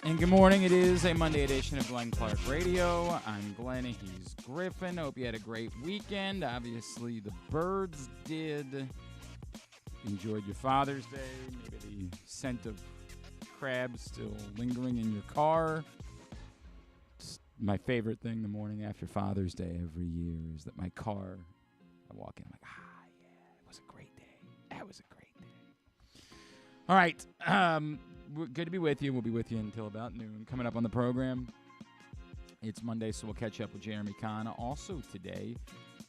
And good morning. It is a Monday edition of Glenn Clark Radio. I'm Glenn. He's Griffin. Hope you had a great weekend. Obviously, the birds did. Enjoyed your Father's Day. Maybe the scent of crabs still lingering in your car. It's my favorite thing the morning after Father's Day every year is that my car, I walk in, I'm like, yeah, it was a great day. That was a great day. All right. Good to be with you. We'll be with you until about noon. Coming up on the program, it's Monday, so we'll catch up with Jeremy Kahn. Also today,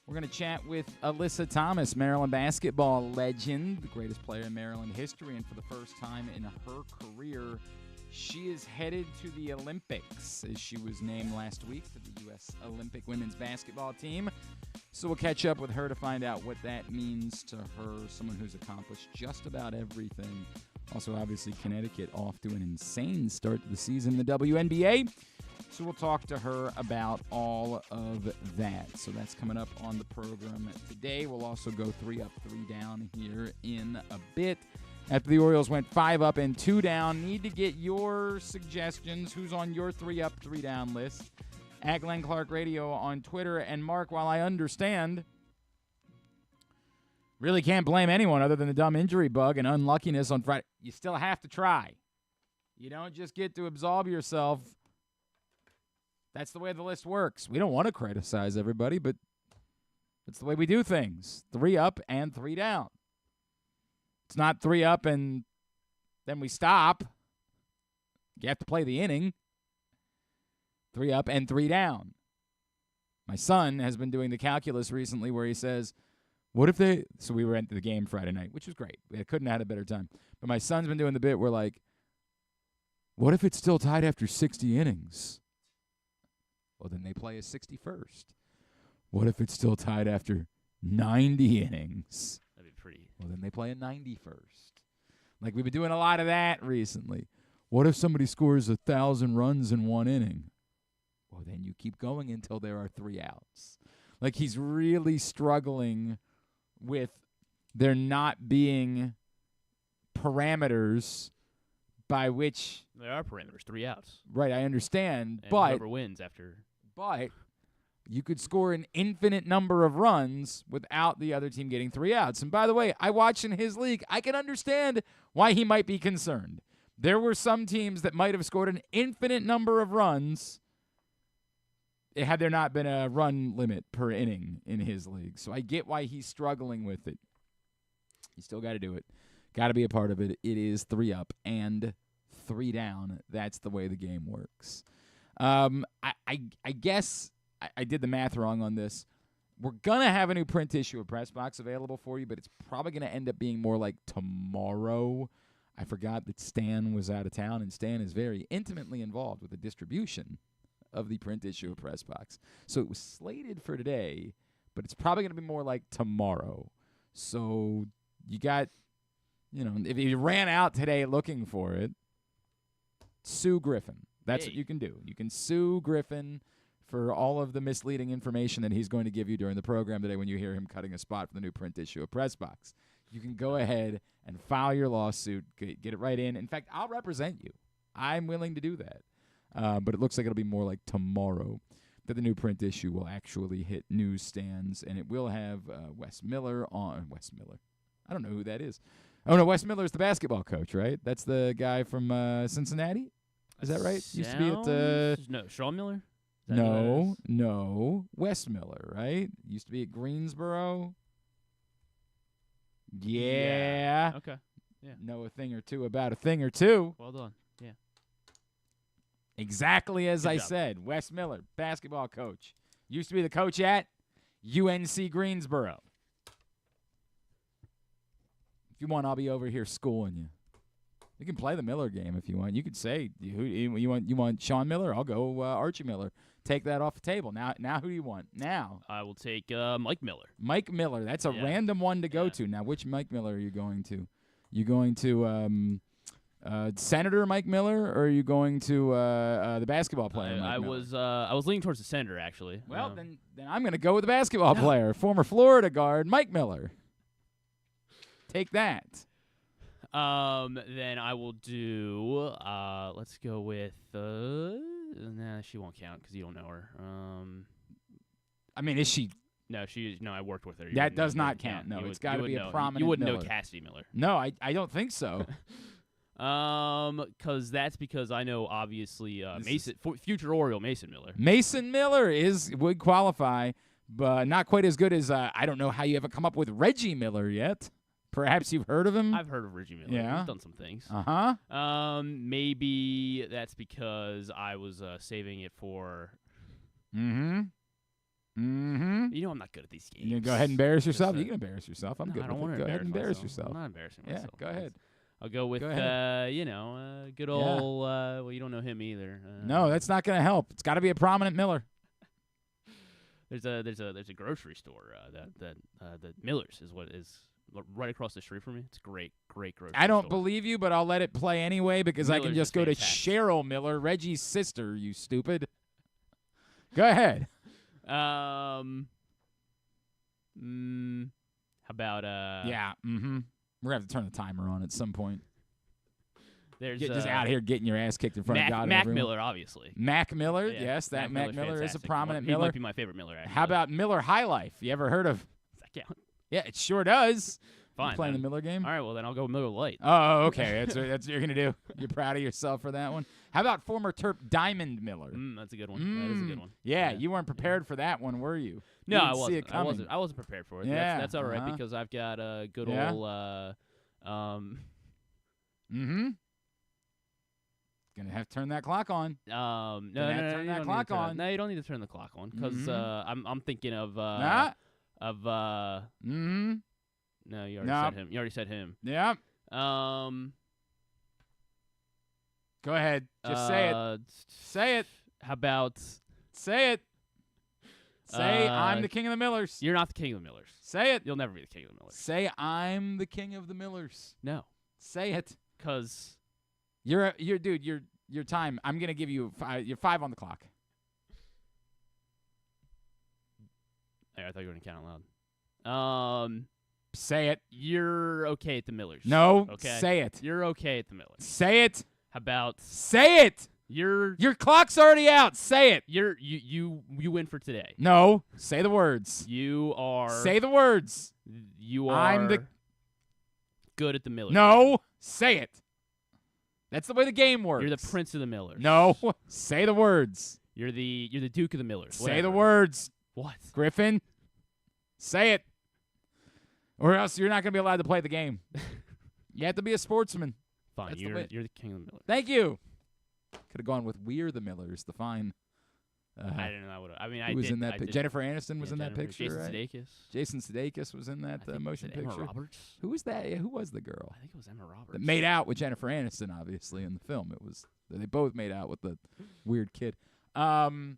we're going to chat with Alyssa Thomas, Maryland basketball legend, the greatest player in Maryland history, and for the first time in her career, she is headed to the Olympics, as she was named last week to the U.S. Olympic women's basketball team. So we'll catch up with her to find out what that means to her, someone who's accomplished just about everything. Also, obviously, Connecticut off to an insane start to the season in the WNBA. So we'll talk to her about all of that. So that's coming up on the program today. We'll also go 3 up, 3 down here in a bit. After the Orioles went 5 up and 2 down, need to get your suggestions. Who's on your 3 up, 3 down list? At Glenn Clark Radio on Twitter. And Mark, while I understand, really can't blame anyone other than the dumb injury bug and unluckiness on Friday, you still have to try. You don't just get to absolve yourself. That's the way the list works. We don't want to criticize everybody, but it's the way we do things. 3 up and 3 down. It's not 3 up and then we stop. You have to play the inning. 3 up and 3 down. My son has been doing the calculus recently where he says, what if they – so we were at the game Friday night, which was great. We couldn't have had a better time. But my son's been doing the bit where, like, what if it's still tied after 60 innings? Well, then they play a 61st. What if it's still tied after 90 innings? That'd be pretty. Well, then they play a 91st. Like, we've been doing a lot of that recently. What if somebody scores 1,000 runs in 1 inning? Well, then you keep going until there are 3 outs. Like, he's really struggling with there not being parameters by which There are parameters, 3 outs. Right, I understand, And but whoever wins after. But you could score an infinite number of runs without the other team getting 3 outs. And by the way, I watch in his league. I can understand why he might be concerned. There were some teams that might have scored an infinite number of runs had there not been a run limit per inning in his league. So I get why he's struggling with it. You still got to do it. Got to be a part of it. It is 3 up and 3 down. That's the way the game works. I guess I did the math wrong on this. We're going to have a new print issue of Press Box available for you, but it's probably going to end up being more like tomorrow. I forgot that Stan was out of town, and Stan is very intimately involved with the distribution of the print issue of Press Box. So it was slated for today, but it's probably going to be more like tomorrow. So you got, if you ran out today looking for it, sue Griffin. That's what you can do. You can sue Griffin for all of the misleading information that he's going to give you during the program today when you hear him cutting a spot for the new print issue of Press Box. You can go ahead and file your lawsuit, get it right in. In fact, I'll represent you. I'm willing to do that. But it looks like it'll be more like tomorrow that the new print issue will actually hit newsstands, and it will have Wes Miller on. Wes Miller. I don't know who that is. Oh, no, Wes Miller is the basketball coach, right? That's the guy from Cincinnati? Is that right? Used to be at No, Sean Miller? No. Wes Miller, right? Used to be at Greensboro. Yeah. Okay. Yeah. Know a thing or two about a thing or two. Well done. Yeah. Exactly as Good I job. said. Wes Miller, basketball coach. Used to be the coach at UNC Greensboro. If you want, I'll be over here schooling you. You can play the Miller game if you want. You could say, who you want Sean Miller? I'll go Archie Miller. Take that off the table. Now who do you want? Now. I will take Mike Miller. Mike Miller. That's a random one to go to. Now, which Mike Miller are you going to? You going to Senator Mike Miller, or are you going to the basketball player Mike Miller? I was leaning towards the senator, actually. Well, then I'm going to go with the basketball player, former Florida guard Mike Miller. Take that. Then I will do. Let's go with. Nah, she won't count because you don't know her. I mean, is she? No, No, I worked with her. That does not count. No, it's got to be a prominent. You wouldn't Miller. know Cassidy Miller. No, I don't think so. Because that's because I know obviously future Oriole Mason Miller. Mason Miller would qualify, but not quite as good as I don't know how you haven't come up with Reggie Miller yet. Perhaps you've heard of him. I've heard of Reggie Miller. Yeah. He's done some things. Maybe that's because I was saving it for. Mm-hmm. You know I'm not good at these games. You go ahead and embarrass yourself. You can embarrass yourself. I'm good. I don't want to go ahead and embarrass myself. yourself. I'm not embarrassing myself. Yeah, go ahead. I'll go with good old. Well, you don't know him either. No, that's not going to help. It's got to be a prominent Miller. There's a grocery store that Miller's is what is right across the street from me. It's a great grocery. I don't store. believe you, but I'll let it play anyway because Miller's I can just go to Cheryl Miller, Reggie's sister. You stupid. Go ahead. How about Yeah. Mm-hmm. We're gonna have to turn the timer on at some point. There's just out here getting your ass kicked in front of God. Mac and Miller, obviously. Mac Miller, Yeah. yes, that Mac Miller is a prominent He Miller. might be my favorite Miller. Actually. How about Miller High Life? You ever heard of? Does that count? Yeah, it sure does. Fine. You playing then. the Miller game? All right, well then I'll go Miller Lite. Oh, okay. That's what you're gonna do. You're proud of yourself for that one. How about former Terp Diamond Miller? That's a good one. That is a good one. Yeah, you weren't prepared for that one, were you? No, You I didn't see wasn't. it coming. I wasn't prepared for it. Yeah, That's all right because I've got a good old. Gonna have to turn that clock on. No, turn that clock on. No, you don't need to turn the clock on because I'm thinking of Nah. No, you already said him. You already said him. Yeah. Go ahead. Just say it. Say it. How about say it? Say I'm the king of the Millers. You're not the king of the Millers. Say it. You'll never be the king of the Millers. Say I'm the king of the Millers. No. Say it. Cause you're dude. Your time. I'm gonna give you you're 5 on the clock. I thought you were gonna count out loud. Say it. You're okay at the Millers. No. Okay. Say it. You're okay at the Millers. Say it. How about say it? Your clock's already out. Say it. You win for today. No. Say the words. You are. Say the words. You are. I'm the good at the Millers. No. Say it. That's the way the game works. You're the prince of the Millers. No. Say the words. You're the duke of the Millers. Say the words. What? Griffin. Say it. Or else you're not going to be allowed to play the game. You have to be a sportsman. Fine. You're the king of the Millers. Thank you. Could have gone with We're the Millers, the fine. I didn't know that would have. I mean, who was in that picture? Jennifer Aniston was in that picture, Jason right? Sudeikis. Jason Sudeikis was in that motion picture. Emma Roberts. Who was that? Yeah, who was the girl? I think it was Emma Roberts. That made out with Jennifer Aniston, obviously, in the film. They both made out with the weird kid. Could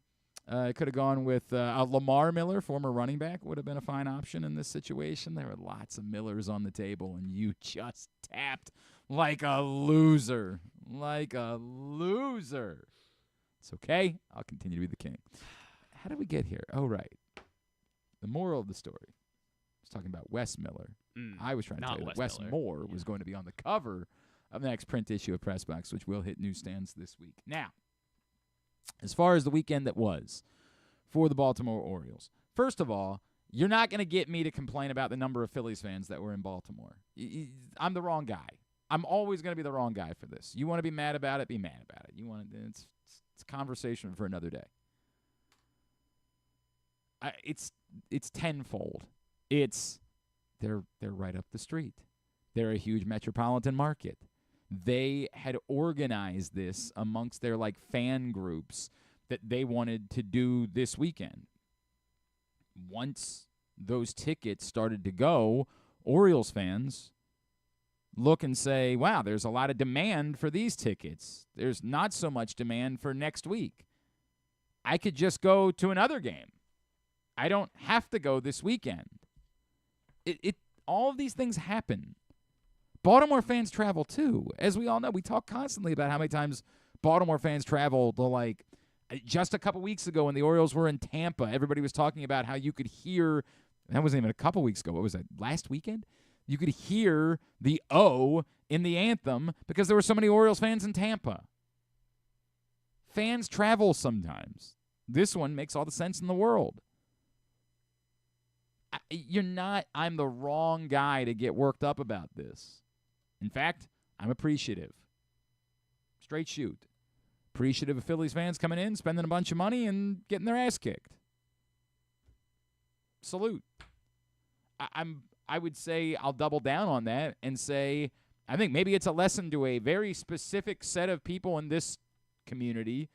have gone with Lamar Miller, former running back, would have been a fine option in this situation. There were lots of Millers on the table, and you just tapped like a loser. Like a loser. It's okay. I'll continue to be the king. How did we get here? Oh, right. The moral of the story. I was talking about Wes Miller. I was trying to tell you that Wes Moore was going to be on the cover of the next print issue of Press Box, which will hit newsstands this week. Now, as far as the weekend that was for the Baltimore Orioles, first of all, you're not going to get me to complain about the number of Phillies fans that were in Baltimore. I'm the wrong guy. I'm always going to be the wrong guy for this. You want to be mad about it, be mad about it. You want to, it's conversation for another day. It's tenfold. They're right up the street. They're a huge metropolitan market. They had organized this amongst their fan groups that they wanted to do this weekend. Once those tickets started to go, Orioles fans look and say, wow, there's a lot of demand for these tickets. There's not so much demand for next week. I could just go to another game. I don't have to go this weekend. All of these things happen. Baltimore fans travel too. As we all know, we talk constantly about how many times Baltimore fans travel to just a couple weeks ago when the Orioles were in Tampa, everybody was talking about how you could hear, that wasn't even a couple weeks ago, what was that, last weekend? You could hear the O in the anthem because there were so many Orioles fans in Tampa. Fans travel sometimes. This one makes all the sense in the world. I'm the wrong guy to get worked up about this. In fact, I'm appreciative. Straight shoot. Appreciative of Phillies fans coming in, spending a bunch of money, and getting their ass kicked. Salute. I would say I'll double down on that and say I think maybe it's a lesson to a very specific set of people in this community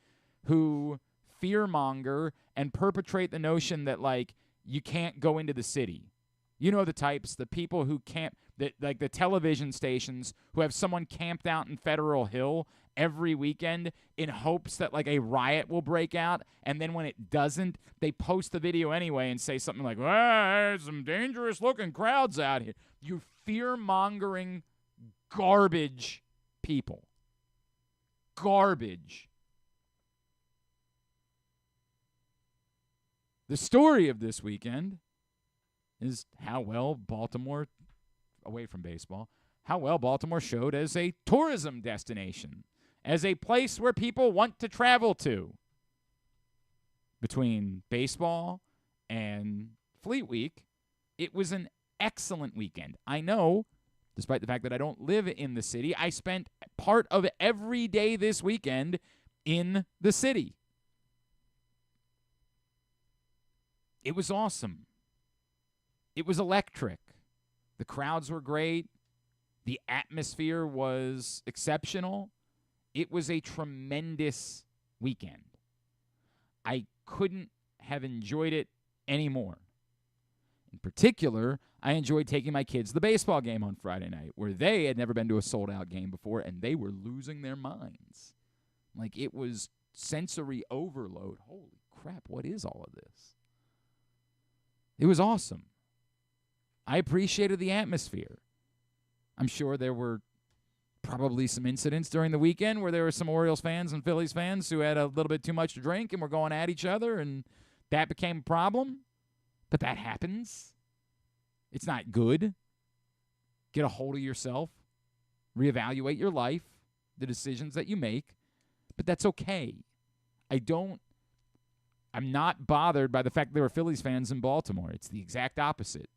who fearmonger and perpetrate the notion that, like, you can't go into the city. You know the types, the people who camp, like the television stations who have someone camped out in Federal Hill every weekend in hopes that, like, a riot will break out, and then when it doesn't, they post the video anyway and say something like, there's some dangerous-looking crowds out here. You fear-mongering garbage people. Garbage. The story of this weekend is how well Baltimore, away from baseball, how well Baltimore showed as a tourism destination, as a place where people want to travel to. Between baseball and Fleet Week, it was an excellent weekend. I know, despite the fact that I don't live in the city, I spent part of every day this weekend in the city. It was awesome. It was electric. The crowds were great. The atmosphere was exceptional. It was a tremendous weekend. I couldn't have enjoyed it any more. In particular, I enjoyed taking my kids to the baseball game on Friday night, where they had never been to a sold-out game before, and they were losing their minds. Like, it was sensory overload. Holy crap, what is all of this? It was awesome. I appreciated the atmosphere. I'm sure there were probably some incidents during the weekend where there were some Orioles fans and Phillies fans who had a little bit too much to drink and were going at each other, and that became a problem. But that happens. It's not good. Get a hold of yourself. Reevaluate your life, the decisions that you make. But that's okay. I'm not bothered by the fact that there were Phillies fans in Baltimore. It's the exact opposite.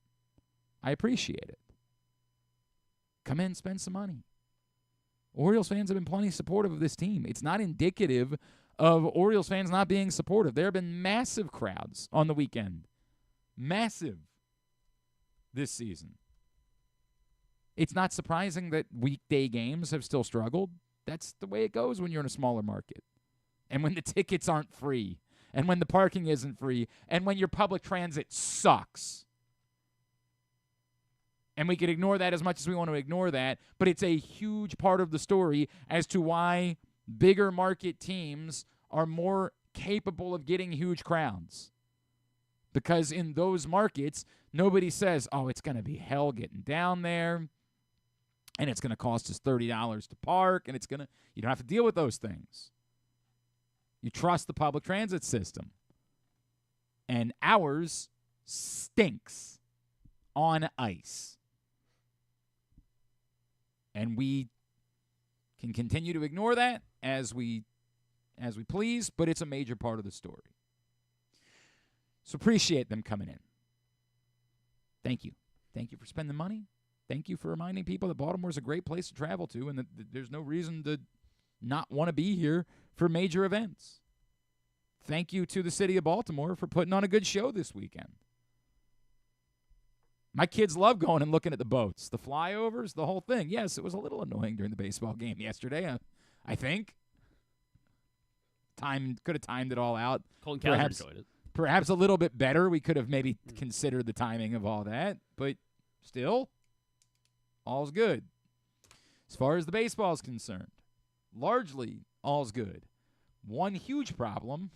I appreciate it. Come in, spend some money. Orioles fans have been plenty supportive of this team. It's not indicative of Orioles fans not being supportive. There have been massive crowds on the weekend. Massive this season. It's not surprising that weekday games have still struggled. That's the way it goes when you're in a smaller market. And when the tickets aren't free. And when the parking isn't free. And when your public transit sucks. And we could ignore that as much as we want to ignore that, but it's a huge part of the story as to why bigger market teams are more capable of getting huge crowds. Because in those markets, nobody says, it's going to be hell getting down there, and it's going to cost us $30 to park, and you don't have to deal with those things. You trust the public transit system. And ours stinks on ice. And we can continue to ignore that as we please, but it's a major part of the story. So appreciate them coming in. Thank you. Thank you for spending money. Thank you for reminding people that Baltimore's a great place to travel to and that there's no reason to not want to be here for major events. Thank you to the city of Baltimore for putting on a good show this weekend. My kids love going and looking at the boats, the flyovers, the whole thing. Yes, it was a little annoying during the baseball game yesterday, I think. Could have timed it all out. Colton Cowher enjoyed it. Perhaps a little bit better. We could have maybe considered the timing of all that. But still, all's good. As far as the baseball is concerned, largely all's good. One huge problem,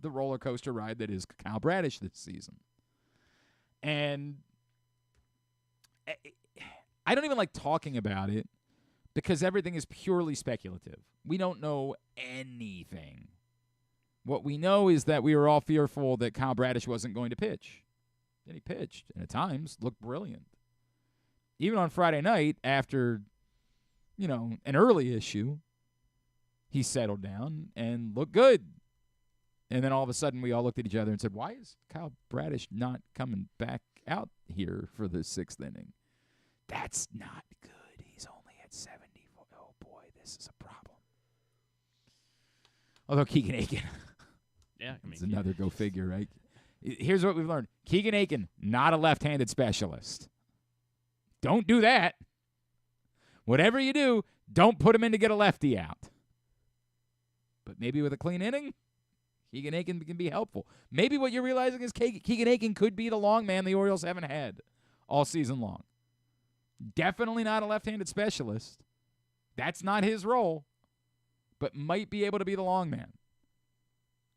the roller coaster ride that is Kyle Bradish this season. And I don't even like talking about it because everything is purely speculative. We don't know anything. What we know is that we were all fearful that Kyle Bradish wasn't going to pitch. And he pitched, and at times looked brilliant. even on Friday night after, an early issue, he settled down and looked good. And then all of a sudden we all looked at each other and said, why is Kyle Bradish not coming back out here for the 6th inning? That's not good. He's only at 74. Oh, boy, this is a problem. Although Keegan Aiken. Yeah, it's another go figure, right? Here's what we've learned. Keegan Aiken, not a left-handed specialist. Don't do that. Whatever you do, don't put him in to get a lefty out. But maybe with a clean inning, Keegan Aiken can be helpful. Maybe what you're realizing is Keegan Aiken could be the long man the Orioles haven't had all season long. Definitely not a left-handed specialist. That's not his role, but might be able to be the long man.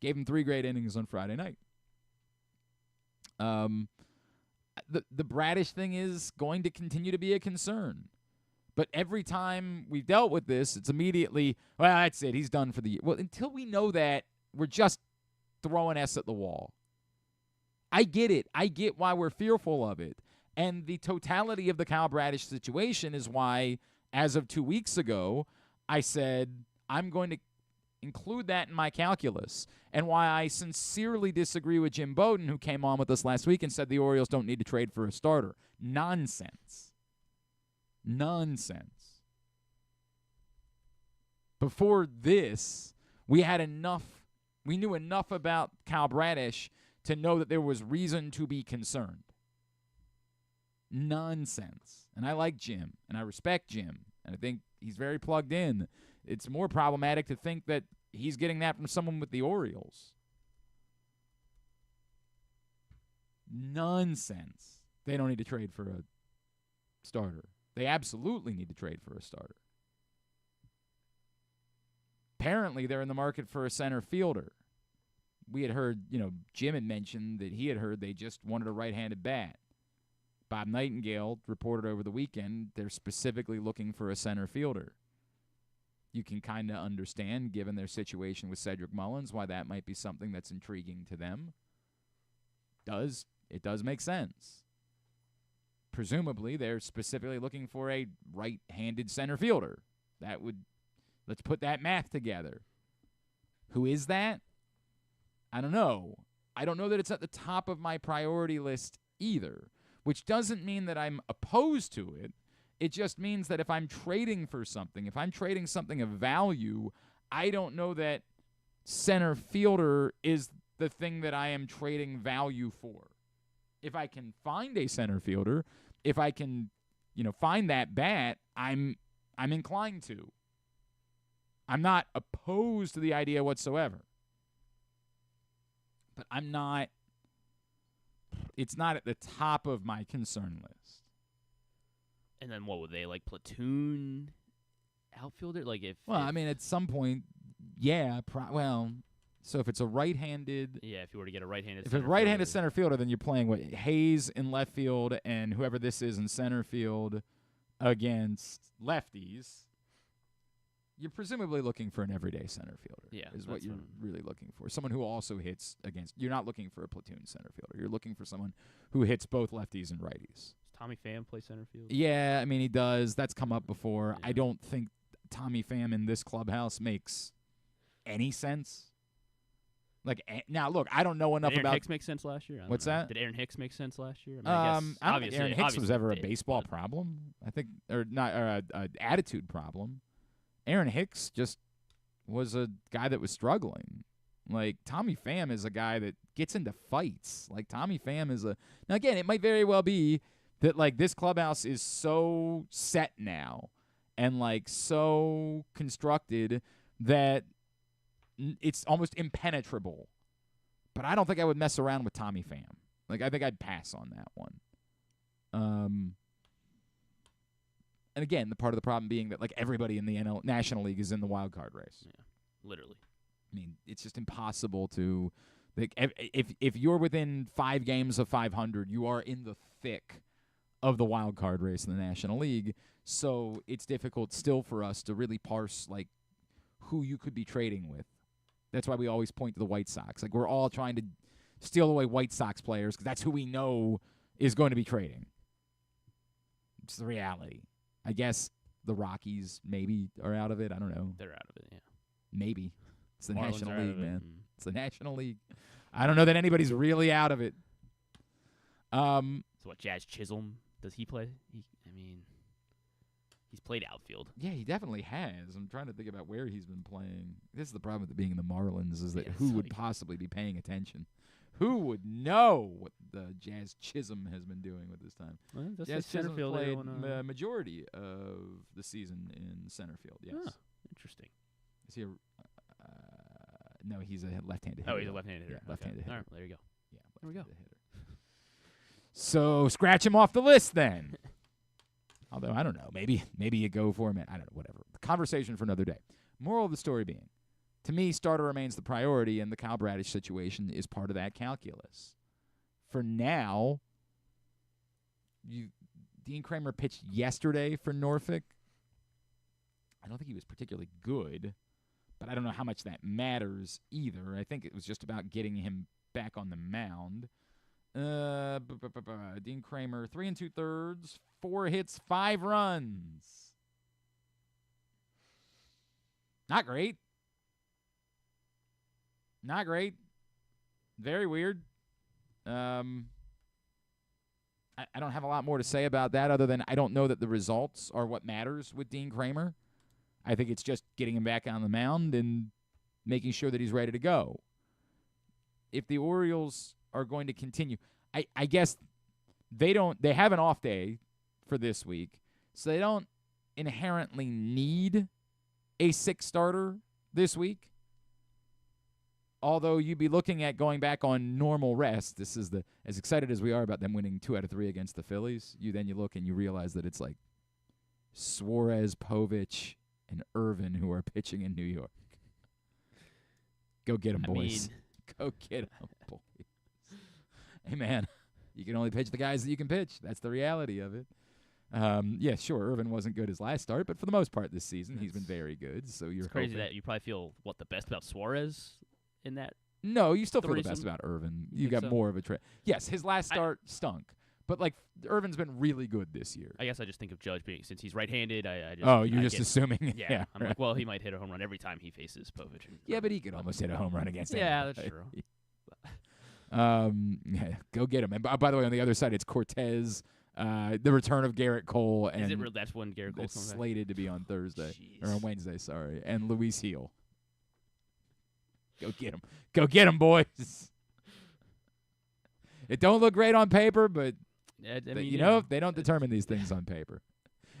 Gave him 3 great innings on Friday night. The Bradish thing is going to continue to be a concern. But every time we've dealt with this, it's immediately, well, that's it. He's done for the year. Well, until we know that, we're just throwing S at the wall. I get it. I get why we're fearful of it. And the totality of the Kyle Bradish situation is why, as of 2 weeks ago, I said I'm going to include that in my calculus, and why I sincerely disagree with Jim Bowden, who came on with us last week and said the Orioles don't need to trade for a starter. Nonsense. Before this, we knew enough about Kyle Bradish to know that there was reason to be concerned. Nonsense. And I like Jim, and I respect Jim, and I think he's very plugged in. It's more problematic to think that he's getting that from someone with the Orioles. Nonsense. They don't need to trade for a starter. They absolutely need to trade for a starter. Apparently, they're in the market for a center fielder. We had heard, Jim had mentioned that he had heard they just wanted a right-handed bat. Bob Nightingale reported over the weekend they're specifically looking for a center fielder. You can kind of understand, given their situation with Cedric Mullins, why that might be something that's intriguing to them. It does make sense. Presumably, they're specifically looking for a right-handed center fielder. Let's put that math together. Who is that? I don't know. I don't know that it's at the top of my priority list either, which doesn't mean that I'm opposed to it. It just means that if I'm trading for something, if I'm trading something of value, I don't know that center fielder is the thing that I am trading value for. If I can find a center fielder, if I can, find that bat, I'm inclined to. I'm not opposed to the idea whatsoever. But it's not at the top of my concern list. And then what would they, platoon outfielder? At some point, yeah. So if it's a right-handed... Yeah, if you were to get a right-handed If it's a right-handed center fielder, then you're playing, Hayes in left field and whoever this is in center field against lefties. You're presumably looking for an everyday center fielder. Yeah, is what you're really looking for. Someone who also hits against... You're not looking for a platoon center fielder. You're looking for someone who hits both lefties and righties. Tommy Pham play center field? Yeah, he does. That's come up before. Yeah. I don't think Tommy Pham in this clubhouse makes any sense. Now, look, I don't know enough Did Aaron about... Hicks make sense last year? What's that? Did Aaron Hicks make sense last year? I don't think Aaron Hicks was ever a baseball problem. I think, or not, or an attitude problem. Aaron Hicks just was a guy that was struggling. Tommy Pham is a guy that gets into fights. Tommy Pham is a... Now, again, it might very well be that, this clubhouse is so set now and, so constructed that it's almost impenetrable. But I don't think I would mess around with Tommy Pham. I think I'd pass on that one. And again, the part of the problem being that everybody in the National League is in the wild card race. Yeah, literally. It's just impossible to if you're within 5 games of 500, you are in the thick of the wild card race in the National League. So it's difficult still for us to really parse who you could be trading with. That's why we always point to the White Sox. We're all trying to steal away White Sox players because that's who we know is going to be trading. It's the reality. I guess the Rockies maybe are out of it. I don't know. They're out of it, yeah. Maybe. It's the Marlins National are out League, of it, man. and- It's the National League. I don't know that anybody's really out of it. So what, Jazz Chisholm, does he play? He's played outfield. Yeah, he definitely has. I'm trying to think about where he's been playing. This is the problem with it being in the Marlins is that Yeah, who it's would like- possibly be paying attention? Who would know what the Jazz Chisholm has been doing with his time? Well, that's Jazz center Chisholm field. played majority of the season in center field, yes. Interesting. Is he a, no, he's a left-handed hitter. Oh, he's a left-handed hitter. Yeah, left-handed hitter. All right, there you go. Yeah, There we go. left-handed hitter. So scratch him off the list then. Although, I don't know. Maybe you go for him. I don't know. Whatever. The conversation for another day. Moral of the story being, to me, starter remains the priority, and the Kyle Bradish situation is part of that calculus. For now, Dean Kramer pitched yesterday for Norfolk. I don't think he was particularly good, but I don't know how much that matters either. I think it was just about getting him back on the mound. Dean Kramer, 3 2/3, 4 hits, 5 runs. Not great. Not great. Very weird. I don't have a lot more to say about that other than I don't know that the results are what matters with Dean Kramer. I think it's just getting him back on the mound and making sure that he's ready to go. If the Orioles are going to continue, I guess they have an off day for this week, so they don't inherently need a 6th starter this week. Although you'd be looking at going back on normal rest. This is as excited as we are about them winning 2 out of 3 against the Phillies, you look and you realize that it's like Suarez, Povich, and Irvin who are pitching in New York. Go get them, boys. Go get them, boys. Hey, man, you can only pitch the guys that you can pitch. That's the reality of it. Yeah, sure, Irvin wasn't good his last start, but for the most part this season, he's been very good. So you're It's crazy hoping. that you probably feel, the best about Suarez in that? No, you still feel the best threesome? about Irvin. You You think got so? more of a trend. Yes, his last start stunk, but Irvin's been really good this year. I guess I just think of Judge being, since he's right-handed, I just... Oh, you're I just get- assuming. Yeah, I'm right. like, well, he might hit a home run every time he faces Povich. Yeah, but he could almost hit a home run against Yeah, anybody. that's true. Yeah, go get him. And by the way, on the other side, it's Cortez, the return of Garrett Cole, and Is it real? That's when Garrett Cole it's comes back? slated to be on Thursday or Jeez. on Wednesday. Sorry, and Luis Heel. Go get him. Go get him, boys. It don't look great on paper, but I they mean, they don't determine these things on paper.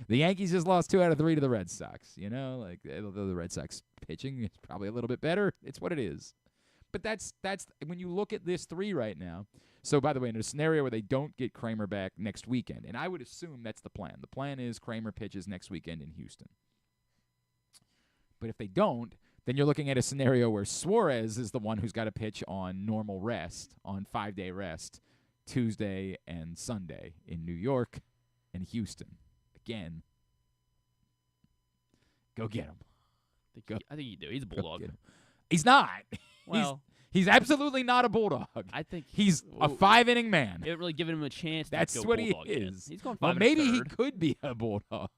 The Yankees just lost 2 out of 3 to the Red Sox. Although the Red Sox pitching is probably a little bit better. It's what it is. But that's when you look at this 3 right now. So, by the way, in a scenario where they don't get Kramer back next weekend, and I would assume that's the plan. The plan is Kramer pitches next weekend in Houston. But if they don't, then you're looking at a scenario where Suarez is the one who's got to pitch on normal rest, on 5-day rest, Tuesday and Sunday in New York and Houston. Again, go get him. I think you do. He's a Go bulldog. get him. He's not. Well, He's absolutely not a bulldog. I think He's a 5-inning man. You haven't really given him a chance. That's to go what he bulldog yet. is. He's going 5 Well, and a maybe he third. could be a bulldog.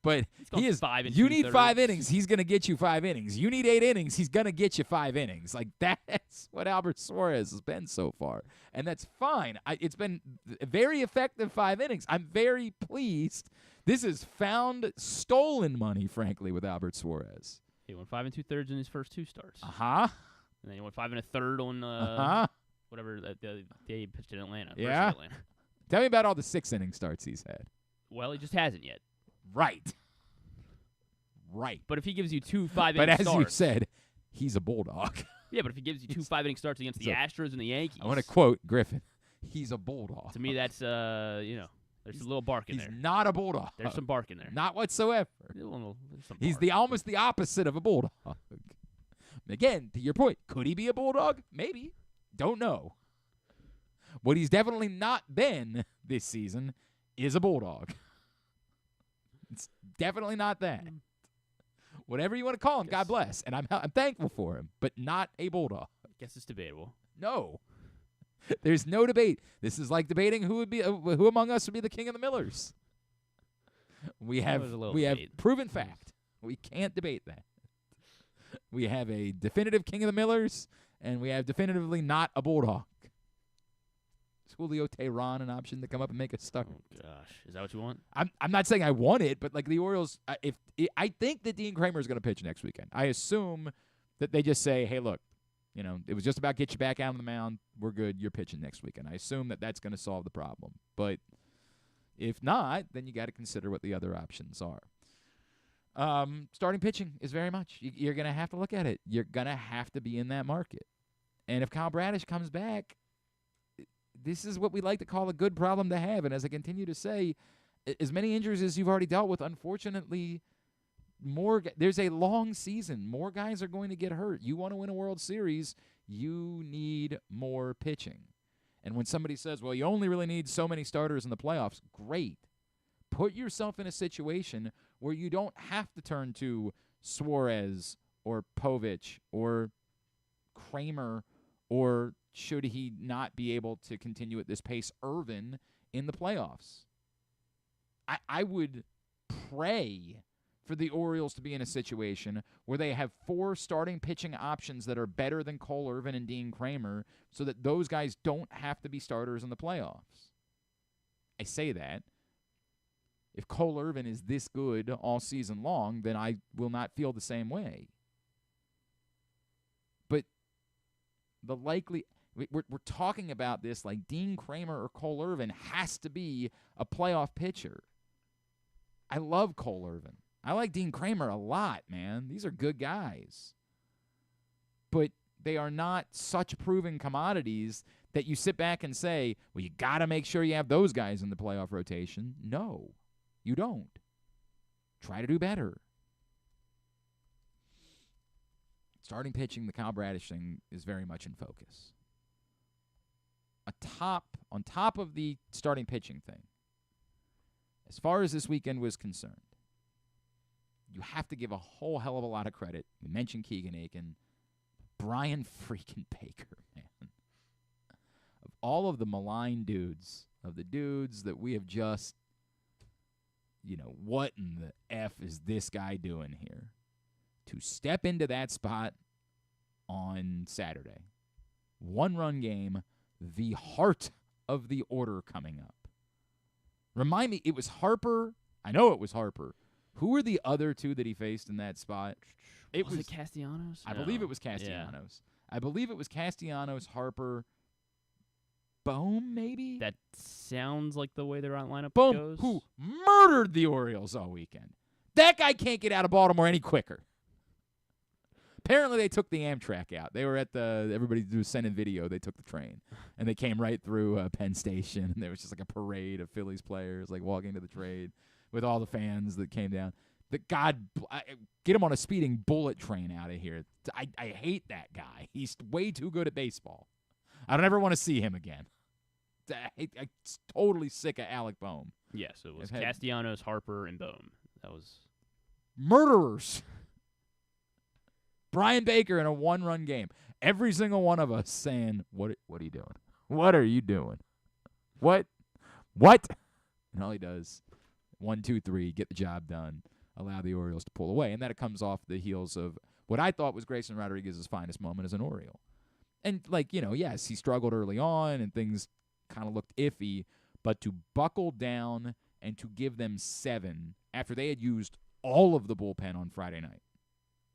But He's going he is 5 and you need 2/3. 5 innings, he's going to get you 5 innings. You need 8 innings, he's going to get you 5 innings. Like, that's what Albert Suarez has been so far. And that's fine. It's been a very effective 5 innings. I'm very pleased. This is found stolen money, frankly, with Albert Suarez. He went 5 2/3 in his first 2 starts, Uh-huh. and then he went 5 1/3 on Uh-huh. whatever the day he pitched in Atlanta. versus Yeah. Atlanta. Tell me about all the 6-inning starts he's had. Well, he just hasn't yet. Right. Right. But if he gives you 2 5 But inning as starts, you said, he's a bulldog. yeah. But if he gives you 2 5-inning starts against the So, Astros and the Yankees, I want to quote Griffin. He's a bulldog. to me that's there's a little bark in He's there. not a bulldog. There's some bark in there. Not whatsoever. There's some He's bark. almost the opposite of a bulldog. Again, to your point, could he be a bulldog? Maybe. Don't know. What he's definitely not been this season is a bulldog. It's definitely not that. Whatever you want to call him, God bless, and I'm thankful for him, but not a bulldog. I guess it's debatable. No. There's no debate. This is like debating who among us would be the king of the Millers. We That have was a little we have fate. proven fact. We can't debate that. We have a definitive king of the Millers, and we have definitively not a Bulldog. Is Julio Tehran an option to come up and make a start? Oh gosh, is that what you want? I'm not saying I want it, but like the Orioles, I think that Dean Kramer is going to pitch next weekend. I assume that they just say, hey, look, it was just about get you back out on the mound. We're good. You're pitching next weekend. I assume that that's going to solve the problem. But if not, then you got to consider what the other options are. Starting pitching is very much. You're going to have to look at it. You're going to have to be in that market. And if Kyle Bradish comes back, this is what we like to call a good problem to have. And as I continue to say, as many injuries as you've already dealt with, unfortunately, there's a long season. More guys are going to get hurt. You want to win a World Series, you need more pitching. And when somebody says, well, you only really need so many starters in the playoffs, great. Put yourself in a situation where you don't have to turn to Suarez or Povich or Kramer, or should he not be able to continue at this pace, Irvin, in the playoffs. I would pray for the Orioles to be in a situation where they have 4 starting pitching options that are better than Cole Irvin and Dean Kramer, so that those guys don't have to be starters in the playoffs. I say that. If Cole Irvin is this good all season long, then I will not feel the same way. But we're talking about this like Dean Kramer or Cole Irvin has to be a playoff pitcher. I love Cole Irvin. I like Dean Kramer a lot, man. These are good guys. But they are not such proven commodities that you sit back and say, well, you got to make sure you have those guys in the playoff rotation. No, you don't. Try to do better. Starting pitching, the Kyle Bradish thing is very much in focus. On top of the starting pitching thing, as far as this weekend was concerned, you have to give a whole hell of a lot of credit. We mentioned Keegan Aiken. Brian freaking Baker, man. Of all of the maligned dudes, of the dudes that we have just, what in the F is this guy doing here? To step into that spot on Saturday. 1-run game, the heart of the order coming up. Remind me, it was Harper. I know it was Harper. Who were the other 2 that he faced in that spot? Was it Castellanos? I believe it was Castellanos. Yeah. I believe it was Castellanos, Harper, Bohm, maybe? That sounds like the way their lineup Bohm, goes. who murdered the Orioles all weekend. That guy can't get out of Baltimore any quicker. Apparently, they took the Amtrak out. They were at everybody was sending video. They took the train, and they came right through Penn Station, and there was just like a parade of Phillies players like walking to the trade with all the fans that came down. Get him on a speeding bullet train out of here. I hate that guy. He's way too good at baseball. I don't ever want to see him again. I'm totally sick of Alec Bohm. Yes, it was Castellanos, Harper, and Bohm. That was murderers. Brian Baker in a 1-run game. Every single one of us saying, what are you doing? What are you doing? What? And all he does, 1, 2, 3, get the job done, allow the Orioles to pull away. And that comes off the heels of what I thought was Grayson Rodriguez's finest moment as an Oriole. And, yes, he struggled early on and things kind of looked iffy, but to buckle down and to give them 7 after they had used all of the bullpen on Friday night,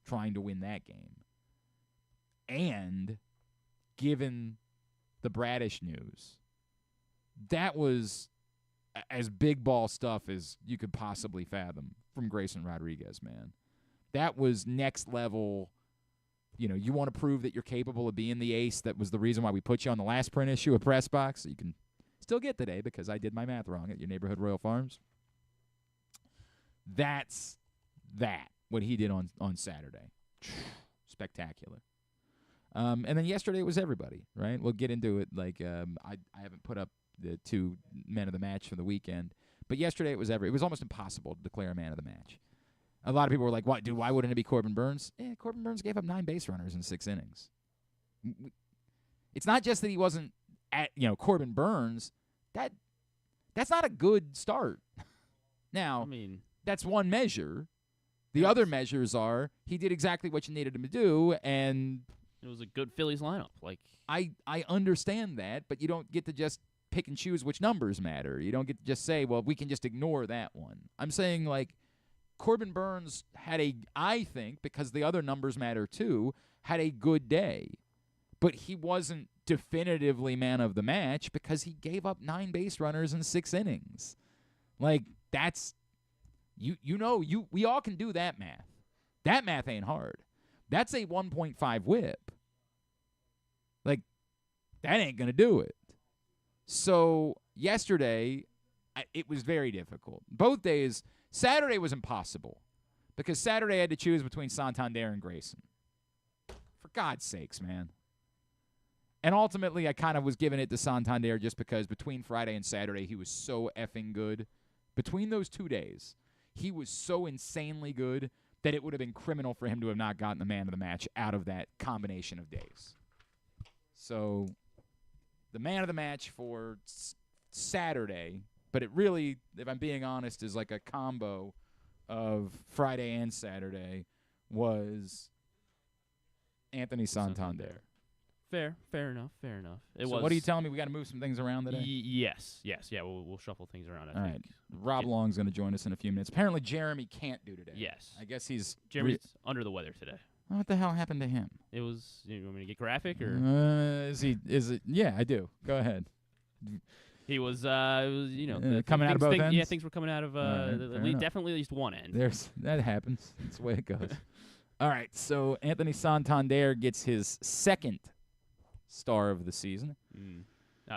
trying to win that game. And given the Bradish news, that was as big ball stuff as you could possibly fathom from Grayson Rodriguez, man. That was next level. You want to prove that you're capable of being the ace. That was the reason why we put you on the last print issue of Press Box that you can still get today because I did my math wrong at your neighborhood Royal Farms. That's what he did on Saturday. Spectacular. And then yesterday it was everybody, right? We'll get into it. I haven't put up the 2 men of the match for the weekend, but yesterday it was almost impossible to declare a man of the match. A lot of people were like, "What, dude? Why wouldn't it be Corbin Burns?" Corbin Burns gave up 9 base runners in 6 innings. It's not just that he wasn't at Corbin Burns. That's not a good start. Now, I mean, that's one measure. The other measures are he did exactly what you needed him to do, and it was a good Phillies lineup. Like I understand that, but you don't get to just pick and choose which numbers matter. You don't get to just say, well, we can just ignore that one. I'm saying, like, Corbin Burns had I think, because the other numbers matter too, had a good day. But he wasn't definitively man of the match because he gave up 9 base runners in 6 innings. Like, that's we all can do that math. That math ain't hard. That's a 1.5 whip. Like, that ain't going to do it. So, yesterday, it was very difficult. Both days, Saturday was impossible because Saturday I had to choose between Santander and Grayson. For God's sakes, man. And ultimately, I kind of was giving it to Santander just because between Friday and Saturday, he was so effing good. Between those 2 days, he was so insanely good that it would have been criminal for him to have not gotten the man of the match out of that combination of days. So, the man of the match for Saturday, but it really, if I'm being honest, is like a combo of Friday and Saturday, was Anthony Santander. Fair enough. So what are you telling me? We got to move some things around today? Yes. Yeah, we'll shuffle things around, I think. Right. Rob Long's going to join us in a few minutes. Apparently Jeremy can't do today. Yes. I guess he's... Jeremy's under the weather today. What the hell happened to him? It was... You want me to get graphic, or...? Is it... Yeah, I do. Go ahead. He was, coming out of both ends? Yeah, things were coming out of definitely at least one end. That happens. That's the way it goes. All right, so Anthony Santander gets his second star of the season.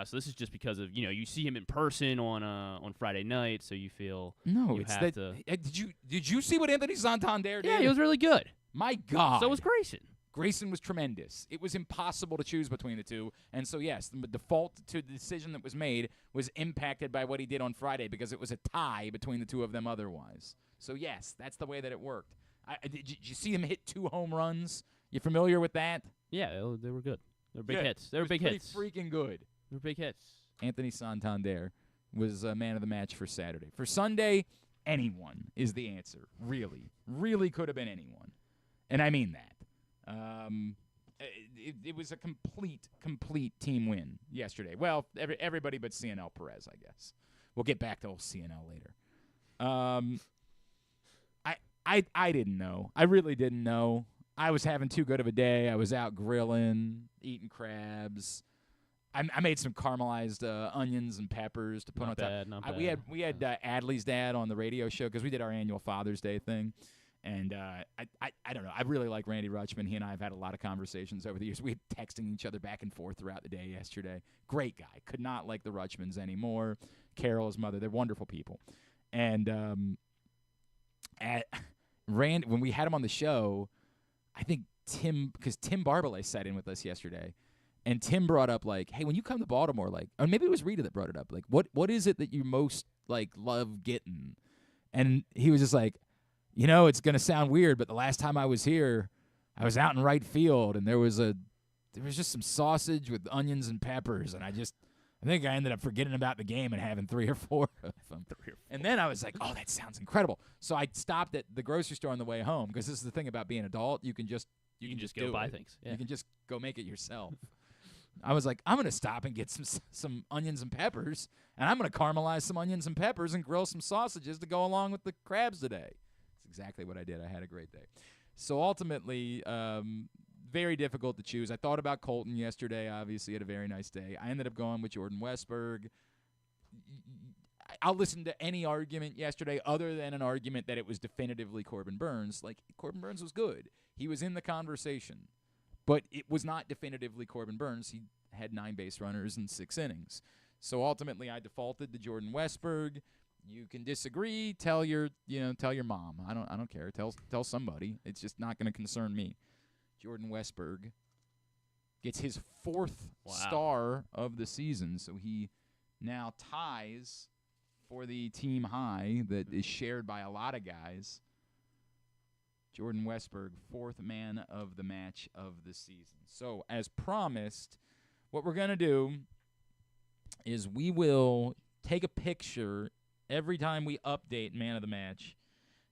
So this is just because of, you see him in person on Friday night, so you feel Did you see what Anthony Santander did? Yeah, he was really good. My God. So was Grayson. Grayson was tremendous. It was impossible to choose between the two. And so, yes, the default to the decision that was made was impacted by what he did on Friday because it was a tie between the two of them otherwise. So, yes, that's the way that it worked. Did you see him hit 2 home runs? You familiar with that? Yeah, they were good. They were big hits. They were big hits. Freaking good. They were big hits. Anthony Santander was man of the match for Saturday. For Sunday, anyone is the answer. Really. Really could have been anyone. And I mean that. It was a complete team win yesterday. Well, everybody but CNL Perez, I guess. We'll get back to old CNL later. I didn't know. I really didn't know. I was having too good of a day. I was out grilling, eating crabs. I made some caramelized onions and peppers to put on top. Not bad. We had Adley's dad on the radio show because we did our annual Father's Day thing. And I don't know. I really like Randy Rutschman. He and I have had a lot of conversations over the years. We had texting each other back and forth throughout the day yesterday. Great guy. Could not like the Rutschmans anymore. Carol, his mother, they're wonderful people. And when we had him on the show, I think Tim Barbalay sat in with us yesterday, and Tim brought up, like, hey, when you come to Baltimore, like, or maybe it was Rita that brought it up, like, what is it that you most, like, love getting? And he was just like, it's going to sound weird, but the last time I was here, I was out in right field, and there was just some sausage with onions and peppers, and I think I ended up forgetting about the game and having 3 or 4 of them. And then I was like, oh, that sounds incredible. So I stopped at the grocery store on the way home because this is the thing about being an adult. You can just go buy things. Yeah. You can just go make it yourself. I was like, I'm going to stop and get some onions and peppers, and I'm going to caramelize some onions and peppers and grill some sausages to go along with the crabs today. That's exactly what I did. I had a great day. So ultimately, very difficult to choose. I thought about Colton yesterday. Obviously, had a very nice day. I ended up going with Jordan Westberg. I'll listen to any argument yesterday other than an argument that it was definitively Corbin Burns. Like, Corbin Burns was good. He was in the conversation. But it was not definitively Corbin Burns. He had 9 base runners in 6 innings. So ultimately, I defaulted to Jordan Westberg. You can disagree. Tell your mom. I don't care. Tell somebody. It's just not going to concern me. Jordan Westberg gets his 4th star of the season, so he now ties for the team high that is shared by a lot of guys. Jordan Westberg, 4th man of the match of the season. So, as promised, what we're going to do is we will take a picture every time we update Man of the Match.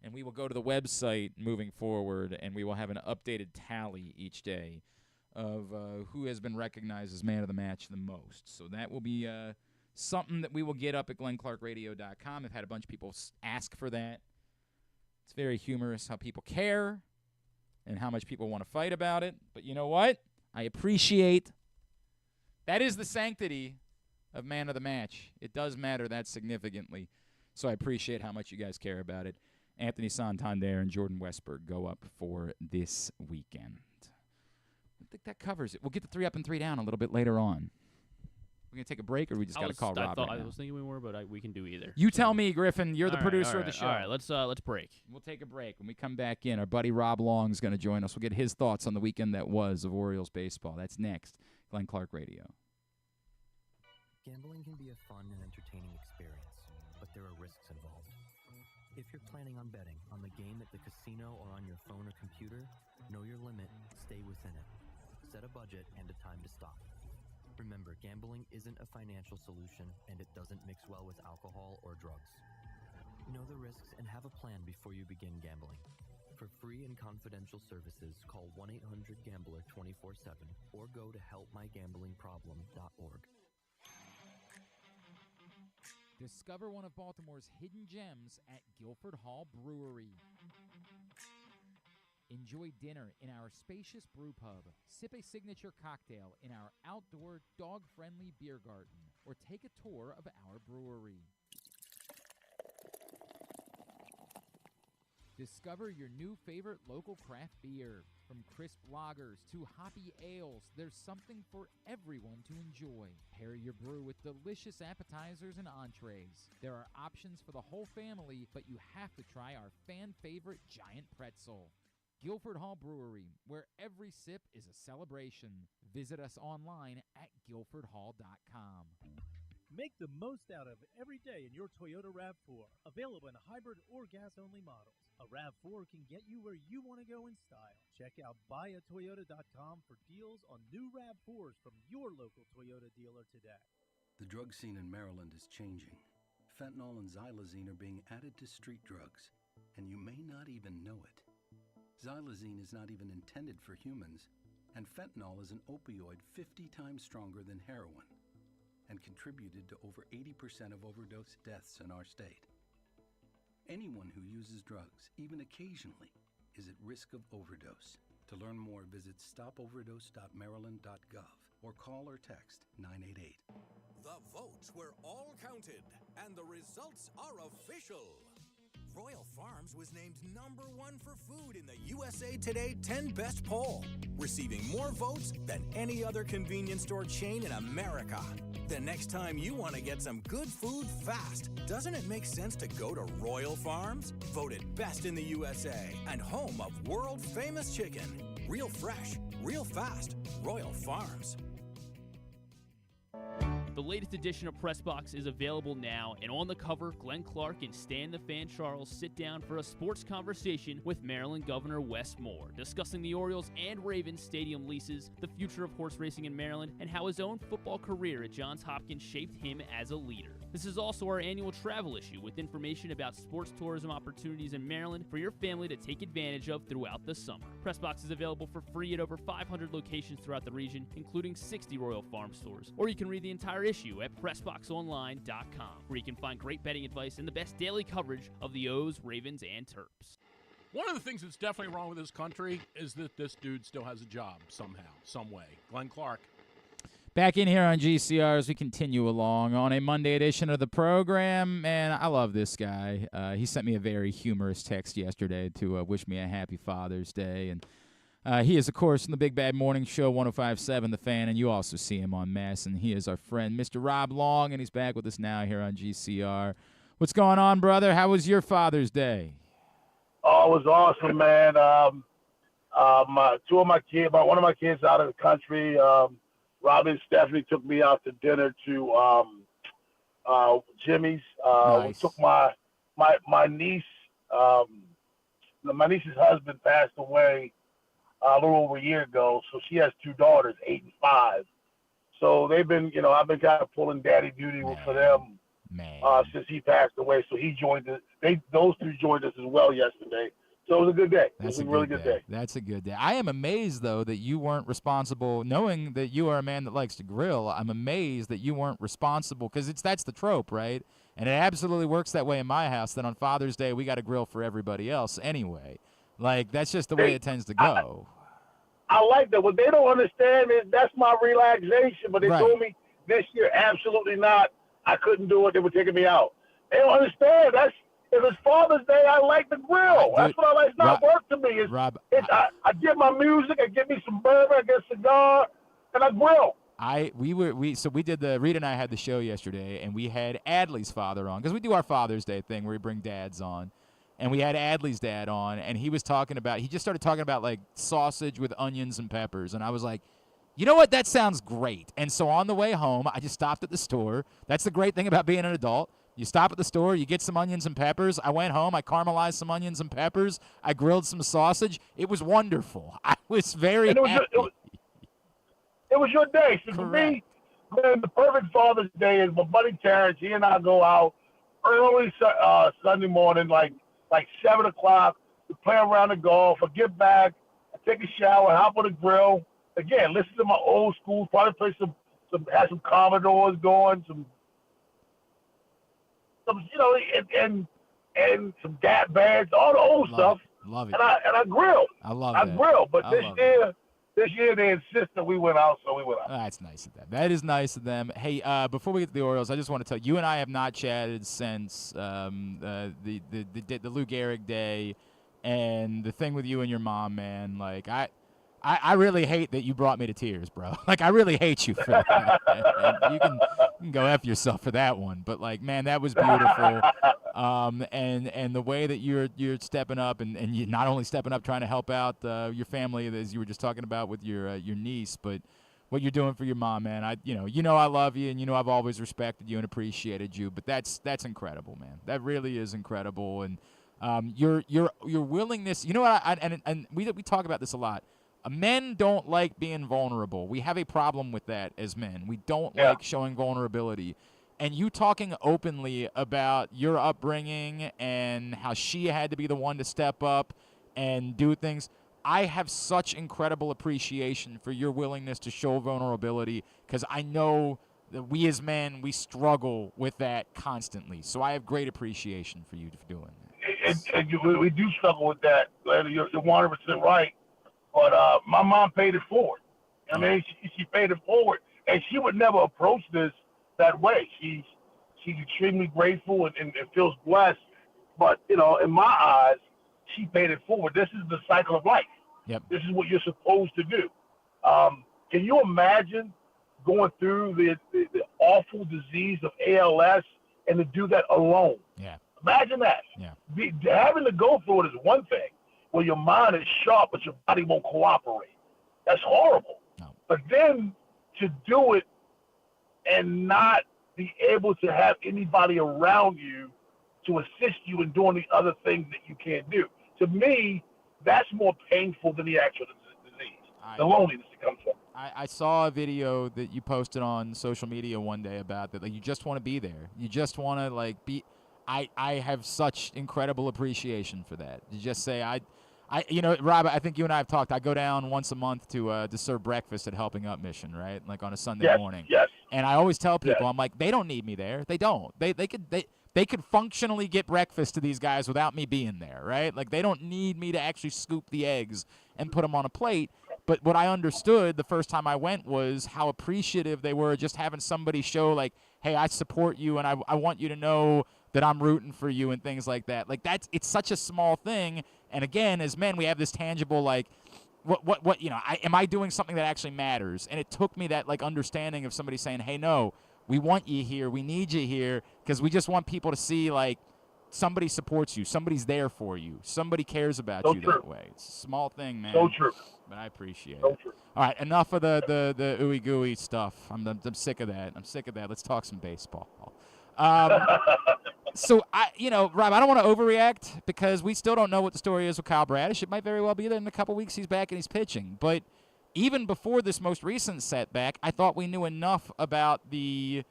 And we will go to the website moving forward, and we will have an updated tally each day of who has been recognized as Man of the Match the most. So that will be something that we will get up at glennclarkradio.com. I've had a bunch of people ask for that. It's very humorous how people care and how much people want to fight about it. But you know what? I appreciate that is the sanctity of Man of the Match. It does matter that significantly. So I appreciate how much you guys care about it. Anthony Santander and Jordan Westberg go up for this weekend. I think that covers it. We'll get the 3 up and 3 down a little bit later on. We're going to take a break, or we just got to call Rob right I now? was thinking we were, but we can do either. You tell me, Griffin. You're the producer of the show. All right, let's break. We'll take a break. When we come back in, our buddy Rob Long is going to join us. We'll get his thoughts on the weekend that was of Orioles baseball. That's next. Glenn Clark Radio. Gambling can be a fun and entertaining experience, but there are risks involved. If you're planning on betting on the game at the casino or on your phone or computer, know your limit, stay within it. Set a budget and a time to stop. Remember, gambling isn't a financial solution, and it doesn't mix well with alcohol or drugs. Know the risks and have a plan before you begin gambling. For free and confidential services, call 1-800-GAMBLER 24/7 or go to helpmygamblingproblem.org. Discover one of Baltimore's hidden gems at Guilford Hall Brewery. Enjoy dinner in our spacious brew pub. Sip a signature cocktail in our outdoor, dog-friendly beer garden. Or take a tour of our brewery. Discover your new favorite local craft beer. From crisp lagers to hoppy ales, there's something for everyone to enjoy. Pair your brew with delicious appetizers and entrees. There are options for the whole family, but you have to try our fan-favorite giant pretzel. Guilford Hall Brewery, where every sip is a celebration. Visit us online at guilfordhall.com. Make the most out of every day in your Toyota RAV4. Available in hybrid or gas-only models. A RAV4 can get you where you want to go in style. Check out buyatoyota.com for deals on new RAV4s from your local Toyota dealer today. The drug scene in Maryland is changing. Fentanyl and xylazine are being added to street drugs, and you may not even know it. Xylazine is not even intended for humans, and fentanyl is an opioid 50 times stronger than heroin, and contributed to over 80% of overdose deaths in our state. Anyone who uses drugs, even occasionally, is at risk of overdose. To learn more, visit stopoverdose.maryland.gov or call or text 988. The votes were all counted, and the results are official. Royal Farms was named #1 for food in the USA Today 10 Best poll, receiving more votes than any other convenience store chain in America. The next time you want to get some good food fast, doesn't it make sense to go to Royal Farms? Voted best in the USA and home of world-famous chicken. Real fresh, real fast, Royal Farms. The latest edition of Press Box is available now, and on the cover, Glenn Clark and Stan the Fan Charles sit down for a sports conversation with Maryland Governor Wes Moore, discussing the Orioles and Ravens stadium leases, the future of horse racing in Maryland, and how his own football career at Johns Hopkins shaped him as a leader. This is also our annual travel issue with information about sports tourism opportunities in Maryland for your family to take advantage of throughout the summer. Press Box is available for free at over 500 locations throughout the region, including 60 Royal Farm stores, or you can read the entire issue at PressBoxOnline.com, where you can find great betting advice and the best daily coverage of the O's, Ravens, and Terps. One of the things that's definitely wrong with this country is that this dude still has a job somehow, some way. Glenn Clark. Back in here on GCR as we continue along on a Monday edition of the program. Man, I love this guy. He sent me a very humorous text yesterday to wish me a happy Father's Day. And he is, of course, in the Big Bad Morning Show, 105.7 The Fan, and you also see him on MASN. He is our friend, Mr. Rob Long, and he's back with us now here on GCR. What's going on, brother? How was your Father's Day? Oh, it was awesome, man. One of my kids out of the country, Robin and Stephanie took me out to dinner to Jimmy's. Nice. We took my niece. My niece's husband passed away a little over a year ago, so she has two daughters, 8 and 5. So they've been, I've been kind of pulling daddy duty for them Man. Since he passed away. So he joined us. Those two joined us as well yesterday. So it was a good day. It was a really good day. That's a good day. I am amazed, though, that you weren't responsible, knowing that you are a man that likes to grill. I'm amazed that you weren't responsible, because that's the trope, right? And it absolutely works that way in my house, that on Father's Day we got to grill for everybody else anyway. Like, that's just the way it tends to go. I like that. What they don't understand is that's my relaxation, but they Right. told me this year, absolutely not. I couldn't do it. They were taking me out. They don't understand. If it's Father's Day, I like to grill. That's what I like. It's not work to me. I get my music, I get me some bourbon, I get a cigar, and I grill. Rita and I had the show yesterday, and we had Adley's father on, because we do our Father's Day thing where we bring dads on. And we had Adley's dad on, and he just started talking about like sausage with onions and peppers. And I was like, you know what? That sounds great. And so on the way home, I just stopped at the store. That's the great thing about being an adult. You stop at the store, you get some onions and peppers. I went home, I caramelized some onions and peppers. I grilled some sausage. It was wonderful. I was very happy. It was your day. So for me, man, the perfect Father's Day is my buddy Terrence. He and I go out early Sunday morning, like 7 o'clock. We play around the golf. I get back, I take a shower, hop on the grill. Again, listen to my old school. Probably play have some Commodores going, some and some Gap bands, all the old stuff. Love it. And I grill. I grill. But this year they insist that we went out, so we went out. That's nice of them. That is nice of them. Hey, before we get to the Orioles, I just want to tell you and I have not chatted since the Lou Gehrig day and the thing with you and your mom, man. Like, I really hate that you brought me to tears, bro. Like, I really hate you for that. And you can go F yourself for that one. But, like, man, that was beautiful. And the way that you're stepping up and you're not only stepping up trying to help out your family, as you were just talking about with your niece, but what you're doing for your mom, man. I love you, and I've always respected you and appreciated you. But that's incredible, man. That really is incredible. And your willingness. You know what? And we talk about this a lot. Men don't like being vulnerable. We have a problem with that as men. We don't like showing vulnerability. And you talking openly about your upbringing and how she had to be the one to step up and do things, I have such incredible appreciation for your willingness to show vulnerability, because I know that we as men, we struggle with that constantly. So I have great appreciation for you for doing that. We do struggle with that. You're 100% right. But my mom paid it forward. I mean, she paid it forward, and she would never approach this that way. She's extremely grateful and feels blessed. But, in my eyes, she paid it forward. This is the cycle of life. Yep. This is what you're supposed to do. Can you imagine going through the awful disease of ALS and to do that alone? Yeah. Imagine that. Yeah. Having to go through it is one thing. Well, your mind is sharp, but your body won't cooperate. That's horrible. No. But then to do it and not be able to have anybody around you to assist you in doing the other things that you can't do. To me, that's more painful than the actual disease, the loneliness that comes from it. I saw a video that you posted on social media one day about that. Like, you just want to be there. You just want to, like, be. I have such incredible appreciation for that. You just say, Rob, I think you and I have talked. I go down once a month to serve breakfast at Helping Up Mission, right? Like on a Sunday morning. Yes. And I always tell people, I'm like, they don't need me there. They don't. They could functionally get breakfast to these guys without me being there, right? Like, they don't need me to actually scoop the eggs and put them on a plate. But what I understood the first time I went was how appreciative they were just having somebody show, like, hey, I support you, and I want you to know that I'm rooting for you and things like that. Like, it's such a small thing. And again, as men, we have this tangible, like, am I doing something that actually matters? And it took me that, like, understanding of somebody saying, hey, no, we want you here. We need you here, because we just want people to see, like, somebody supports you. Somebody's there for you. Somebody cares about you that way. It's a small thing, man. So true. But I appreciate so it. True. All right, enough of the ooey gooey stuff. I'm sick of that. I'm sick of that. Let's talk some baseball. So, Rob, I don't want to overreact, because we still don't know what the story is with Kyle Bradish. It might very well be that in a couple weeks he's back and he's pitching. But even before this most recent setback, I thought we knew enough about the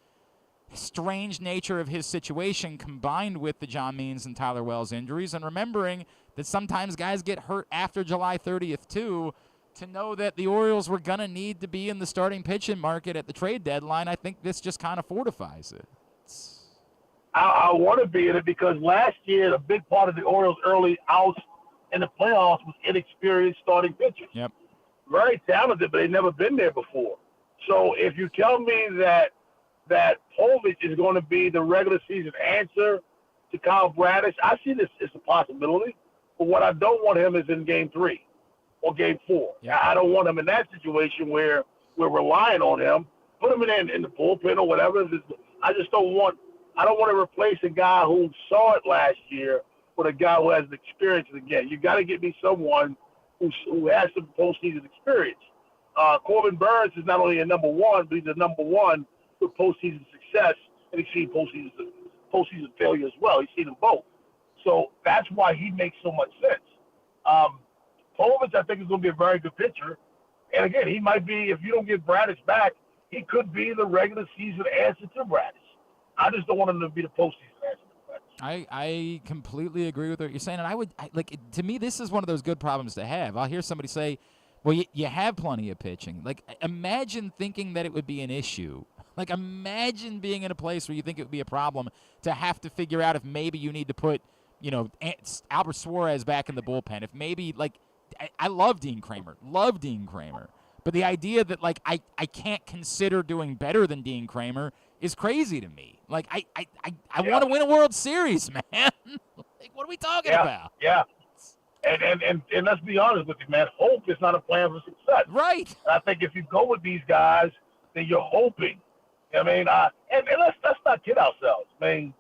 strange nature of his situation combined with the John Means and Tyler Wells injuries, and remembering that sometimes guys get hurt after July 30th too, to know that the Orioles were going to need to be in the starting pitching market at the trade deadline, I think this just kind of fortifies it. I want to be in it because last year, a big part of the Orioles' early outs in the playoffs was inexperienced starting pitchers. Yep. Very talented, but they've never been there before. So if you tell me that Povich is going to be the regular season answer to Kyle Bradish, I see this as a possibility. But what I don't want him is in Game 3 or Game 4. Yep. I don't want him in that situation where we're relying on him. Put him in the bullpen or whatever. I don't want to replace a guy who saw it last year with a guy who has the experience again. You got to get me someone who has some postseason experience. Corbin Burns is not only a number one, but he's a number one with postseason success, and he's seen postseason failure as well. He's seen them both. So that's why he makes so much sense. Povich, I think, is going to be a very good pitcher. And again, he might be, if you don't get Bradish back, he could be the regular season answer to Bradish. I just don't want him to be the postseason answer to Bradish. I completely agree with what you're saying. And to me, this is one of those good problems to have. I'll hear somebody say, well, you have plenty of pitching. Like, imagine thinking that it would be an issue. Like, imagine being in a place where you think it would be a problem to have to figure out if maybe you need to put, Albert Suarez back in the bullpen. If maybe, I love Dean Kramer. But the idea that, I can't consider doing better than Dean Kramer is crazy to me. Like, I want to win a World Series, man. What are we talking about? Yeah. And let's be honest with you, man. Hope is not a plan for success. Right. And I think if you go with these guys, then you're hoping. I mean, and let's not kid ourselves. I mean,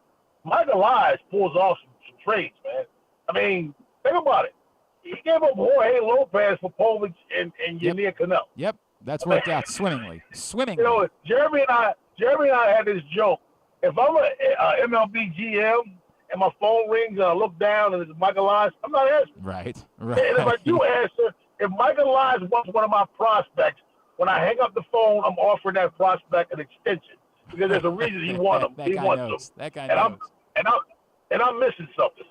Michael Elias pulls off some trades, man. I mean, think about it. He gave up Jorge Lopez for Povich and Yanier Cano. Yep, that's worked out swimmingly. Jeremy and I had this joke. If I'm a MLB GM and my phone rings and I look down and it's Michael Elias, I'm not answering. Right. And if I do answer, if Michael Elias was one of my prospects, when I hang up the phone, I'm offering that prospect an extension because there's a reason he wants him. That guy knows. And I'm missing something.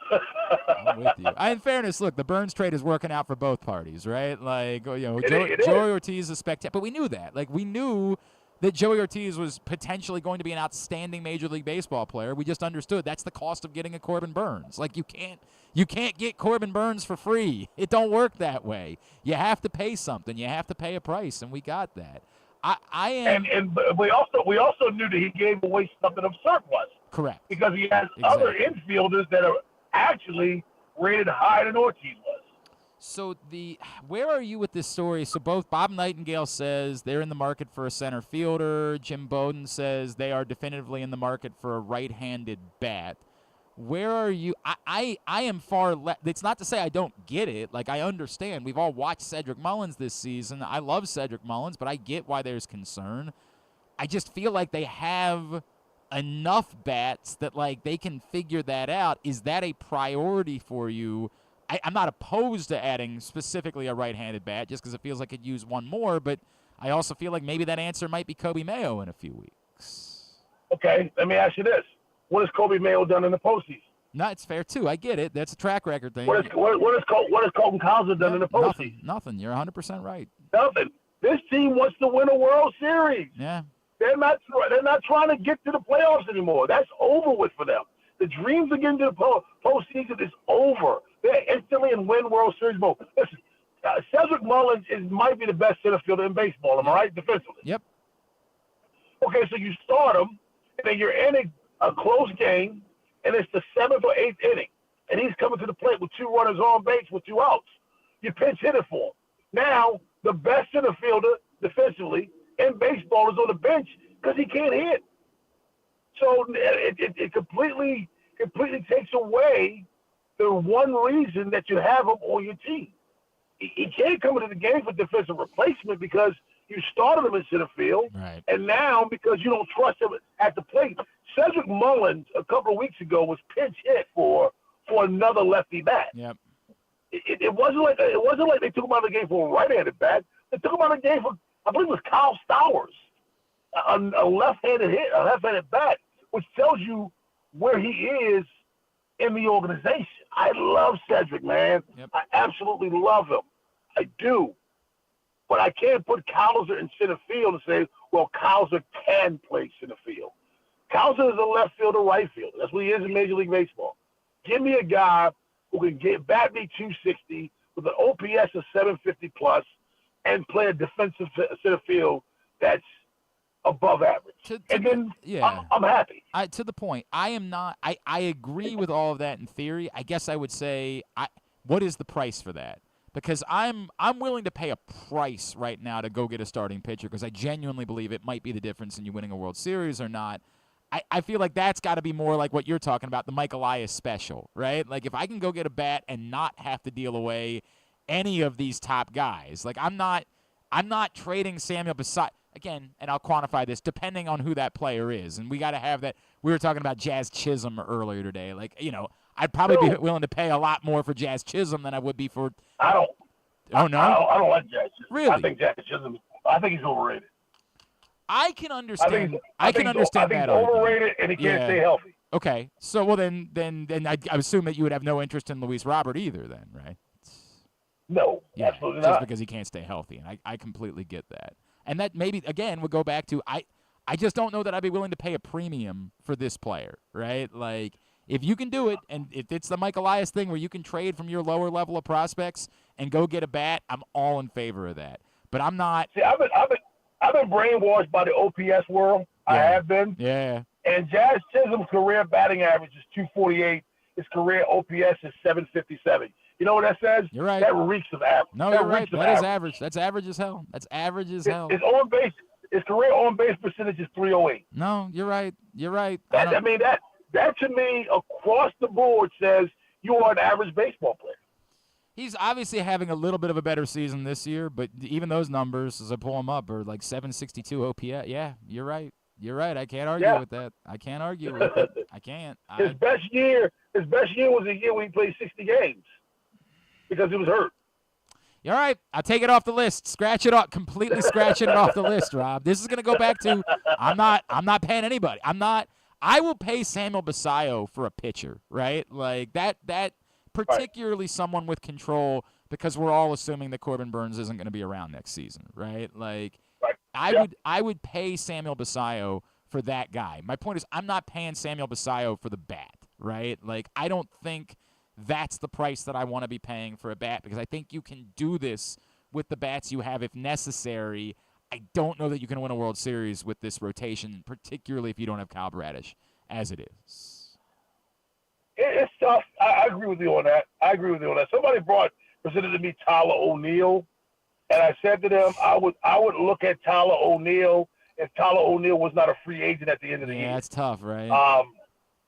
I'm with you. In fairness, look, the Burns trade is working out for both parties, right? Like, Joey Ortiz is spectacular. But we knew that. Like, we knew that Joey Ortiz was potentially going to be an outstanding Major League Baseball player. We just understood that's the cost of getting a Corbin Burns. Like, you can't get Corbin Burns for free. It don't work that way. You have to pay something. You have to pay a price, and we got that. And we also knew that he gave away something of surplus. Correct. Because he has other infielders that are actually rated higher than Ortiz was. So where are you with this story? So both Bob Nightingale says they're in the market for a center fielder. Jim Bowden says they are definitively in the market for a right-handed bat. Where are you? I am far less. It's not to say I don't get it. Like, I understand. We've all watched Cedric Mullins this season. I love Cedric Mullins, but I get why there's concern. I just feel like they have enough bats that, they can figure that out. Is that a priority for you? I'm not opposed to adding specifically a right-handed bat just because it feels like it could use one more, but I also feel like maybe that answer might be Kobe Mayo in a few weeks. Okay, let me ask you this. What has Kobe Mayo done in the postseason? No, it's fair, too. I get it. That's a track record thing. What has Colton Cowser done in the postseason? Nothing. You're 100% right. Nothing. This team wants to win a World Series. Yeah. They're not trying to get to the playoffs anymore. That's over with for them. The dreams of getting to the postseason is over. They're instantly in win World Series mode. Listen, Cedric Mullins might be the best center fielder in baseball. Am I right? Defensively. Yep. Okay, so you start him, and then you're in a close game, and it's the 7th or 8th inning, and he's coming to the plate with 2 runners on base with 2 outs. You pinch hit it for him. Now, the best center fielder defensively in baseball is on the bench because he can't hit. So it completely takes away the one reason that you have him on your team. He can't come into the game for defensive replacement because you started him in center field, right. And now because you don't trust him at the plate. Cedric Mullins a couple of weeks ago was pinch hit for another lefty bat. Yep. It wasn't like they took him out of the game for a right-handed bat. They took him out of the game for, I believe it was Kyle Stowers, a left-handed bat. which tells you where he is in the organization. I love Cedric, man. Yep. I absolutely love him. I do. But I can't put Cowser in center field and say, well, Cowser can play center field. Cowser is a left fielder, right fielder. That's what he is in Major League Baseball. Give me a guy who can bat me 260 with an OPS of 750 plus and play a defensive center field that's above average. I'm happy. To the point, I am not. I agree with all of that in theory. I guess I would say, what is the price for that? Because I'm willing to pay a price right now to go get a starting pitcher because I genuinely believe it might be the difference in you winning a World Series or not. I feel like that's got to be more like what you're talking about, the Mike Elias special, right? Like if I can go get a bat and not have to deal away any of these top guys, like I'm not trading Samuel Basallo. Again, and I'll quantify this, depending on who that player is. And we got to have that. We were talking about Jazz Chisholm earlier today. Like, I'd probably be willing to pay a lot more for Jazz Chisholm than I would be for. I don't. Oh, no? I don't like Jazz Chisholm. Really? I think Jazz Chisholm, I think he's overrated. I can understand. I think understand he's that overrated, and he can't stay healthy. Okay. So, well, then I assume that you would have no interest in Luis Robert either then, right? No, yeah, absolutely just not. because he can't stay healthy, and I completely get that. And that maybe, again, would go back to I just don't know that I'd be willing to pay a premium for this player, right? Like, if you can do it, and if it's the Mike Elias thing where you can trade from your lower level of prospects and go get a bat, I'm all in favor of that. But I'm not. See, I've been brainwashed by the OPS world. Yeah. I have been. Yeah. And Jazz Chisholm's career batting average is 248. His career OPS is 757. You know what that says? You're right. That reeks of average. No, you're right. That is average. That's average as hell. That's average as hell. His career on base percentage is 308. No, you're right. You're right. That to me across the board says you are an average baseball player. He's obviously having a little bit of a better season this year, but even those numbers, as I pull them up, are like 762 OPS. Yeah, you're right. You're right. I can't argue with that. I can't argue with it. I can't. His best year was a year when he played 60 games because he was hurt. All right. I'll take it off the list. Scratch it off. Completely scratching it off the list, Rob. This is going to go back to I'm not paying anybody. I will pay Samuel Basallo for a pitcher, right? Like that particularly someone with control, because we're all assuming that Corbin Burns isn't going to be around next season, right? Like I would pay Samuel Basallo for that guy. My point is I'm not paying Samuel Basallo for the bat, right? Like I don't think that's the price that I want to be paying for a bat, because I think you can do this with the bats you have if necessary. I don't know that you can win a World Series with this rotation, particularly if you don't have Kyle Bradish as it is. It's tough. I agree with you on that. Somebody presented to me Tyler O'Neill, and I said to them I would look at Tyler O'Neill if Tyler O'Neill was not a free agent at the end of the year. Yeah, it's tough, right?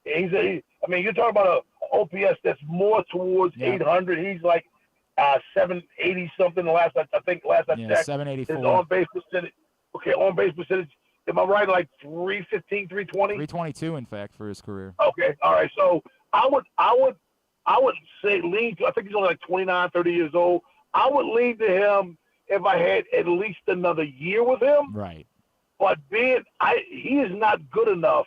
You're talking about an OPS that's more towards 800. He's like 780 something. Last I checked. 784. His on base percentage. Okay, on base percentage. Am I right? Like 315, 320. 322, in fact, for his career. Okay, all right. So I would say lean to. I think he's only like 29, 30 years old. I would lean to him if I had at least another year with him. Right. But he is not good enough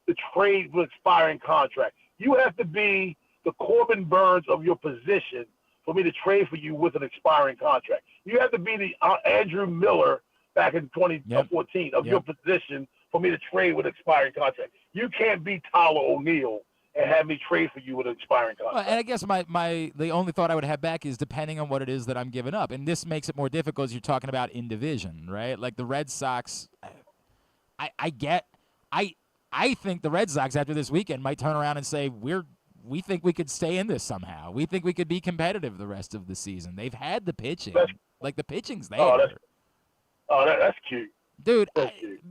to trade with expiring contract. You have to be the Corbin Burns of your position for me to trade for you with an expiring contract. You have to be the Andrew Miller back in 2014 of your position for me to trade with expiring contract. You can't be Tyler O'Neill and have me trade for you with an expiring contract. Well, and I guess the only thought I would have back is depending on what it is that I'm giving up. And this makes it more difficult as you're talking about in division, right? Like the Red Sox, I think the Red Sox after this weekend might turn around and say, we think we could stay in this somehow. We think we could be competitive the rest of the season. They've had the pitching. The pitching's there. That's cute. Dude,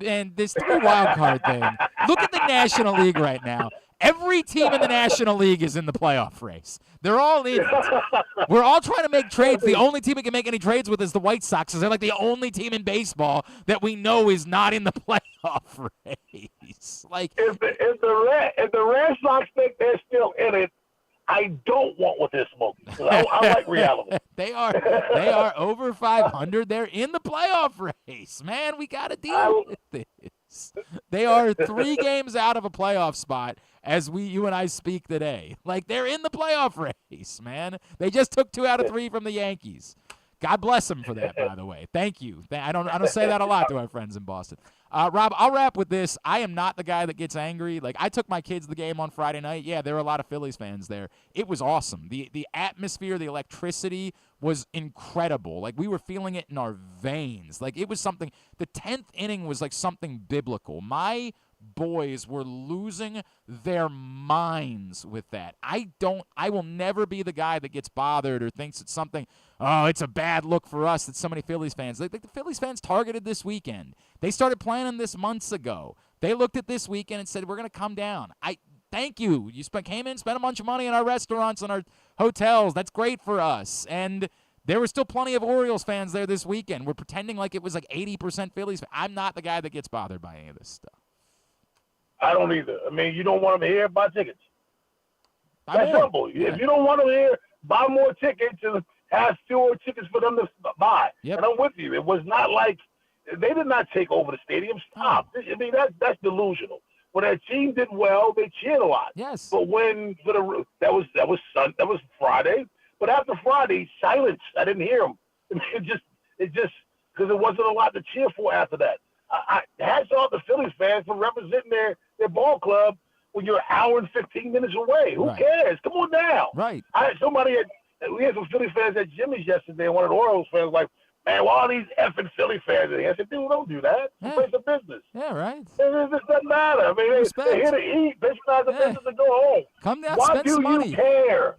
and this 3 wild card thing. Look at the National League right now. Every team in the National League is in the playoff race. They're all in it. We're all trying to make trades. The only team we can make any trades with is the White Sox, because they're like the only team in baseball that we know is not in the playoff race. Like if the Red Sox think they're still in it, I don't want what they're smoking. I like reality. They are over 500. They're in the playoff race. Man, we got to deal with it. They are 3 games out of a playoff spot as you and I speak today. Like, they're in the playoff race, man. They just took 2 out of 3 from the Yankees. God bless them for that, by the way. Thank you. I don't say that a lot to our friends in Boston. Rob, I'll wrap with this. I am not the guy that gets angry. Like, I took my kids to the game on Friday night. Yeah, there were a lot of Phillies fans there. It was awesome. The atmosphere, the electricity was incredible. Like, we were feeling it in our veins. Like, it was something. The 10th inning was like something biblical. My boys were losing their minds with that. I will never be the guy that gets bothered or thinks it's something, oh, it's a bad look for us that so many Phillies fans. The Phillies fans targeted this weekend. They started planning this months ago. They looked at this weekend and said, we're going to come down. Thank you. You came in, spent a bunch of money in our restaurants and our hotels. That's great for us. And there were still plenty of Orioles fans there this weekend. We're pretending like it was like 80% Phillies. I'm not the guy that gets bothered by any of this stuff. I don't either. I mean, you don't want them here, buy tickets. That's simple. Yeah. If you don't want them here, buy more tickets and have fewer tickets for them to buy. Yep. And I'm with you. It was not like they did not take over the stadium. Stop. I mean, that's delusional. When their team did well, they cheered a lot. Yes. But that was Friday. But after Friday, silence. I didn't hear them. It just because there wasn't a lot to cheer for after that. Hats off to Phillies fans for representing their ball club when you're an hour and 15 minutes away. Who cares? Come on down. Right. We had some Philly fans at Jimmy's yesterday, and one of the Orioles fans was like, man, why are these effing Philly fans in here? I said, dude, don't do that. It's a place of business. Yeah, right. It just doesn't matter. I mean, they're here to eat. Business is a business to go home. Come down, why spend some money. Why do you care?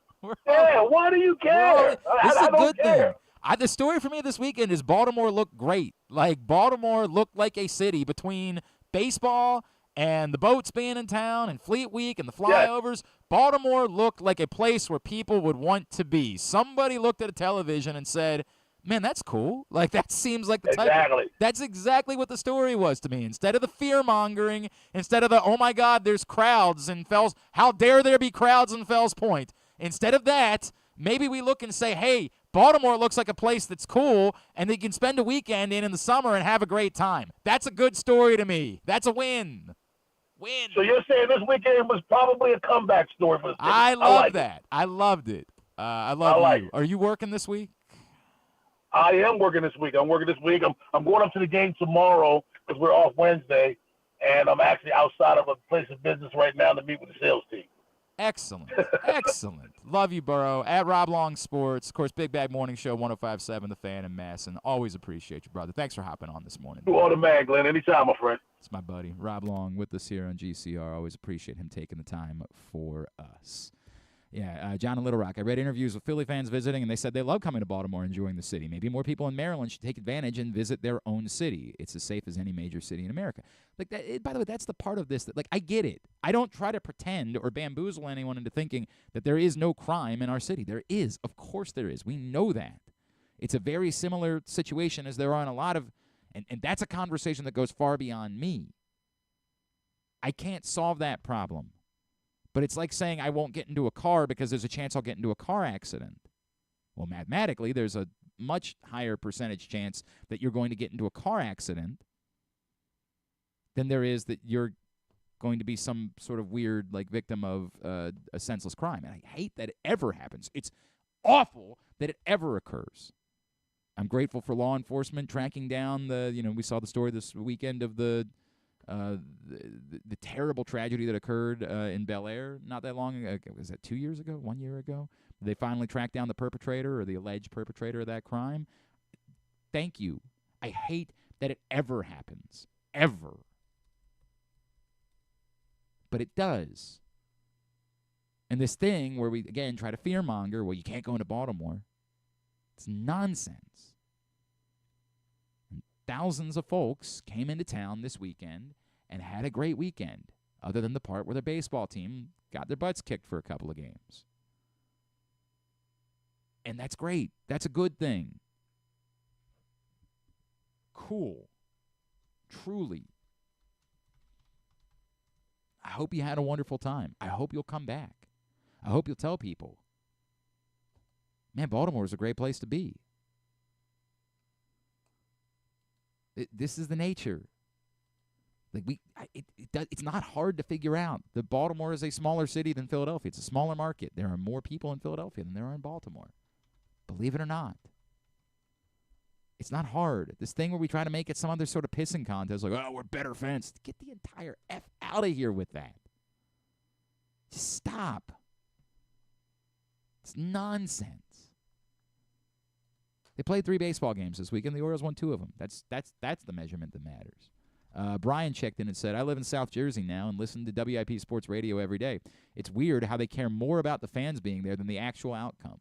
Why do you care? This is a good care. thing. The story for me this weekend is Baltimore looked great. Like, Baltimore looked like a city between baseball and the boats being in town and Fleet Week and the flyovers. Yes. Baltimore looked like a place where people would want to be. Somebody looked at a television and said, man, that's cool. Like, that seems like the type of, that's exactly what the story was to me. Instead of the fear-mongering, instead of the, oh, my God, there's crowds in Fells. How dare there be crowds in Fells Point? Instead of that, maybe we look and say, hey, Baltimore looks like a place that's cool, and they can spend a weekend in the summer and have a great time. That's a good story to me. That's a win. Win. So you're saying this weekend was probably a comeback story for the city. I love that. I loved it. I love you. Are you working this week? I am working this week. I'm going up to the game tomorrow because we're off Wednesday, and I'm actually outside of a place of business right now to meet with the sales team. Excellent. Excellent. Love you, Burrow. At Rob Long Sports. Of course, Big Bag Morning Show, 105.7, The Fan and MASN. Always appreciate you, brother. Thanks for hopping on this morning. You are the man, Glenn. Anytime, my friend. It's my buddy, Rob Long, with us here on GCR. Always appreciate him taking the time for us. Yeah, John in Little Rock. I read interviews with Philly fans visiting, and they said they love coming to Baltimore and enjoying the city. Maybe more people in Maryland should take advantage and visit their own city. It's as safe as any major city in America. Like that. By the way, that's the part of this that, like, I get it. I don't try to pretend or bamboozle anyone into thinking that there is no crime in our city. There is. Of course there is. We know that. It's a very similar situation as there are in a lot of, and that's a conversation that goes far beyond me. I can't solve that problem. But it's like saying I won't get into a car because there's a chance I'll get into a car accident. Well, mathematically, there's a much higher percentage chance that you're going to get into a car accident than there is that you're going to be some sort of weird, like, victim of a senseless crime. And I hate that it ever happens. It's awful that it ever occurs. I'm grateful for law enforcement tracking down we saw the story this weekend of the terrible tragedy that occurred in Bel Air not that long ago. Was that 2 years ago? 1 year ago? They finally tracked down the perpetrator or the alleged perpetrator of that crime. Thank you. I hate that it ever happens. Ever. But it does. And this thing where we, again, try to fearmonger, well, you can't go into Baltimore. It's nonsense. Thousands of folks came into town this weekend and had a great weekend, other than the part where the baseball team got their butts kicked for a couple of games. And that's great. That's a good thing. Cool. Truly. I hope you had a wonderful time. I hope you'll come back. I hope you'll tell people, man, Baltimore is a great place to be. This is the nature. Like it's not hard to figure out. The Baltimore is a smaller city than Philadelphia. It's a smaller market. There are more people in Philadelphia than there are in Baltimore. Believe it or not. It's not hard. This thing where we try to make it some other sort of pissing contest, like, oh, we're better fans. Get the entire F out of here with that. Just stop. It's nonsense. They played 3 baseball games this weekend. The Orioles won 2 of them. That's the measurement that matters. Brian checked in and said, I live in South Jersey now and listen to WIP Sports Radio every day. It's weird how they care more about the fans being there than the actual outcome.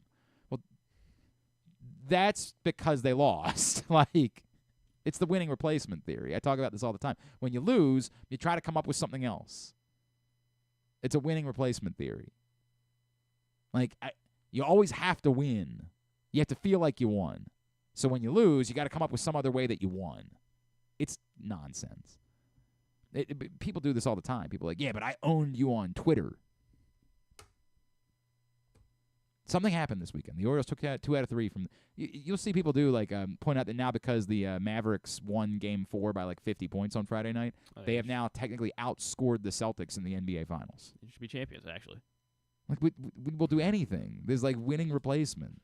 Well, that's because they lost. Like, it's the winning replacement theory. I talk about this all the time. When you lose, you try to come up with something else. It's a winning replacement theory. Like, you always have to win. You have to feel like you won. So when you lose, you got to come up with some other way that you won. It's nonsense. People do this all the time. People are like, yeah, but I owned you on Twitter. Something happened this weekend. The Orioles took 2 out of 3 from. You'll see people do like point out that now because the Mavericks won Game 4 by like 50 points on Friday night, they have now technically outscored the Celtics in the NBA Finals. They should be champions, actually. Like we'll do anything. There's like winning replacement.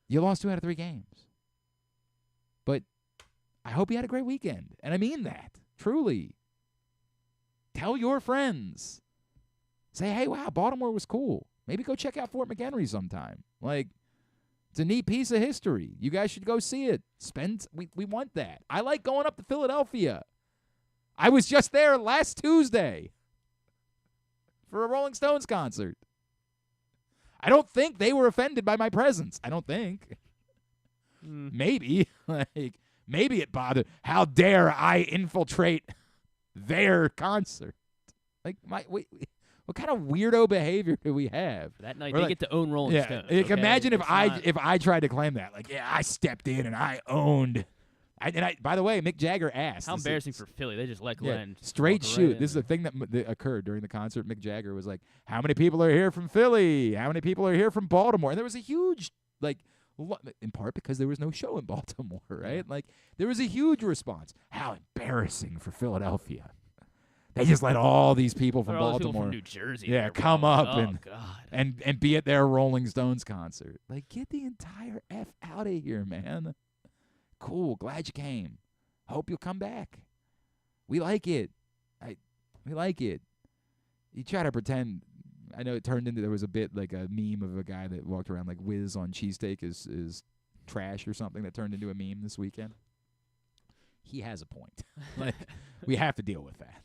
You lost 2 out of 3 games, but I hope you had a great weekend, and I mean that truly. Tell your friends. Say, hey, wow, Baltimore was cool. Maybe go check out Fort McHenry sometime. Like, it's a neat piece of history. You guys should go see it. We want that. I like going up to Philadelphia. I was just there last Tuesday for a Rolling Stones concert. I don't think they were offended by my presence. I don't think. Maybe. Like, maybe it bothered. How dare I infiltrate their concert? Like, what kind of weirdo behavior do we have? That night, they get to own Rolling Stones. Like, imagine if I tried to claim that. Like, yeah, I stepped in and I owned. By the way, Mick Jagger asked. How embarrassing for Philly. They just let Glenn straight shoot. This is the thing that occurred during the concert. Mick Jagger was like, how many people are here from Philly? How many people are here from Baltimore? And there was a huge, like, in part because there was no show in Baltimore, right? Like, there was a huge response. How embarrassing for Philadelphia. They just let all these people from Baltimore, people from New Jersey, come up God. and be at their Rolling Stones concert. Like, get the entire F out of here, man. Cool, glad you came. Hope you'll come back. We like it. We like it. You try to pretend. I know it turned into, there was a bit like a meme of a guy that walked around like whiz on cheesesteak is trash or something that turned into a meme this weekend. He has a point. Like, we have to deal with that.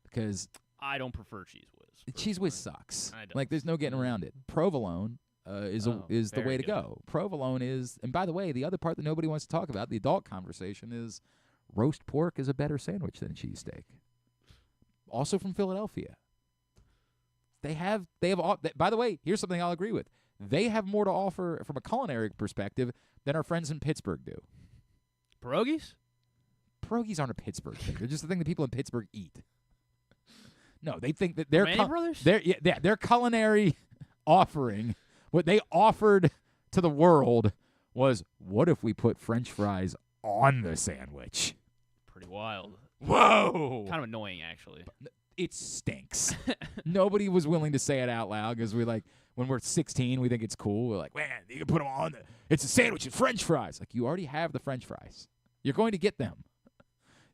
Because I don't prefer Cheese Whiz. Cheese Whiz sucks. Like, there's no getting around it. Provolone is the way to go. Provolone is, and by the way, the other part that nobody wants to talk about, the adult conversation, is roast pork is a better sandwich than cheesesteak. Also from Philadelphia. They have all, by the way, here's something I'll agree with. They have more to offer from a culinary perspective than our friends in Pittsburgh do. Pierogies? Pierogies aren't a Pittsburgh thing. They're just the thing that people in Pittsburgh eat. No, they think that their culinary offering, what they offered to the world was, what if we put French fries on the sandwich? Pretty wild. Whoa! Kind of annoying, actually. It stinks. Nobody was willing to say it out loud because we like, when we're 16, we think it's cool. We're like, man, you can put them on. It's a sandwich and French fries. Like, you already have the French fries. You're going to get them.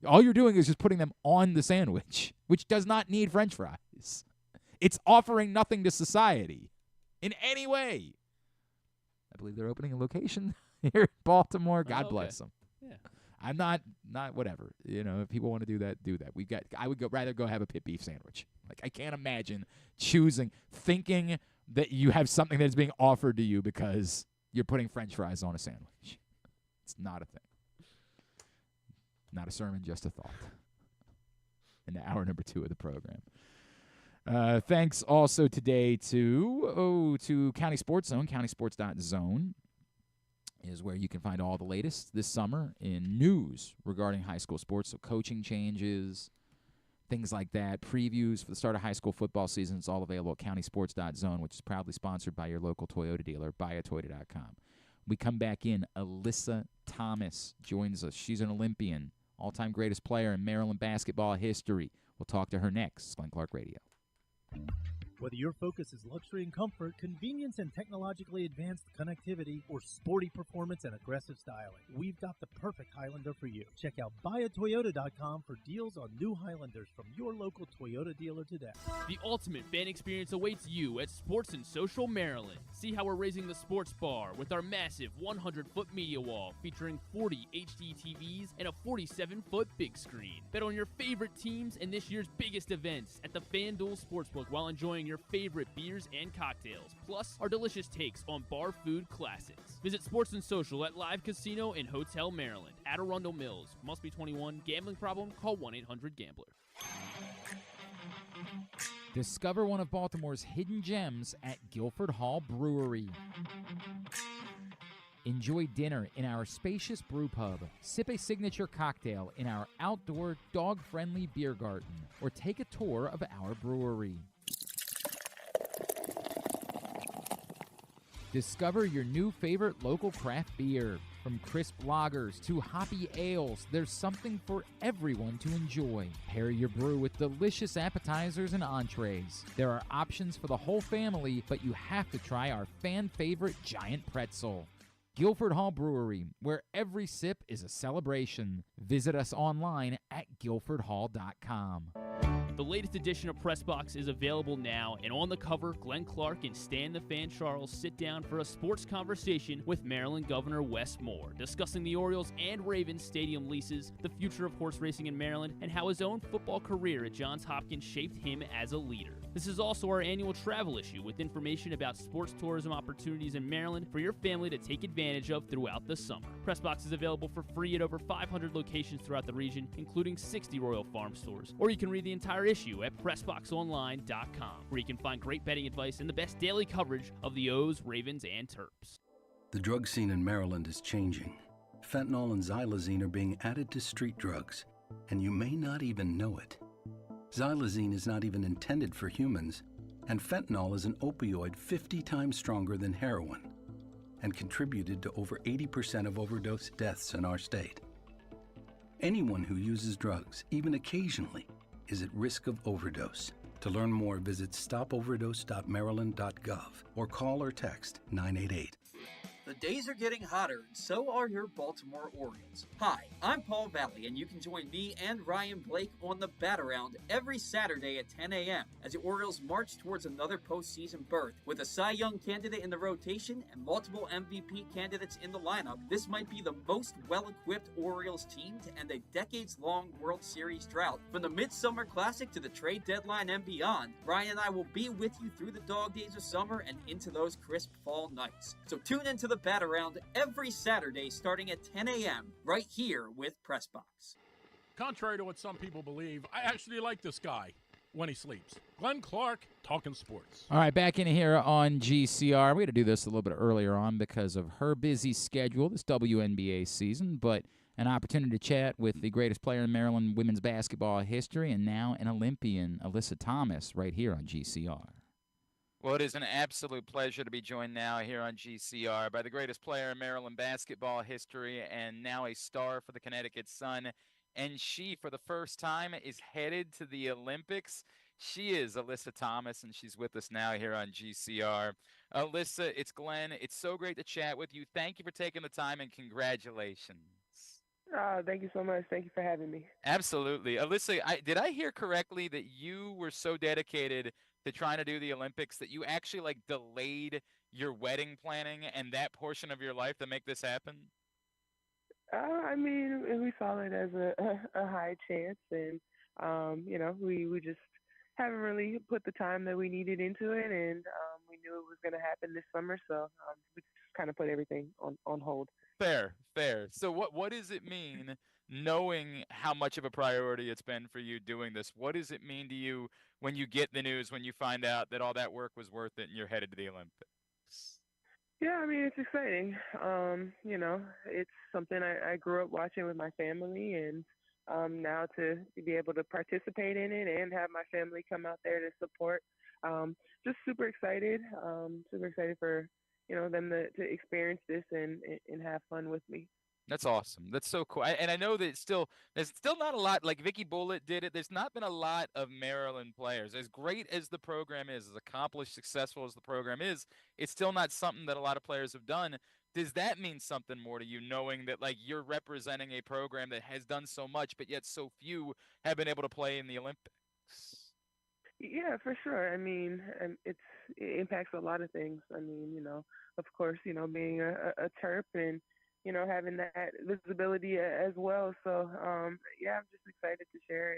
All you're doing is just putting them on the sandwich, which does not need French fries. It's offering nothing to society in any way. I believe they're opening a location here in Baltimore. God bless them. Yeah. I'm not whatever. You know, if people want to do that, do that. I would rather go have a pit beef sandwich. Like, I can't imagine thinking that you have something that's being offered to you because you're putting French fries on a sandwich. It's not a thing. Not a sermon, just a thought. In hour number 2 of the program. Thanks also today to County Sports Zone. CountySports.zone is where you can find all the latest this summer in news regarding high school sports. So coaching changes, things like that, previews for the start of high school football season. It's all available at CountySports.zone, which is proudly sponsored by your local Toyota dealer, buyatoyota.com. We come back in. Alyssa Thomas joins us. She's an Olympian, all-time greatest player in Maryland basketball history. We'll talk to her next. Glenn Clark Radio. Whether your focus is luxury and comfort, convenience and technologically advanced connectivity, or sporty performance and aggressive styling, we've got the perfect Highlander for you. Check out buyatoyota.com for deals on new Highlanders from your local Toyota dealer today. The ultimate fan experience awaits you at Sports and Social Maryland. See how we're raising the sports bar with our massive 100-foot media wall featuring 40 HD TVs and a 47-foot big screen. Bet on your favorite teams and this year's biggest events at the FanDuel Sportsbook while enjoying your favorite beers and cocktails, plus our delicious takes on bar food classics. Visit Sports and Social at Live Casino and Hotel Maryland at Arundel Mills. Must be 21. Gambling problem? Call 1-800-GAMBLER. Discover one of Baltimore's hidden gems at Guilford Hall Brewery. Enjoy dinner in our spacious brew pub, sip a signature cocktail in our outdoor dog-friendly beer garden, or take a tour of our brewery. Discover your new favorite local craft beer. From crisp lagers to hoppy ales, there's something for everyone to enjoy. Pair your brew with delicious appetizers and entrees. There are options for the whole family, but you have to try our fan-favorite giant pretzel. Guilford Hall Brewery, where every sip is a celebration. Visit us online at guilfordhall.com. The latest edition of Pressbox is available now, and on the cover, Glenn Clark and Stan the Fan Charles sit down for a sports conversation with Maryland Governor Wes Moore, discussing the Orioles and Ravens stadium leases, the future of horse racing in Maryland, and how his own football career at Johns Hopkins shaped him as a leader. This is also our annual travel issue with information about sports tourism opportunities in Maryland for your family to take advantage of throughout the summer. Pressbox is available for free at over 500 locations throughout the region, including 60 Royal Farm stores. Or you can read the entire issue at PressBoxOnline.com, where you can find great betting advice and the best daily coverage of the O's, Ravens, and Terps. The drug scene in Maryland is changing. Fentanyl and xylazine are being added to street drugs, and you may not even know it. Xylazine is not even intended for humans, and fentanyl is an opioid 50 times stronger than heroin and contributed to over 80% of overdose deaths in our state. Anyone who uses drugs, even occasionally, is at risk of overdose. To learn more, visit stopoverdose.maryland.gov or call or text 988. The days are getting hotter, and so are your Baltimore Orioles. Hi, I'm Paul Valley, and you can join me and Ryan Blake on the Bat-Around every Saturday at 10 a.m. as the Orioles march towards another postseason berth. With a Cy Young candidate in the rotation and multiple MVP candidates in the lineup, this might be the most well-equipped Orioles team to end a decades-long World Series drought. From the Midsummer Classic to the trade deadline and beyond, Ryan and I will be with you through the dog days of summer and into those crisp fall nights. So tune into the Bat-Around every Saturday starting at 10 a.m. right here with Pressbox. Contrary to what some people believe, I actually like this guy when he sleeps. Glenn Clark, talking sports. All right, back in here on GCR. We're going to do this a little bit earlier on because of her busy schedule this WNBA season, but an opportunity to chat with the greatest player in Maryland women's basketball history and now an Olympian, Alyssa Thomas, right here on GCR. Well, it is an absolute pleasure to be joined now here on GCR by the greatest player in Maryland basketball history and now a star for the Connecticut Sun. And she, for the first time, is headed to the Olympics. She is Alyssa Thomas, and she's with us now here on GCR. Alyssa, it's Glenn. It's so great to chat with you. Thank you for taking the time, and congratulations. Thank you so much. Thank you for having me. Absolutely. Alyssa, did I hear correctly that you were so dedicated to trying to do the Olympics that you actually delayed your wedding planning and that portion of your life to make this happen? I mean, we saw it as a high chance, and we just haven't really put the time that we needed into it, and we knew it was going to happen this summer, so we just kind of put everything on hold. Fair. So what does it mean, knowing how much of a priority it's been for you doing this? What does it mean to you when you get the news, when you find out that all that work was worth it and you're headed to the Olympics? Yeah, I mean, it's exciting. It's something I grew up watching with my family, and now to be able to participate in it and have my family come out there to support, just super excited for them to experience this and have fun with me. That's awesome. That's so cool. And I know that there's still not a lot, like Vicky Bullitt did it. There's not been a lot of Maryland players. As great as the program is, as accomplished, successful as the program is, it's still not something that a lot of players have done. Does that mean something more to you, knowing that like you're representing a program that has done so much, but yet so few have been able to play in the Olympics? Yeah, for sure. I mean, it impacts a lot of things. I mean, of course, being a Terp and having that visibility as well. So, yeah, I'm just excited to share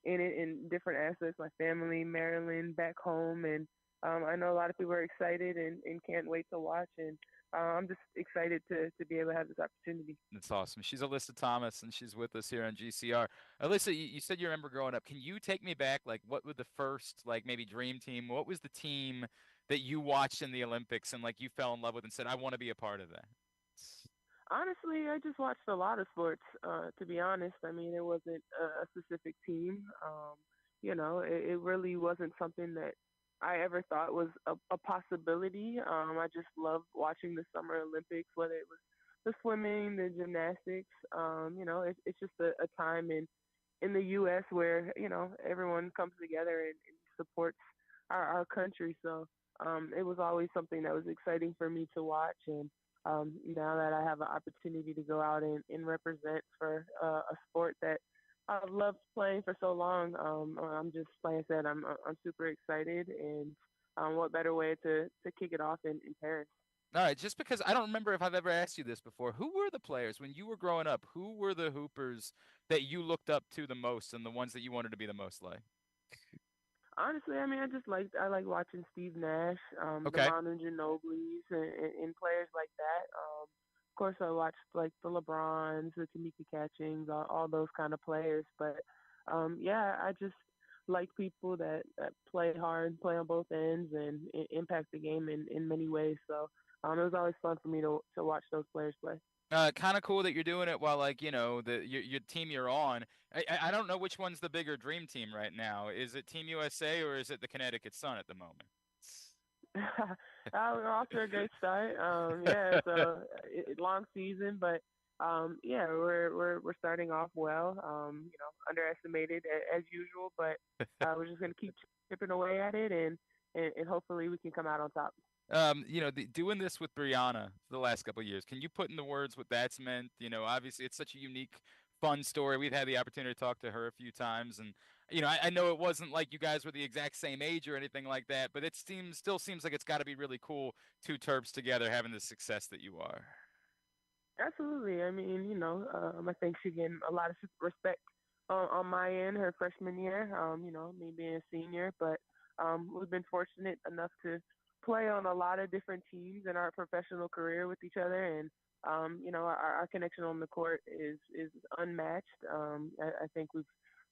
in it in different aspects. My family, Maryland, back home, and I know a lot of people are excited and can't wait to watch. And I'm just excited to be able to have this opportunity. That's awesome. She's Alyssa Thomas, and she's with us here on GCR. Alyssa, you said you remember growing up. Can you take me back? Like, what was the first, like, maybe dream team? What was the team that you watched in the Olympics and, like, you fell in love with and said, I want to be a part of that? Honestly, I just watched a lot of sports. To be honest, I mean, it wasn't a specific team. It really wasn't something that I ever thought was a possibility. I just loved watching the Summer Olympics, whether it was the swimming, the gymnastics. It's just a time in the U.S. where everyone comes together and supports our country. So it was always something that was exciting for me to watch. And now that I have an opportunity to go out and represent for a sport that I've loved playing for so long, I'm just, like I said, I'm super excited. And what better way to kick it off in Paris? All right, just because I don't remember if I've ever asked you this before, who were the players when you were growing up? Who were the hoopers that you looked up to the most and the ones that you wanted to be the most like? Honestly, I mean, I like watching Steve Nash, the Okay. Manu Ginobili's, and players like that. Of course, I watched like the LeBrons, the Tamika Catchings, all those kind of players. But yeah, I just like people that play hard, play on both ends, and impact the game in many ways. So it was always fun for me to watch those players play. Kind of cool that you're doing it while, like, your team you're on. I don't know which one's the bigger dream team right now. Is it Team USA or is it the Connecticut Sun at the moment? We're off to a great start. Yeah, so long season, but yeah, we're starting off well. Underestimated as usual, but we're just gonna keep chipping away at it, and hopefully we can come out on top. Doing this with Brianna for the last couple of years, can you put in the words what that's meant? Obviously it's such a unique, fun story. We've had the opportunity to talk to her a few times, and I know it wasn't like you guys were the exact same age or anything like that, but it still seems like it's got to be really cool, two Terps together having the success that you are. Absolutely. I mean, I think she's getting a lot of respect on my end her freshman year. Me being a senior, but we've been fortunate enough to play on a lot of different teams in our professional career with each other, and our connection on the court is unmatched. I think we've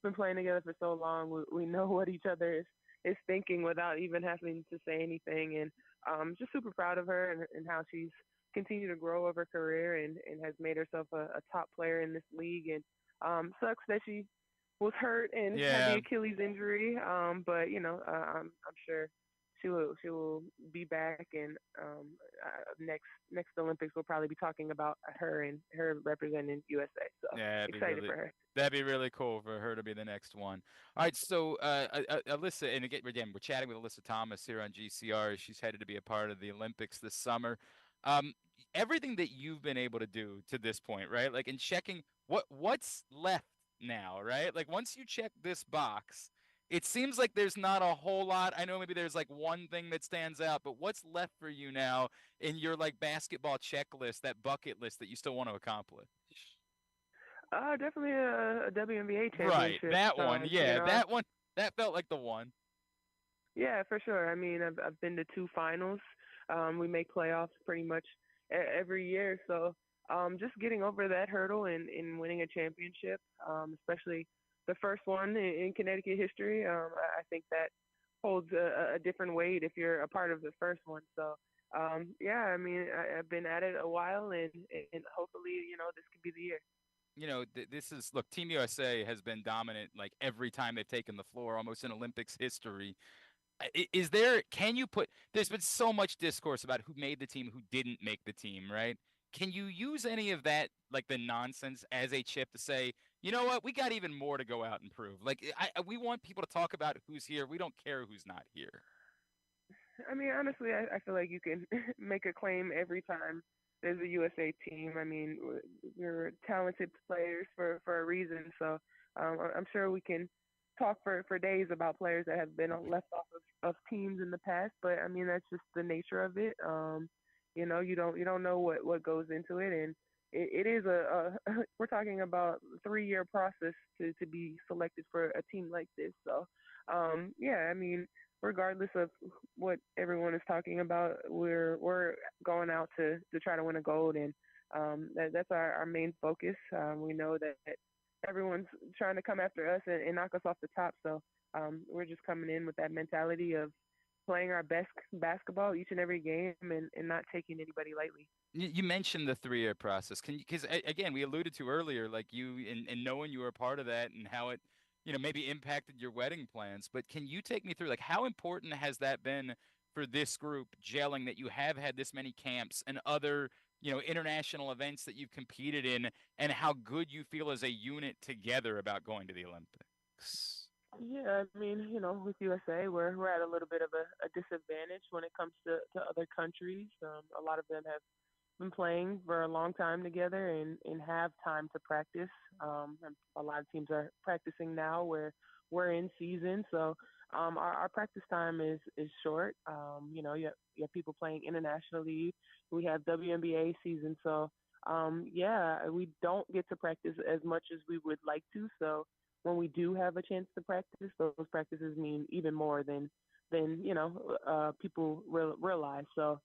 been playing together for so long. We know what each other is thinking without even having to say anything, and just super proud of her and how she's continued to grow over her career and has made herself a top player in this league. And sucks that she was hurt and had the Achilles injury, but I'm sure she will be back, and next Olympics we'll probably be talking about her and her representing USA. So Yeah, excited for her. That'd be really cool for her to be the next one. All right, so Alyssa, and again, we're chatting with Alyssa Thomas here on GCR. She's headed to be a part of the Olympics this summer. Everything that you've been able to do to this point, right? Like in checking what's left now, right? Like once you check this box, it seems like there's not a whole lot. I know maybe there's like one thing that stands out, but what's left for you now in your like basketball checklist, that bucket list that you still want to accomplish? Definitely a WNBA championship. Right, that one. Yeah, that one. That felt like the one. Yeah, for sure. I mean, I've been to two finals. We make playoffs pretty much every year, so just getting over that hurdle and winning a championship, especially the first one in Connecticut history, I think that holds a different weight if you're a part of the first one. So, yeah, I mean, I've been at it a while, and hopefully, this could be the year. This is, look, Team USA has been dominant like every time they've taken the floor, almost in Olympics history. There's been so much discourse about who made the team, who didn't make the team, right? Can you use any of that, like the nonsense, as a chip to say, you know what, we got even more to go out and prove? Like, we want people to talk about who's here. We don't care who's not here. I mean, honestly, I feel like you can make a claim every time there's a USA team. I mean, we're talented players for a reason. So I'm sure we can talk for days about players that have been left off of teams in the past. But I mean, that's just the nature of it. You don't know what goes into it, and it is we're talking about a 3-year process to be selected for a team like this. So yeah, I mean, regardless of what everyone is talking about, we're going out to try to win a gold, and that's our main focus. We know that everyone's trying to come after us and knock us off the top, so we're just coming in with that mentality of playing our best basketball each and every game and not taking anybody lightly. You mentioned the 3-year process. Can you, because again, we alluded to earlier, like you and knowing you were a part of that and how it, maybe impacted your wedding plans. But can you take me through, like, how important has that been for this group gelling, that you have had this many camps and other, international events that you've competed in, and how good you feel as a unit together about going to the Olympics? Yeah, I mean, with USA, we're at a little bit of a disadvantage when it comes to other countries. A lot of them have been playing for a long time together and have time to practice. And a lot of teams are practicing now where we're in season. So our practice time is short. You have people playing internationally. We have WNBA season. So, yeah, we don't get to practice as much as we would like to. So when we do have a chance to practice, those practices mean even more than people realize. So,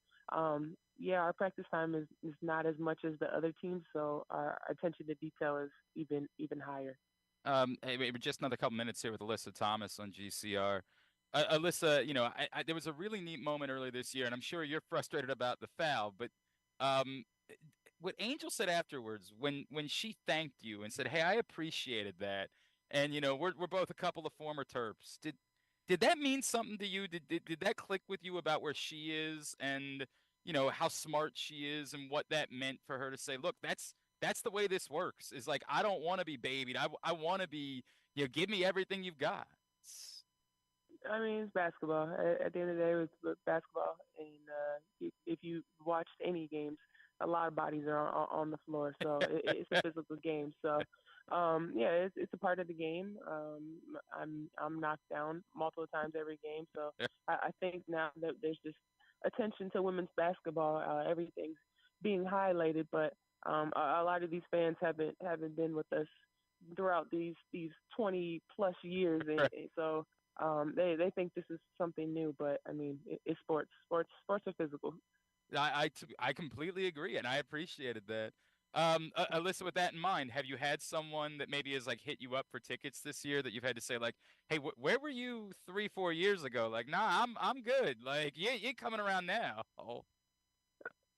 yeah, our practice time is not as much as the other teams, so our attention to detail is even higher. Hey, just another couple minutes here with Alyssa Thomas on GCR. Alyssa, there was a really neat moment earlier this year, and I'm sure you're frustrated about the foul, but um, what Angel said afterwards, when she thanked you and said, "Hey, I appreciated that," and we're both a couple of former Terps. Did that mean something to you? Did that click with you about where she is and how smart she is and what that meant for her to say, "Look, that's the way this works. Is like, I don't want to be babied. I want to be, give me everything you've got." I mean, it's basketball. At the end of the day, it's basketball, and if you watched any games, a lot of bodies are on the floor, so it's a physical game. So, yeah, it's a part of the game. I'm knocked down multiple times every game, so I think now that there's just attention to women's basketball, everything's being highlighted, but a lot of these fans haven't been with us throughout these 20 plus years, and so they think this is something new. But I mean, it's sports. Sports are physical. I completely agree, and I appreciated that. Alyssa, with that in mind, have you had someone that maybe has like hit you up for tickets this year that you've had to say like, "Hey, where were you 3-4 years ago?" Like, "Nah, I'm good." Like, yeah, you're coming around now. Oh.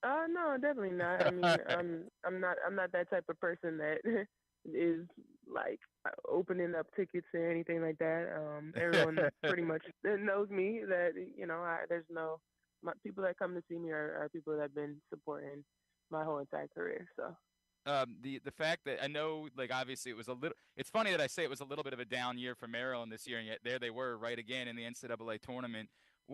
No, definitely not. I mean, I'm not that type of person that is like opening up tickets or anything like that. Everyone pretty much knows me. That there's no people that come to see me are people that have been supporting my whole entire career. So. The fact that I know, like, obviously it was a little. It's funny that I say it was a little bit of a down year for Maryland this year, and yet there they were right again in the NCAA tournament.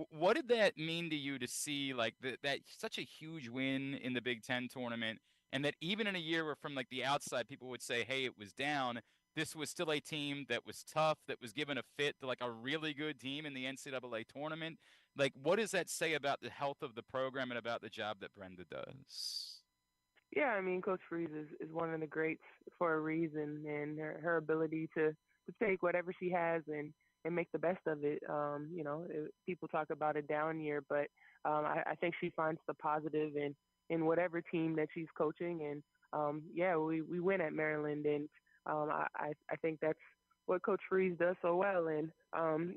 What did that mean to you to see like that such a huge win in the Big Ten tournament, and that even in a year where from like the outside people would say, "Hey, it was down," this was still a team that was tough, that was given a fit to like a really good team in the NCAA tournament. Like, what does that say about the health of the program and about the job that Brenda does? Yeah, I mean, Coach Freeze is one of the greats for a reason, and her ability to take whatever she has and make the best of it. People talk about a down year, but I think she finds the positive in whatever team that she's coaching. And yeah, we win at Maryland, and I think that's what Coach Freeze does so well. And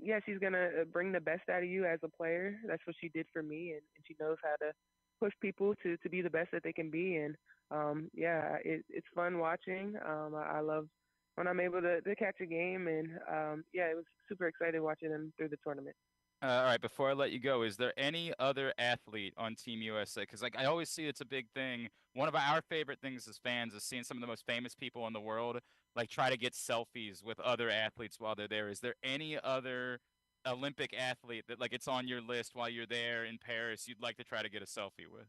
yeah, she's gonna bring the best out of you as a player. That's what she did for me, and she knows how to push people to be the best that they can be. And yeah, it's fun watching. I love when I'm able to catch a game, and yeah, it was super excited watching them through the tournament. All right, before I let you go, is there any other athlete on Team USA? Because like I always see it's a big thing. One of our favorite things as fans is seeing some of the most famous people in the world like try to get selfies with other athletes while they're there. Is there any other Olympic athlete that like it's on your list while you're there in Paris you'd like to try to get a selfie with?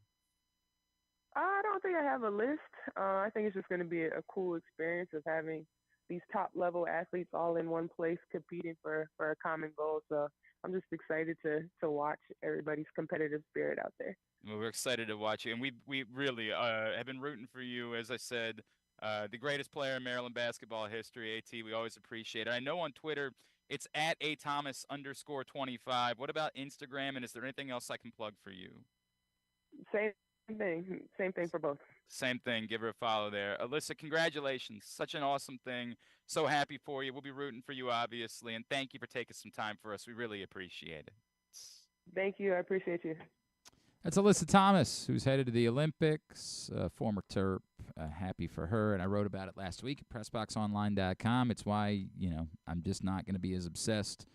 I don't think I have a list. I think it's just going to be a cool experience of having these top level athletes all in one place competing for a common goal. So I'm just excited to watch everybody's competitive spirit out there. Well, we're excited to watch you, and we really have been rooting for you. As I said, the greatest player in Maryland basketball history, AT. We always appreciate it. I know on Twitter it's at @athomas_25. What about Instagram, and is there anything else I can plug for you? Same thing for both. Same thing. Give her a follow there. Alyssa, congratulations. Such an awesome thing. So happy for you. We'll be rooting for you, obviously, and thank you for taking some time for us. We really appreciate it. Thank you. I appreciate you. That's Alyssa Thomas, who's headed to the Olympics, former Terp. Happy for her, and I wrote about it last week at PressBoxOnline.com. It's why, I'm just not going to be as obsessed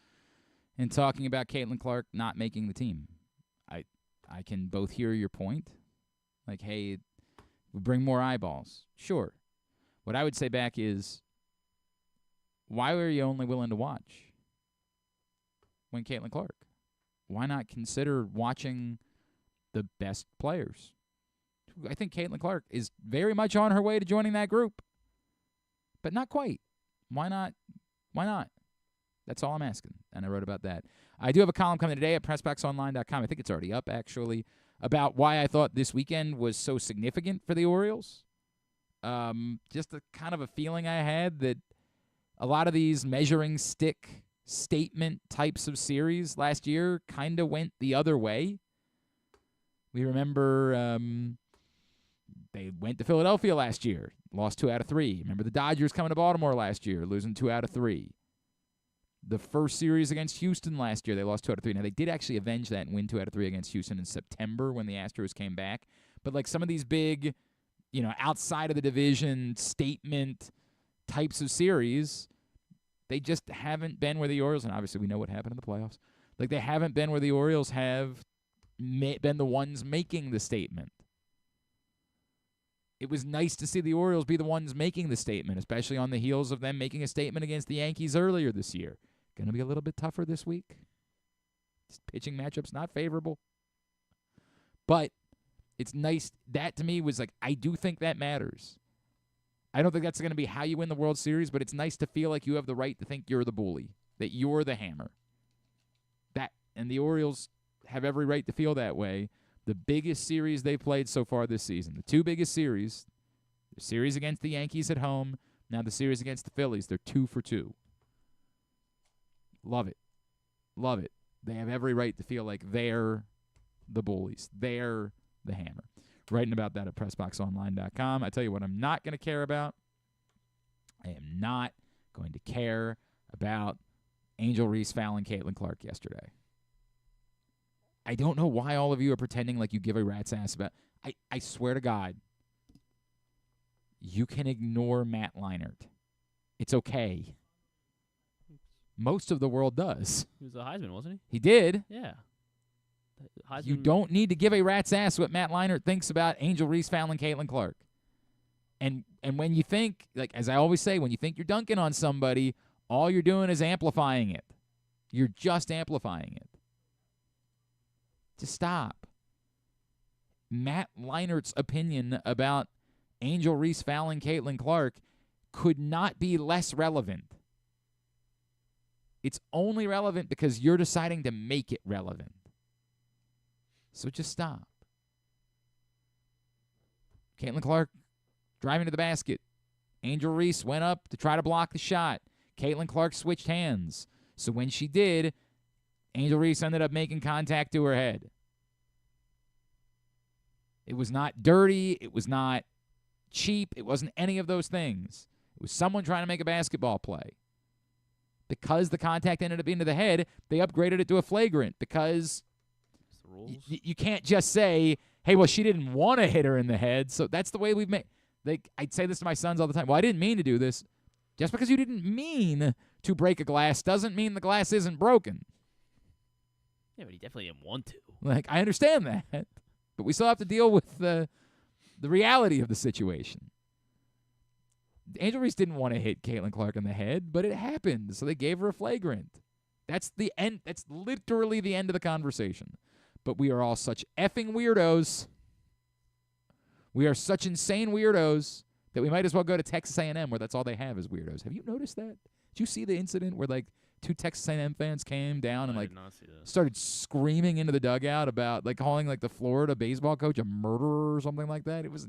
in talking about Caitlin Clark not making the team. I can both hear your point. Like, hey, we bring more eyeballs. Sure. What I would say back is, why were you only willing to watch when Caitlin Clark? Why not consider watching the best players? I think Caitlin Clark is very much on her way to joining that group, but not quite. Why not? Why not? That's all I'm asking, and I wrote about that. I do have a column coming today at PressBoxOnline.com. I think it's already up, actually, about why I thought this weekend was so significant for the Orioles. Just a kind of a feeling I had that a lot of these measuring stick statement types of series last year kind of went the other way. We remember they went to Philadelphia last year, lost 2 out of 3. Remember the Dodgers coming to Baltimore last year, losing 2 out of 3. The first series against Houston last year, they lost 2 out of 3. Now, they did actually avenge that and win 2 out of 3 against Houston in September when the Astros came back. But, like, some of these big, outside of the division statement types of series, they just haven't been where the Orioles, and obviously we know what happened in the playoffs. Like, they haven't been where the Orioles have been the ones making the statement. It was nice to see the Orioles be the ones making the statement, especially on the heels of them making a statement against the Yankees earlier this year. Going to be a little bit tougher this week. Pitching matchups not favorable. But it's nice. That, to me, was like, I do think that matters. I don't think that's going to be how you win the World Series, but it's nice to feel like you have the right to think you're the bully, that you're the hammer. And the Orioles have every right to feel that way. The biggest series they've played so far this season, the 2 biggest series, the series against the Yankees at home, now the series against the Phillies, they're 2 for 2. Love it. Love it. They have every right to feel like they're the bullies. They're the hammer. Writing about that at PressBoxOnline.com. I tell you what I'm not going to care about. I am not going to care about Angel Reese fouling Caitlin Clark yesterday. I don't know why all of you are pretending like you give a rat's ass about. I swear to God, you can ignore Matt Leinart. It's okay. Most of the world does. He was a Heisman, wasn't He did. he? Yeah. Heisman. You don't need to give a rat's ass what Matt Leinart thinks about Angel Reese fouling Caitlin Clark. And when you think, like as I always say, when you think you're dunking on somebody, all you're doing is amplifying it. You're just amplifying it. Just stop. Matt Leinart's opinion about Angel Reese fouling Caitlin Clark could not be less relevant. It's only relevant because you're deciding to make it relevant. So just stop. Caitlin Clark driving to the basket. Angel Reese went up to try to block the shot. Caitlin Clark switched hands. So when she did, Angel Reese ended up making contact to her head. It was not dirty. It was not cheap. It wasn't any of those things. It was someone trying to make a basketball play. Because the contact ended up being to the head, they upgraded it to a flagrant because you can't just say, hey, well, she didn't want to hit her in the head. So that's the way we've made. I'd say this to my sons all the time. Well, I didn't mean to do this. Just because you didn't mean to break a glass doesn't mean the glass isn't broken. Yeah, but he definitely didn't want to. Like, I understand that, but we still have to deal with the reality of the situation. Angel Reese didn't want to hit Caitlin Clark in the head, but it happened, so they gave her a flagrant. That's the end. That's literally the end of the conversation. But we are all such effing weirdos. We are such insane weirdos that we might as well go to Texas A&M, where that's all they have is weirdos. Have you noticed that? Did you see the incident where, like, 2 Texas A&M fans came down and, like, started screaming into the dugout about, like, calling, like, the Florida baseball coach a murderer or something like that? It was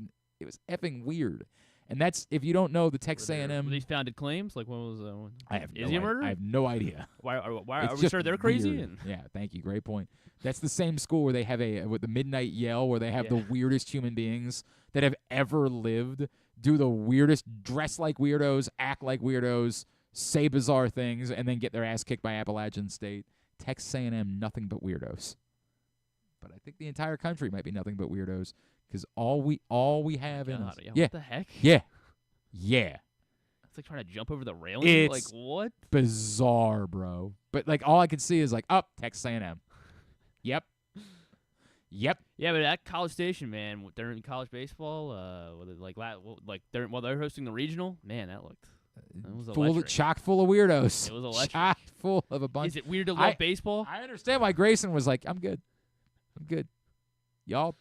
effing weird. And that's, if you don't know, the Texas A&M. Were these founded claims? Like, what was that one? Is he a murderer? I have no idea. Why are we sure they're crazy? Yeah, thank you. Great point. That's the same school where they have with the midnight yell, where they have the weirdest human beings that have ever lived do the weirdest, dress like weirdos, act like weirdos, say bizarre things, and then get their ass kicked by Appalachian State. Texas A&M, nothing but weirdos. But I think the entire country might be nothing but weirdos. Because all we have in us. What the heck? Yeah. It's like trying to jump over the railing. It's like, what? Bizarre, bro. But, like, all I can see is, like, Texas A&M. Yep. Yeah, but at College Station, man, during college baseball, while they're hosting the regional, man, that was electric. Chock full of weirdos. It was electric. Chock full of a bunch. Is it weird to love baseball? I understand why Grayson was like, I'm good. Y'all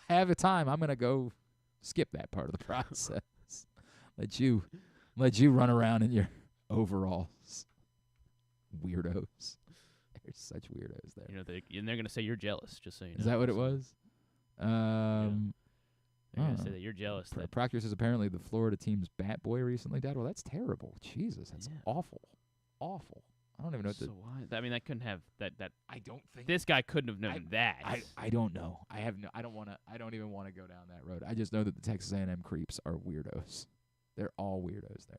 have a time. I'm gonna go skip that part of the process. let you run around in your overalls. Weirdos. There's such weirdos there. You know, they're gonna say you're jealous. Just so you know. Is that what it was? They're gonna say that you're jealous. Proctor says apparently the Florida team's bat boy recently died. Well, that's terrible. Jesus, that's awful. I don't even know what why? I mean, that couldn't have that. I don't think this guy couldn't have known that. I don't know. I don't even want to go down that road. I just know that the Texas A&M creeps are weirdos. They're all weirdos there,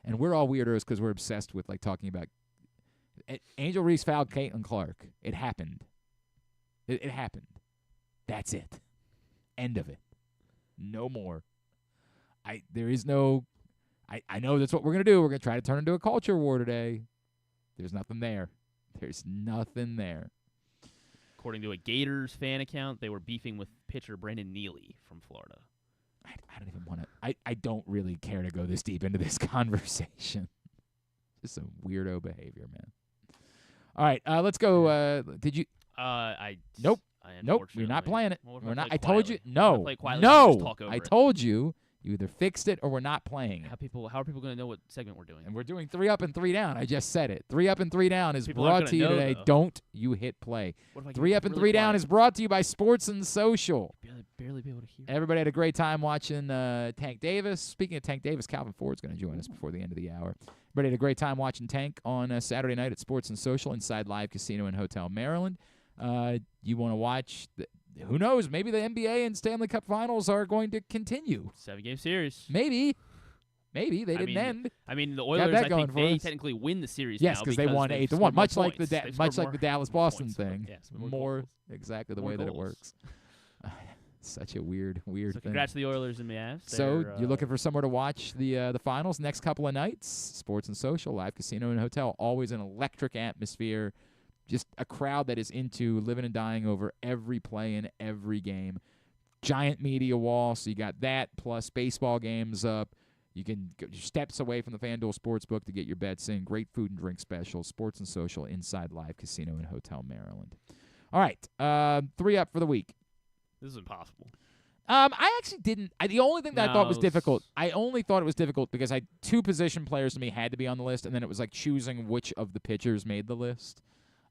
and we're all weirdos because we're obsessed with like talking about. Angel Reese fouled Caitlin Clark. It happened. It happened. That's it. End of it. No more. There is no. I know that's what we're gonna do. We're gonna try to turn into a culture war today. There's nothing there. There's nothing there. According to a Gators fan account, they were beefing with pitcher Brandon Neely from Florida. I don't even want to. I don't really care to go this deep into this conversation. Just some weirdo behavior, man. All right, let's go. Did you? Nope. Nope. We're not playing it. We're not. I told you. No. No. I told you. You either fixed it or we're not playing. How are people going to know what segment we're doing? And we're doing 3 Up and 3 Down. I just said it. 3 Up and 3 Down is people brought to you know, today. Though. Don't you hit play. 3 Up and 3 Down is brought to you by Sports and Social. Barely be able to hear. Everybody had a great time watching Tank Davis. Speaking of Tank Davis, Calvin Ford's going to join us before the end of the hour. Everybody had a great time watching Tank on Saturday night at Sports and Social inside Live Casino and Hotel Maryland. You want to watch who knows? Maybe the NBA and Stanley Cup Finals are going to continue. 7-game series. Maybe they didn't end. I mean, the Oilers. I think they technically win the series. Yes, because they won 8-1, much like the Dallas Boston points. thing. Yes, more exactly the way that it works. Such a weird thing. Congrats to the Oilers and Mavs. So you're looking for somewhere to watch the finals next couple of nights? Sports and Social, Live Casino and Hotel, always an electric atmosphere. Just a crowd that is into living and dying over every play in every game. Giant media wall, so you got that, plus baseball games up. You can go steps away from the FanDuel Sportsbook to get your bets in. Great food and drink specials. Sports and Social inside Live Casino and Hotel Maryland. All right, 3 Up for the week. This is impossible. I actually didn't. The only thing that I thought was difficult, I only thought it was difficult because I 2 position players to me had to be on the list, and then it was like choosing which of the pitchers made the list.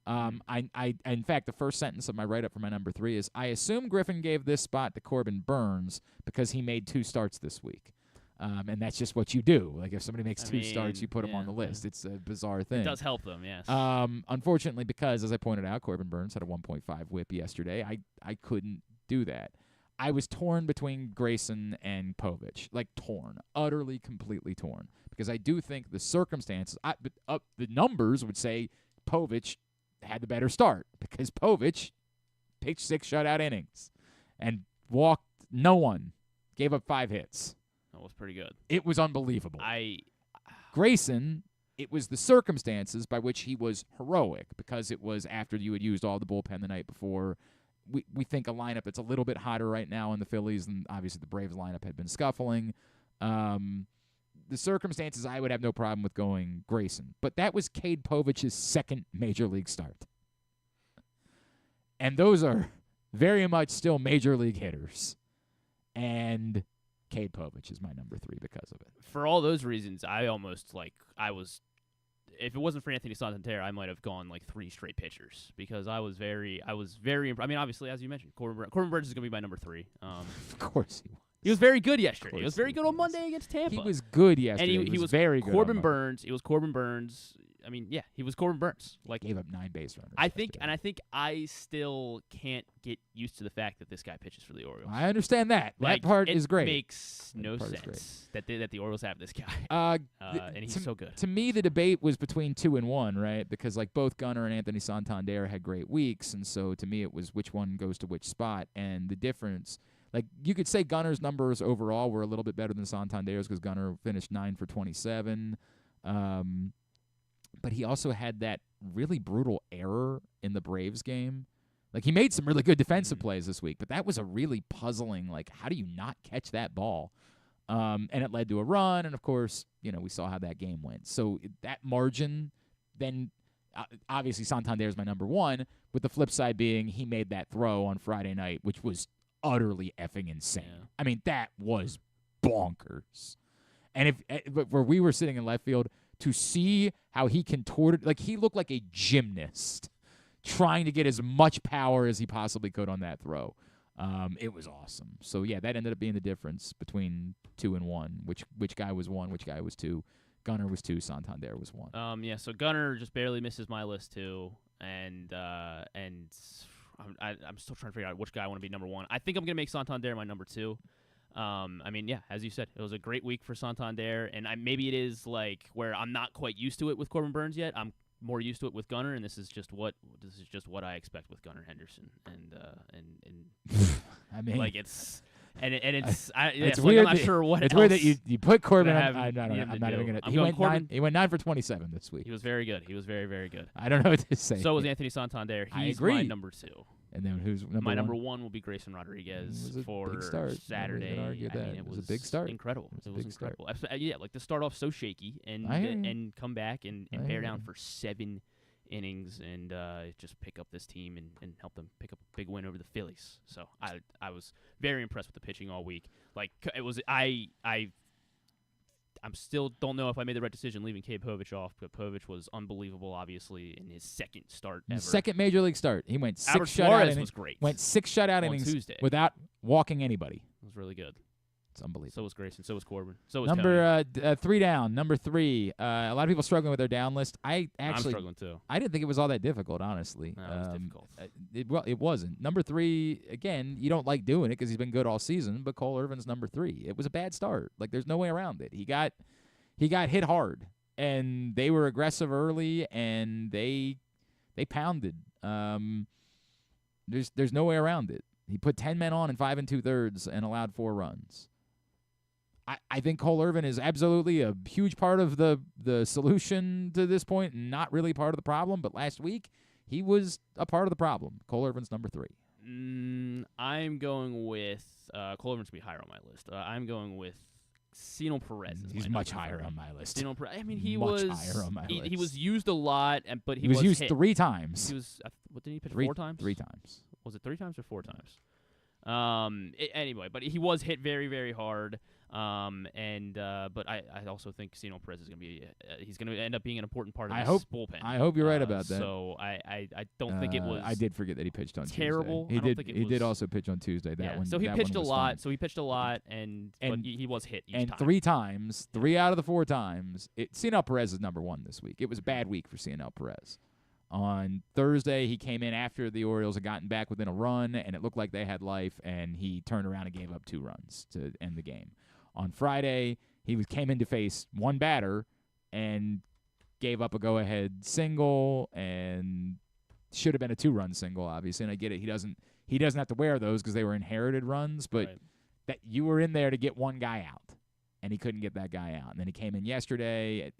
In fact, the first sentence of my write-up for my number 3 is, I assume Griffin gave this spot to Corbin Burns because he made 2 starts this week. And that's just what you do. Like, if somebody makes 2 starts, you put them on the list. It's a bizarre thing. It does help them, yes. Unfortunately, because, as I pointed out, Corbin Burns had a 1.5 whip yesterday, I couldn't do that. I was torn between Grayson and Povich. Like, torn. Utterly, completely torn. Because I do think the circumstances, the numbers would say Povich had the better start because Povich pitched 6 shutout innings and walked no one, gave up 5 hits. That was pretty good. It was unbelievable. Grayson It was the circumstances by which he was heroic, because it was after you had used all the bullpen the night before. We think a lineup that's a little bit hotter right now in the Phillies, and obviously the Braves lineup had been scuffling. The circumstances, I would have no problem with going Grayson. But that was Cade Povich's second Major League start. And those are very much still Major League hitters. And Cade Povich is my number 3 because of it. For all those reasons, if it wasn't for Anthony Santander, I might have gone 3 straight pitchers, because I was very I mean, obviously, as you mentioned, Corbin Burns is going to be my number 3. Of course he was. He was very good yesterday. He was very good on Monday against Tampa. He was good yesterday. And he was very good. Corbin Burns. He was Corbin Burns. I mean, yeah, he was Corbin Burns. Gave up 9 base runners. I think I still can't get used to the fact that this guy pitches for the Orioles. I understand that. That part is great. It makes no sense that the Orioles have this guy. And he's so good. To me, the debate was between 2 and 1, right? Because both Gunnar and Anthony Santander had great weeks, and so to me it was which one goes to which spot. And the difference, you could say Gunnar's numbers overall were a little bit better than Santander's, because Gunnar finished 9 for 27. But he also had that really brutal error in the Braves game. He made some really good defensive plays this week, but that was a really puzzling, how do you not catch that ball? And it led to a run, and of course, we saw how that game went. So that margin, then obviously Santander is my number 1, with the flip side being he made that throw on Friday night, which was utterly effing insane. Yeah. I mean, that was bonkers. And where we were sitting in left field, to see how he contorted, he looked like a gymnast trying to get as much power as he possibly could on that throw. It was awesome. So, yeah, that ended up being the difference between 2 and 1, which guy was 1, which guy was 2. Gunnar was 2, Santander was 1. Yeah, so Gunnar just barely misses my list, too. And I'm still trying to figure out which guy I want to be number 1. I think I'm going to make Santander my number 2. I mean, yeah, as you said, it was a great week for Santander, and maybe it is where I'm not quite used to it with Corbin Burns yet. I'm more used to it with Gunnar, and this is just what I expect with Gunnar Henderson, and I mean, it's it's weird. I'm not sure what it's else weird that you put Corbin. I'm not even gonna. He went 9 for 27 this week. He was very good. He was very, very good. I don't know what to say. So was Anthony Santander. He's my number 2. And then who's number 1? My number 1 will be Grayson Rodriguez for Saturday. It was a big start. Incredible. It was incredible. Yeah, to start off so shaky and come back and bear down for 7 innings and just pick up this team and help them pick up a big win over the Phillies. So I was very impressed with the pitching all week. It was I'm still don't know if I made the right decision leaving Cade Povich off, but Povich was unbelievable, obviously, in his second start ever. Second Major League start. He went 6 shutout Suarez innings. Was great. Went 6 shutout innings Tuesday. without walking anybody. It was really good. It's unbelievable. So was Grayson. So was Corbin. So was number 3 down. Number 3. A lot of people struggling with their down list. I'm struggling too. I didn't think it was all that difficult, honestly. No, it was difficult. It wasn't. Number 3, again, you don't like doing it because he's been good all season, but Cole Irvin's number 3. It was a bad start. There's no way around it. He got hit hard, and they were aggressive early, and they pounded. There's no way around it. He put 10 men on in 5 2/3 and allowed 4 runs. I think Cole Irvin is absolutely a huge part of the solution to this point, and not really part of the problem. But last week, he was a part of the problem. Cole Irvin's number 3. I'm going with Cole Irvin's going to be higher on my list. I'm going with Cino Perez. He's much higher on my list. Cino Perez. I mean, he was higher on my list. He was used a lot, but he was used hit 3 times. He was. What did he pitch? 4 times? 3 times. Was it 3 times or 4 times? Anyway, but he was hit very, very hard. But I also think Cino Perez is going to be he's going to end up being an important part of this bullpen. I hope you're right about that. So I don't think it was. I did forget that he pitched on terrible. Tuesday. He did also pitch on Tuesday. That one. So he pitched a lot. Fun. So he pitched a lot, but he was hit each time. 3 times, 3 out of the 4 times. Cino Perez is number 1 this week. It was a bad week for Cino Perez. On Thursday, he came in after the Orioles had gotten back within a run, and it looked like they had life, and he turned around and gave up 2 runs to end the game. On Friday, he came in to face 1 batter and gave up a go-ahead single, and should have been a 2-run single, obviously. And I get it; he doesn't have to wear those because they were inherited runs, but that you were in there to get one guy out, and he couldn't get that guy out. And then he came in yesterday.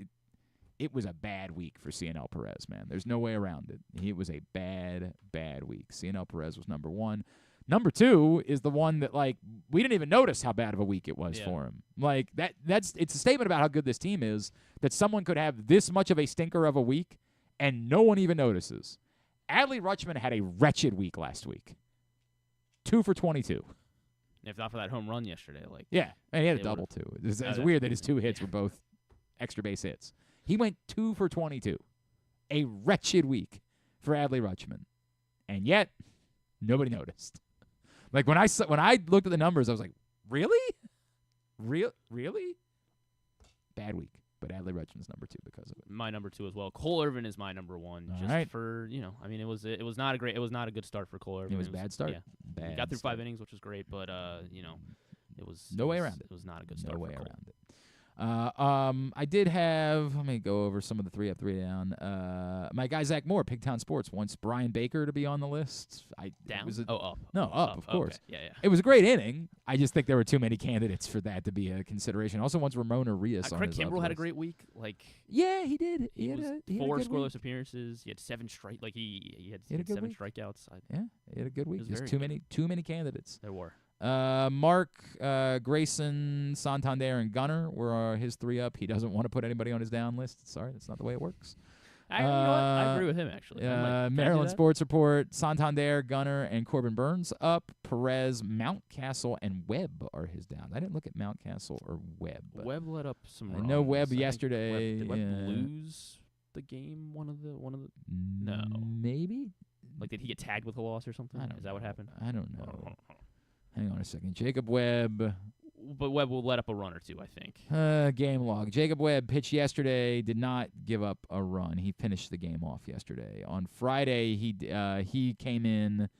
it was a bad week for CNL Perez, man. There's no way around it. It was a bad, bad week. CNL Perez was number 1. Number 2 is the one that, like, we didn't even notice how bad of a week it was for him. Like, it's a statement about how good this team is, that someone could have this much of a stinker of a week and no one even notices. Adley Rutschman had a wretched week last week. 2 for 22. If not for that home run yesterday. Yeah, and he had a double, too. It's weird that his 2 hits were both extra base hits. He went 2 for 22. A wretched week for Adley Rutschman. And yet, nobody noticed. Like, when I looked at the numbers, I was like, really? Really? Bad week. But Adley Rutschman's number 2 because of it. My number 2 as well. Cole Irvin is my number 1. For, I mean, it was not a good start for Cole Irvin. It was a bad start? Yeah. Bad he got through start. 5 innings, which was great, but, it was no way around it. It was not a good start No way for Cole. around it. I did have, let me go over some of the 3 up, 3 down. My guy Zach Moore, Pigtown Sports, wants Brian Baker to be on the list. Down? Up. Up. No, up, of course. Okay. Yeah. It was a great inning. I just think there were too many candidates for that to be a consideration. Also wants Ramon Arias on Craig his Kimbrell up had a list. great week. Yeah, he did. He had 4 a good scoreless week. appearances. He had 7 strike. He had a good 7 week. strikeouts. Yeah, he had a good week. was There's very too many candidates. There were. Mark, Grayson, Santander, and Gunner were his 3 up. He doesn't want to put anybody on his down list. Sorry, that's not the way it works. You know what? I agree with him, actually. Maryland Sports Report, Santander, Gunner, and Corbin Burns up. Perez, Mountcastle, and Webb are his downs. I didn't look at Mountcastle or Webb. Webb let up some runs. I know Webb I think yesterday. Did Webb lose the game? One of the. No. Maybe? Did he get tagged with a loss or something? Is that what happened? I don't know. Hang on a second. Jacob Webb. But Webb will let up a run or 2, I think. Game log. Jacob Webb pitched yesterday, did not give up a run. He finished the game off yesterday. On Friday, he came in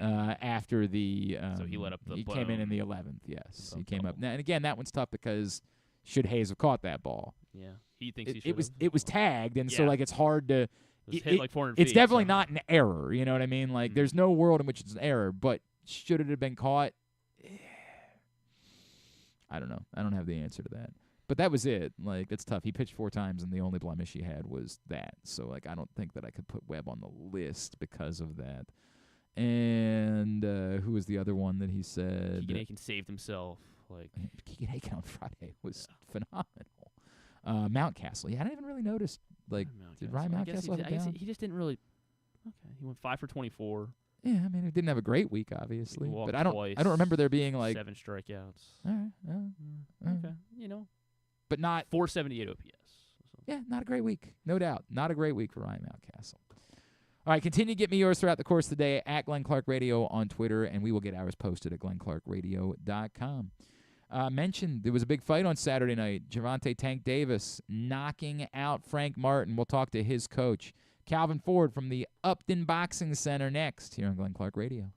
after the so he let up the he came in the 11th, yes. He came up. Now, and again, that one's tough because should Hayes have caught that ball? Yeah. He thinks he should have. It was tagged, and so it's hard to It was hit 400 It's feet, definitely so. not an error, you know what I mean? Like there's no world in which it's an error, but should it have been caught? I don't know. I don't have the answer to that. But that was it. Like, that's tough. He pitched 4 times, and the only blemish he had was that. So, I don't think that I could put Webb on the list because of that. And who was the other one that he said? Keegan Aiken saved himself. Keegan Aiken on Friday was phenomenal. Mountcastle. Yeah, I didn't even really notice. Did Ryan Mountcastle have it down? He just didn't really. Okay, he went 5 for 24. Yeah, I mean, he didn't have a great week, obviously, but I don't twice, remember there being 7 strikeouts. All right, Okay, but not 478 OPS. So. Yeah, not a great week, no doubt. Not a great week for Ryan Mountcastle. All right, continue to get me yours throughout the course of the day at Glenn Clark Radio on Twitter, and we will get ours posted at glennclarkradio.com. Mentioned there was a big fight on Saturday night. Gervonta Tank Davis knocking out Frank Martin. We'll talk to his coach, Calvin Ford, from the Upton Boxing Center next here on Glenn Clark Radio.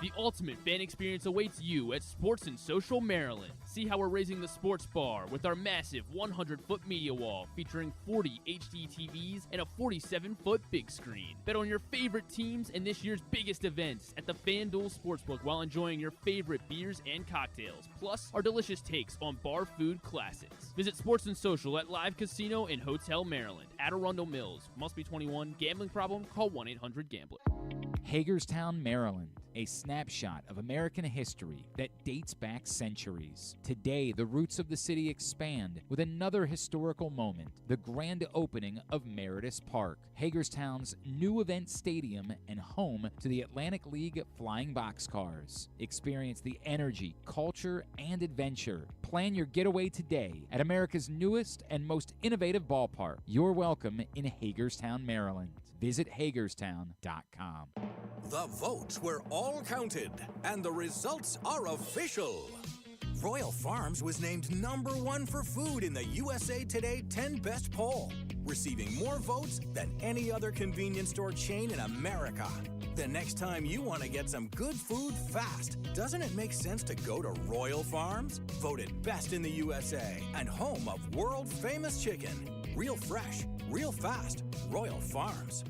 The ultimate fan experience awaits you at Sports and Social Maryland. See how we're raising the sports bar with our massive 100-foot media wall featuring 40 HD TVs and a 47-foot big screen. Bet on your favorite teams and this year's biggest events at the FanDuel Sportsbook while enjoying your favorite beers and cocktails, plus our delicious takes on bar food classics. Visit Sports and Social at Live Casino and Hotel Maryland at Arundel Mills. Must be 21. Gambling problem? Call 1-800-GAMBLER. Hagerstown, Maryland, a snapshot of American history that dates back centuries. Today, the roots of the city expand with another historical moment, the grand opening of Meredith Park, Hagerstown's new event stadium and home to the Atlantic League Flying Boxcars. Experience the energy, culture, and adventure. Plan your getaway today at America's newest and most innovative ballpark. You're welcome in Hagerstown, Maryland. Visit Hagerstown.com. The votes were all counted, and the results are official. Royal Farms was named #1 for food in the USA Today 10 Best poll, receiving more votes than any other convenience store chain in America. The next time you want to get some good food fast, doesn't it make sense to go to Royal Farms? Voted best in the USA and home of world-famous chicken. Real fresh, real fast, Royal Farms.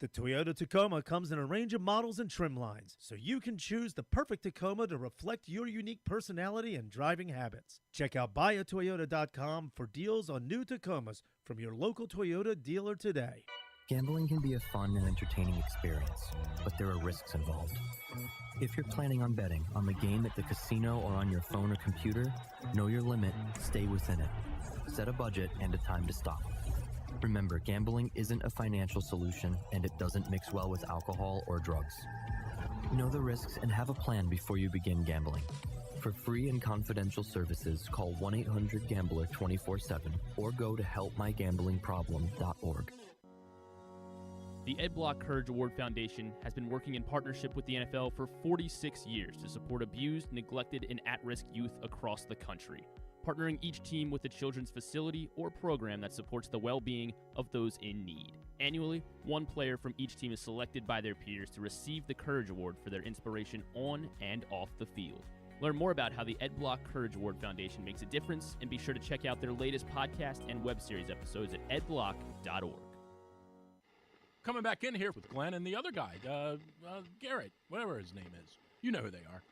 The Toyota Tacoma comes in a range of models and trim lines, so you can choose the perfect Tacoma to reflect your unique personality and driving habits. Check out buyatoyota.com for deals on new Tacomas from your local Toyota dealer today. Gambling can be a fun and entertaining experience, but there are risks involved. If you're planning on betting on the game at the casino or on your phone or computer, know your limit, stay within it. Set a budget and a time to stop. Remember, gambling isn't a financial solution, and it doesn't mix well with alcohol or drugs. Know the risks and have a plan before you begin gambling. For free and confidential services, call 1-800-GAMBLER 24/7 or go to helpmygamblingproblem.org. The Ed Block Courage Award Foundation has been working in partnership with the NFL for 46 years to support abused, neglected, and at-risk youth across the country, partnering each team with a children's facility or program that supports the well-being of those in need. Annually, one player from each team is selected by their peers to receive the Courage Award for their inspiration on and off the field. Learn more about how the Ed Block Courage Award Foundation makes a difference, and be sure to check out their latest podcast and web series episodes at edblock.org. Coming back in here with Glenn and the other guy, Garrett, whatever his name is. You know who they are.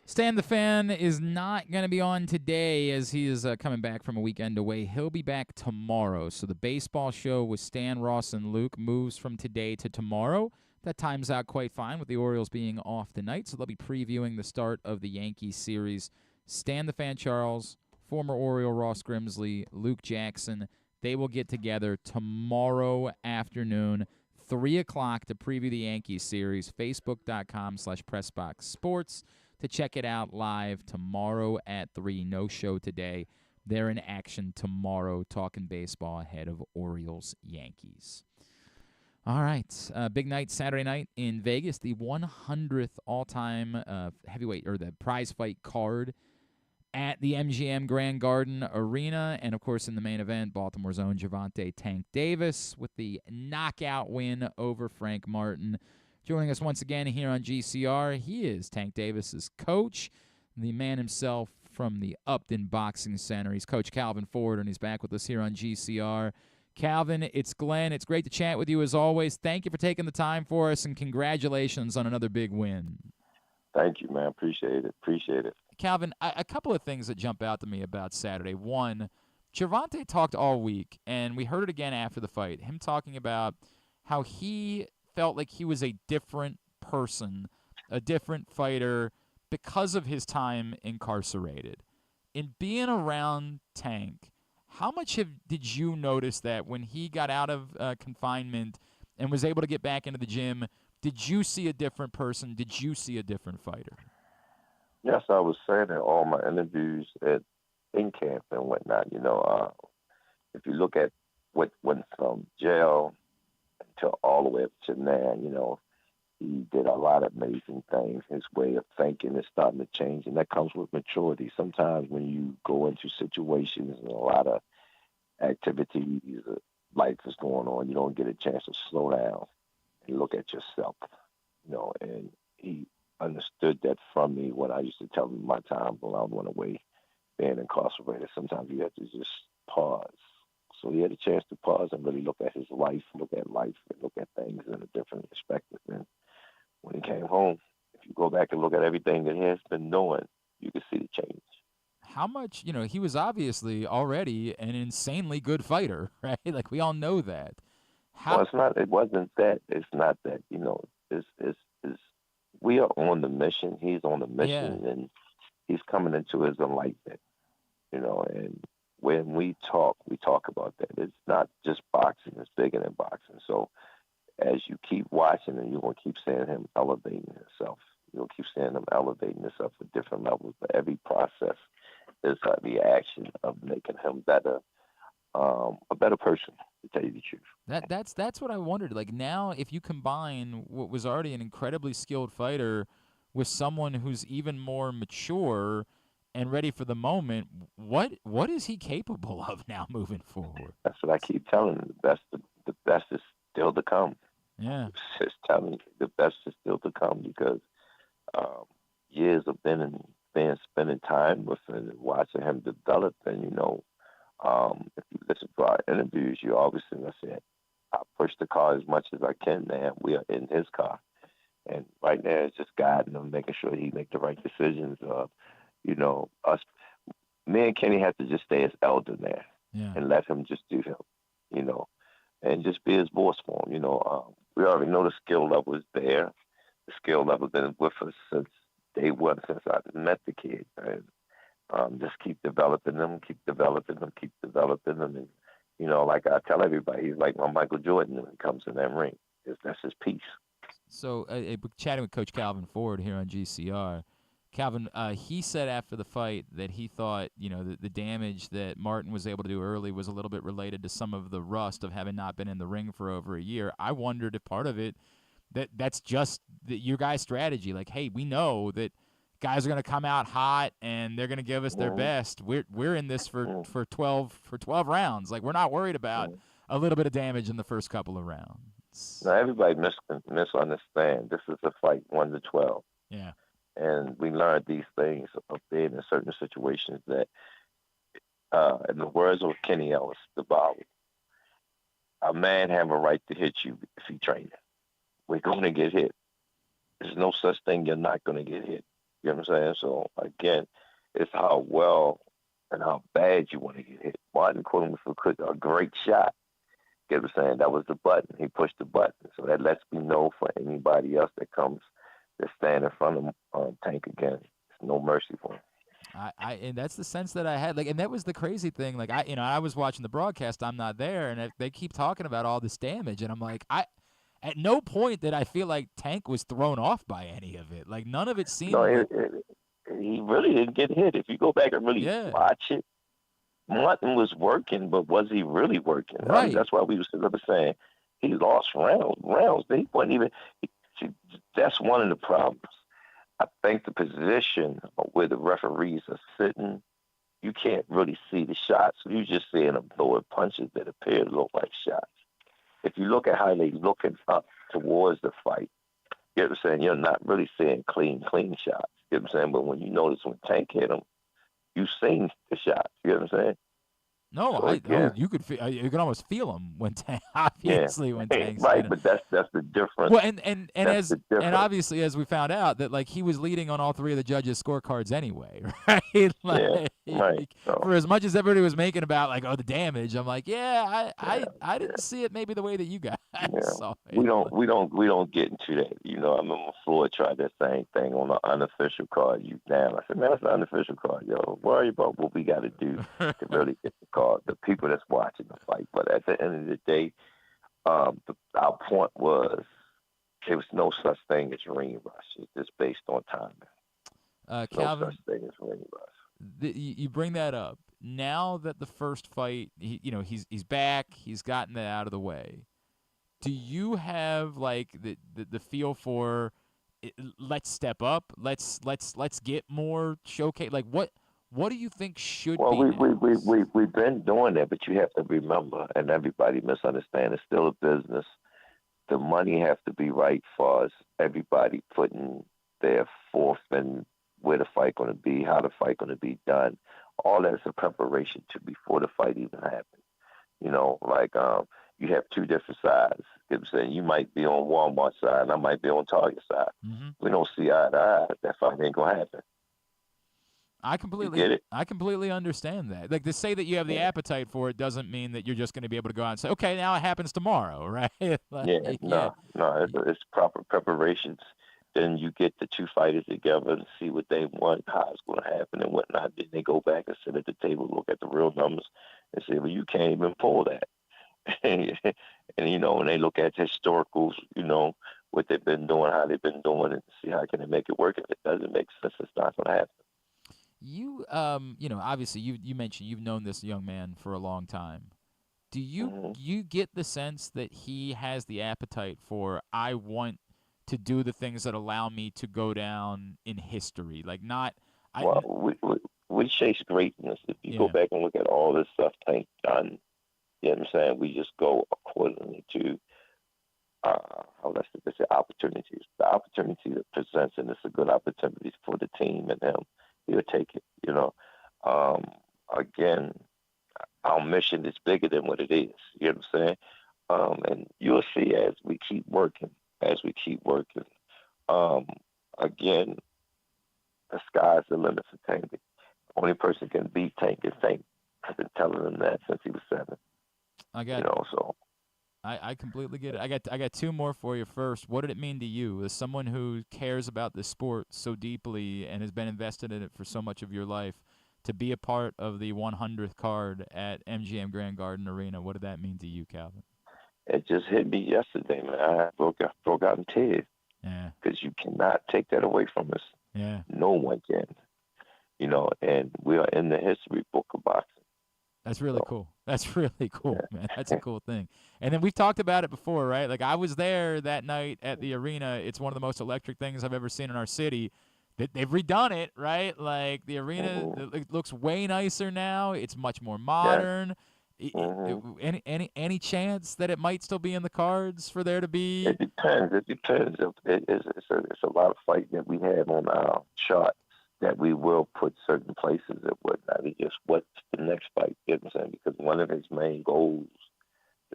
Stan the Fan is not going to be on today as he is coming back from a weekend away. He'll be back tomorrow. So the baseball show with Stan, Ross, and Luke moves from today to tomorrow. That times out quite fine with the Orioles being off tonight. So they'll be previewing the start of the Yankees series. Stan the Fan Charles, former Oriole Ross Grimsley, Luke Jackson, they will get together tomorrow afternoon, 3 o'clock, to preview the Yankees series. Facebook.com/PressBoxSports to check it out live tomorrow at 3. No show today. They're in action tomorrow talking baseball ahead of Orioles-Yankees. All right, big night Saturday night in Vegas, the 100th all-time heavyweight, or the prize fight card at the MGM Grand Garden Arena. And, of course, in the main event, Baltimore's own Gervonta Tank Davis with the knockout win over Frank Martin. Joining us once again here on GCR, he is Tank Davis's coach, the man himself from the Upton Boxing Center. He's Coach Calvin Ford, and he's back with us here on GCR. Calvin, it's Glenn. It's great to chat with you as always. Thank you for taking the time for us, and congratulations on another big win. Thank you, man. Appreciate it. Calvin, a couple of things that jump out to me about Saturday. One, Gervonta talked all week, and we heard it again after the fight, him talking about how he felt like he was a different person, a different fighter because of his time incarcerated. In being around Tank, how much did you notice that when he got out of confinement and was able to get back into the gym? Did you see a different person? Did you see a different fighter? Yes, I was saying in all my interviews in camp and whatnot, if you look at what went from jail until all the way up to now, he did a lot of amazing things. His way of thinking is starting to change, and that comes with maturity. Sometimes when you go into situations and a lot of activities, life is going on, you don't get a chance to slow down and look at yourself, and he understood that from me when I used to tell him my time when I went away being incarcerated. Sometimes you have to just pause. So he had a chance to pause and really look at his life, and look at things in a different perspective. And when he came home, if you go back and look at everything that he has been doing, you can see the change. How much, he was obviously already an insanely good fighter, right? Like, we all know that. Well, it wasn't that. It's not that, we are on the mission. He's on the mission, and he's coming into his enlightenment, and when we talk about that. It's not just boxing. It's bigger than boxing. So as you keep watching him, you're going to keep seeing him elevating himself. You'll keep seeing him elevating himself at different levels. But every process is the action of making him better, a better person, to tell you the truth. That's what I wondered. Like, now, if you combine what was already an incredibly skilled fighter with someone who's even more mature and ready for the moment, what is he capable of now moving forward? That's what I keep telling him. The best is still to come. Yeah. Just telling you, the best is still to come, because years of spending time with him and watching him develop. And if you listen to our interviews, you always see us say I push the car as much as I can now. We are in his car. And right now it's just guiding him, making sure he make the right decisions. Me and Kenny have to just stay as elder now and let him just do him, and just be his boss for him. We already know the skill level is there. The skill level has been with us since day one, since I met the kid. And just keep developing them. And, like I tell everybody, he's like my Michael Jordan when it comes in that ring. That's his piece. So, chatting with Coach Calvin Ford here on GCR, Calvin, he said after the fight that he thought, the damage that Martin was able to do early was a little bit related to some of the rust of having not been in the ring for over a year. I wondered if part of it, that's just your guys' strategy. Like, hey, we know that guys are going to come out hot and they're going to give us their best. We're in this for 12 rounds. Like, we're not worried about a little bit of damage in the first couple of rounds. Now, everybody misunderstand. This is a fight 1 to 12. Yeah. And we learned these things up there in certain situations that, in the words of Kenny Ellis, the Bible, a man have a right to hit you if he trained. We're going to get hit. There's no such thing you're not going to get hit. You know what I'm saying? So, again, it's how well and how bad you want to get hit. Martin Quinn was a great shot. You know what I'm saying? That was the button. He pushed the button. So that lets me know for anybody else that comes to stand in front of Tank again. There's no mercy for him. And that's the sense that I had. Like, and that was the crazy thing. Like, I was watching the broadcast. I'm not there, and they keep talking about all this damage, and I'm like, at no point did I feel like Tank was thrown off by any of it. Like, none of it seemed. No, he really didn't get hit. If you go back and really watch it, Martin was working, but was he really working? Right. I mean, that's why we were saying he lost rounds. He wasn't even. That's one of the problems. I think the position where the referees are sitting, you can't really see the shots. You're just seeing them throwing punches that appear to look like shots. If you look at how they looking up towards the fight, you know what I'm saying? You're not really seeing clean shots. You know what I'm saying? But when you notice when Tank hit him, you've seen the shots. You know what I'm saying? No, so you could you could almost feel him when Tank. Obviously, when Tank's right, but that's the difference. Well, and obviously, as we found out, that like he was leading on all three of the judges' scorecards anyway, right? Right. So, for as much as everybody was making about like the damage, I'm like, I didn't see it maybe the way that you guys saw it. We don't get into that. I remember Floyd tried that same thing on the unofficial card. I said, man, that's an unofficial card, yo. Worry about what we got to do to really get the card. The people that's watching the fight. But at the end of the day, our point was there was no such thing as ring rush. It's just based on timing. Calvin, no such thing as ring rush. You bring that up. Now that the first fight, he's back, he's gotten that out of the way. Do you have like the feel for let's step up, let's get more showcase? Like what do you think should be? Well, we've been doing that, but you have to remember, and everybody misunderstands, it's still a business. The money has to be right for us. Everybody putting their forth in where the fight going to be, how the fight going to be done. All that's a preparation to before the fight even happens. You have two different sides. You know what I'm saying? You might be on Walmart side, and I might be on Target side. Mm-hmm. We don't see eye to eye. That fight ain't going to happen. I completely understand that. Like, to say that you have the appetite for it doesn't mean that you're just going to be able to go out and say, okay, now it happens tomorrow, right? No, it's proper preparations. Then you get the two fighters together and see what they want, how it's going to happen and whatnot. Then they go back and sit at the table, look at the real numbers, and say, well, you can't even pull that. and when they look at historicals, what they've been doing, how they've been doing it, see how can they make it work. If it doesn't make sense, it's not going to happen. You, obviously you mentioned you've known this young man for a long time. Do you get the sense that he has the appetite for, I want to do the things that allow me to go down in history? Like, not. We chase greatness. If you go back and look at all this stuff Tank done, you know what I'm saying? We just go accordingly to opportunities. The opportunity that presents, and it's a good opportunity for the team and him. He'll take it, Again, our mission is bigger than what it is. You know what I'm saying? And you'll see as we keep working. Again, the sky's the limit for Tank. The only person can beat Tank is Tank. I've been telling him that since he was 7. I completely get it. I got 2 more for you. First, what did it mean to you as someone who cares about this sport so deeply and has been invested in it for so much of your life to be a part of the 100th card at MGM Grand Garden Arena? What did that mean to you, Calvin? It just hit me yesterday, man. I broke out in tears. Yeah. Because you cannot take that away from us. Yeah. No one can. And we are in the history book of boxing. That's really cool. That's really cool, man. That's a cool thing. And then we've talked about it before, right? Like, I was there that night at the arena. It's one of the most electric things I've ever seen in our city. They've redone it, right? Like, the arena it looks way nicer now. It's much more modern. Any chance that it might still be in the cards for there to be? It depends. It's a lot of fighting that we have on our chart that we will put certain places and whatnot. It's just what's the next fight, you know what I'm saying? Because one of his main goals,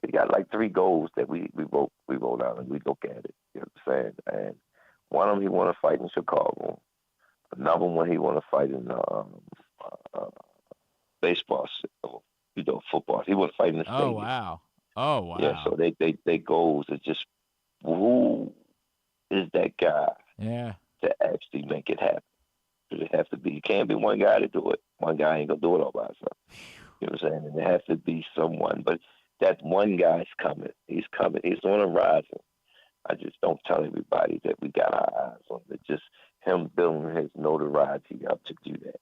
he got like 3 goals that we wrote out and we look at it, you know what I'm saying? And one of them he want to fight in Chicago. Another one he want to fight in baseball, football. He want to fight in the stadium. Oh, wow. Yeah, so they goals are just, who is that guy to actually make it happen? It has to be. It can't be one guy to do it. One guy ain't gonna do it all by himself. You know what I'm saying? And it has to be someone. But that one guy's coming. He's coming. He's on a rising. I just don't tell everybody that we got our eyes on it. Just him building his notoriety up to do that.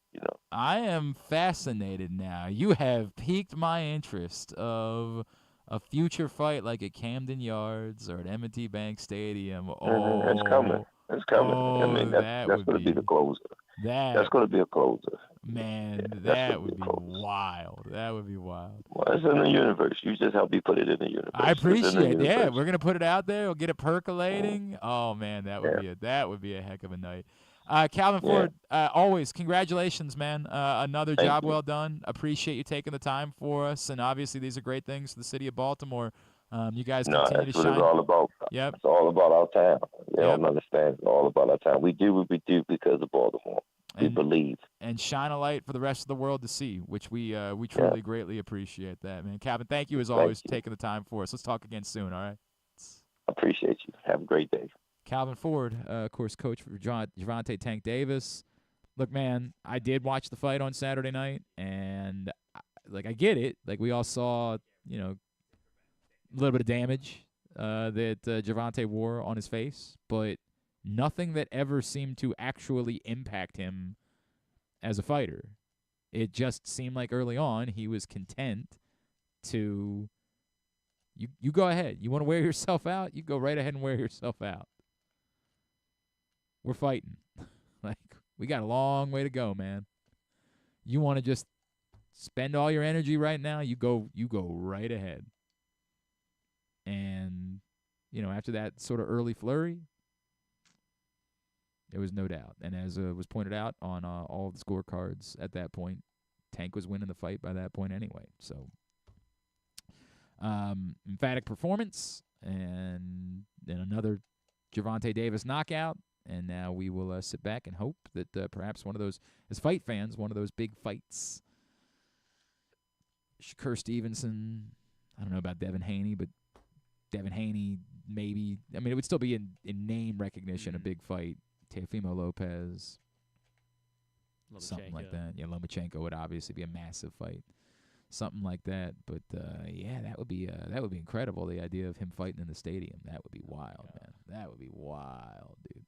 I am fascinated now. You have piqued my interest of a future fight like at Camden Yards or at M&T Bank Stadium. It's coming. It's coming. I mean, that's going to be the closer. That's going to be a closer. Man, that would be wild. That would be wild. Well, it's in the universe. You just help me put it in the universe. I appreciate it. Yeah, we're going to put it out there. We'll get it percolating. Oh, man, that would be a heck of a night. Calvin Ford, always congratulations, man. Another job well done. Appreciate you taking the time for us. And obviously, these are great things for the city of Baltimore. You guys continue to shine. That's what it's all about. Yep. It's all about our town. They don't understand. It's all about our town. We do what we do because of Baltimore. We believe. And shine a light for the rest of the world to see, which we truly greatly appreciate that, man. Calvin, thank you as always for taking the time for us. Let's talk again soon, all right? Appreciate you. Have a great day. Calvin Ford, of course, coach for Gervonta Tank Davis. Look, man, I did watch the fight on Saturday night, and I get it. Like, we all saw, a little bit of damage that Gervonta wore on his face, but nothing that ever seemed to actually impact him as a fighter. It just seemed like early on he was content to you go ahead. You want to wear yourself out? You go right ahead and wear yourself out. We're fighting. We got a long way to go, man. You want to just spend all your energy right now? You go right ahead. And, after that sort of early flurry, there was no doubt. And as was pointed out on all of the scorecards at that point, Tank was winning the fight by that point anyway. So, emphatic performance and another Gervonta Davis knockout. And now we will sit back and hope that perhaps one of those, as fight fans, one of those big fights, Shakur Stevenson, I don't know about Devin Haney, but Devin Haney maybe. I mean, it would still be in name recognition, a big fight. Teofimo Lopez, something like that. Yeah, Lomachenko would obviously be a massive fight. Something like that. But, that would be incredible, the idea of him fighting in the stadium. That would be wild, man. That would be wild, dude.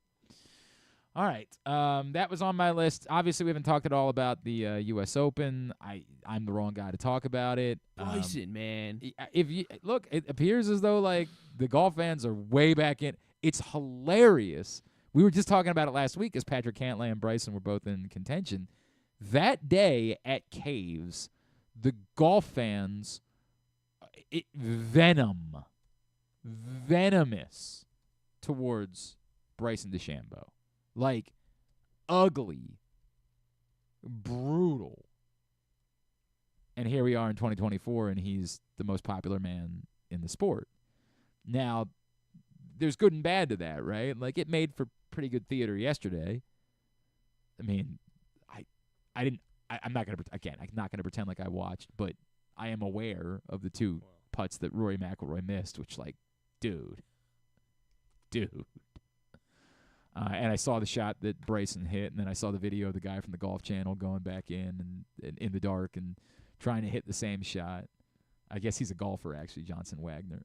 All right, that was on my list. Obviously, we haven't talked at all about the U.S. Open. I'm the wrong guy to talk about it. Bryson, man. If you look, it appears as though the golf fans are way back in. It's hilarious. We were just talking about it last week as Patrick Cantlay and Bryson were both in contention. That day at Caves, the golf fans, venomous towards Bryson DeChambeau. Ugly, brutal. And here we are in 2024, and he's the most popular man in the sport. Now, there's good and bad to that, right? Like, it made for pretty good theater yesterday. I mean, I'm not going to pretend like I watched, but I am aware of the two putts that Rory McIlroy missed, which, like, dude. And I saw the shot that Bryson hit, and then I saw the video of the guy from the Golf Channel going back in and in the dark and trying to hit the same shot. I guess he's a golfer, actually, Johnson Wagner.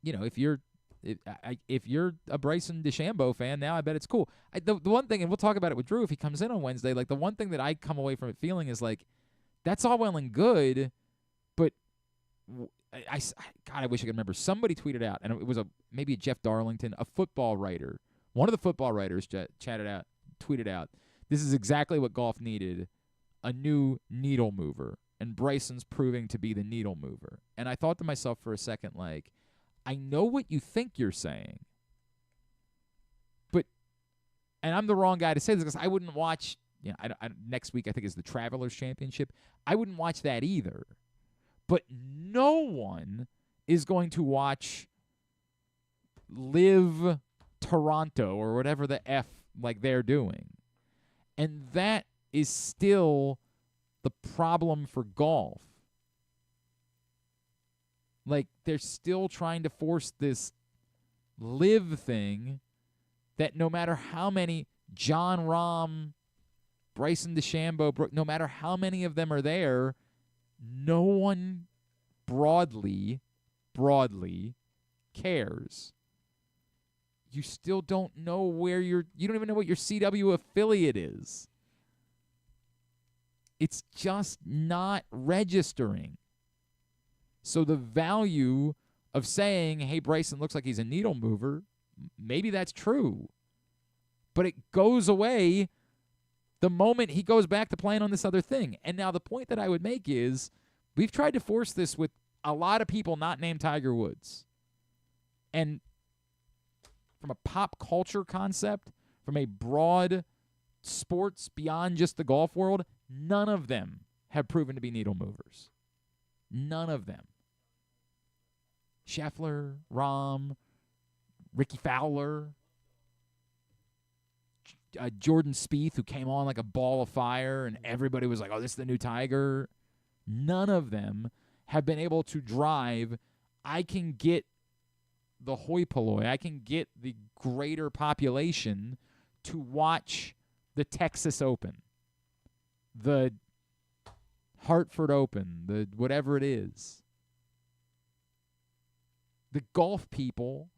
If you're a Bryson DeChambeau fan now, I bet it's cool. The one thing, and we'll talk about it with Drew if he comes in on Wednesday, like the one thing that I come away from it feeling is like, that's all well and good, but God, I wish I could remember. Somebody tweeted out, and it was maybe Jeff Darlington, a football writer. One of the football writers tweeted out, this is exactly what golf needed, a new needle mover, and Bryson's proving to be the needle mover. And I thought to myself for a second, like, I know what you think you're saying, and I'm the wrong guy to say this because I wouldn't watch, next week I think is the Travelers Championship. I wouldn't watch that either. But no one is going to watch Live Toronto or whatever the F like they're doing. And that is still the problem for golf. Like, they're still trying to force this live thing that no matter how many John Rahm, Bryson DeChambeau, no matter how many of them are there, no one broadly cares. You still don't know you don't even know what your CW affiliate is. It's just not registering. So the value of saying, hey, Bryson looks like he's a needle mover, maybe that's true. But it goes away the moment he goes back to playing on this other thing. And now the point that I would make is we've tried to force this with a lot of people not named Tiger Woods. And from a pop culture concept, from a broad sports beyond just the golf world, none of them have proven to be needle movers. None of them. Scheffler, Rahm, Ricky Fowler, Jordan Spieth, who came on like a ball of fire, and everybody was like, oh, this is the new Tiger. None of them have been able to drive. I can get the hoi polloi. I can get the greater population to watch the Texas Open, the Hartford Open, the whatever it is. The golf people,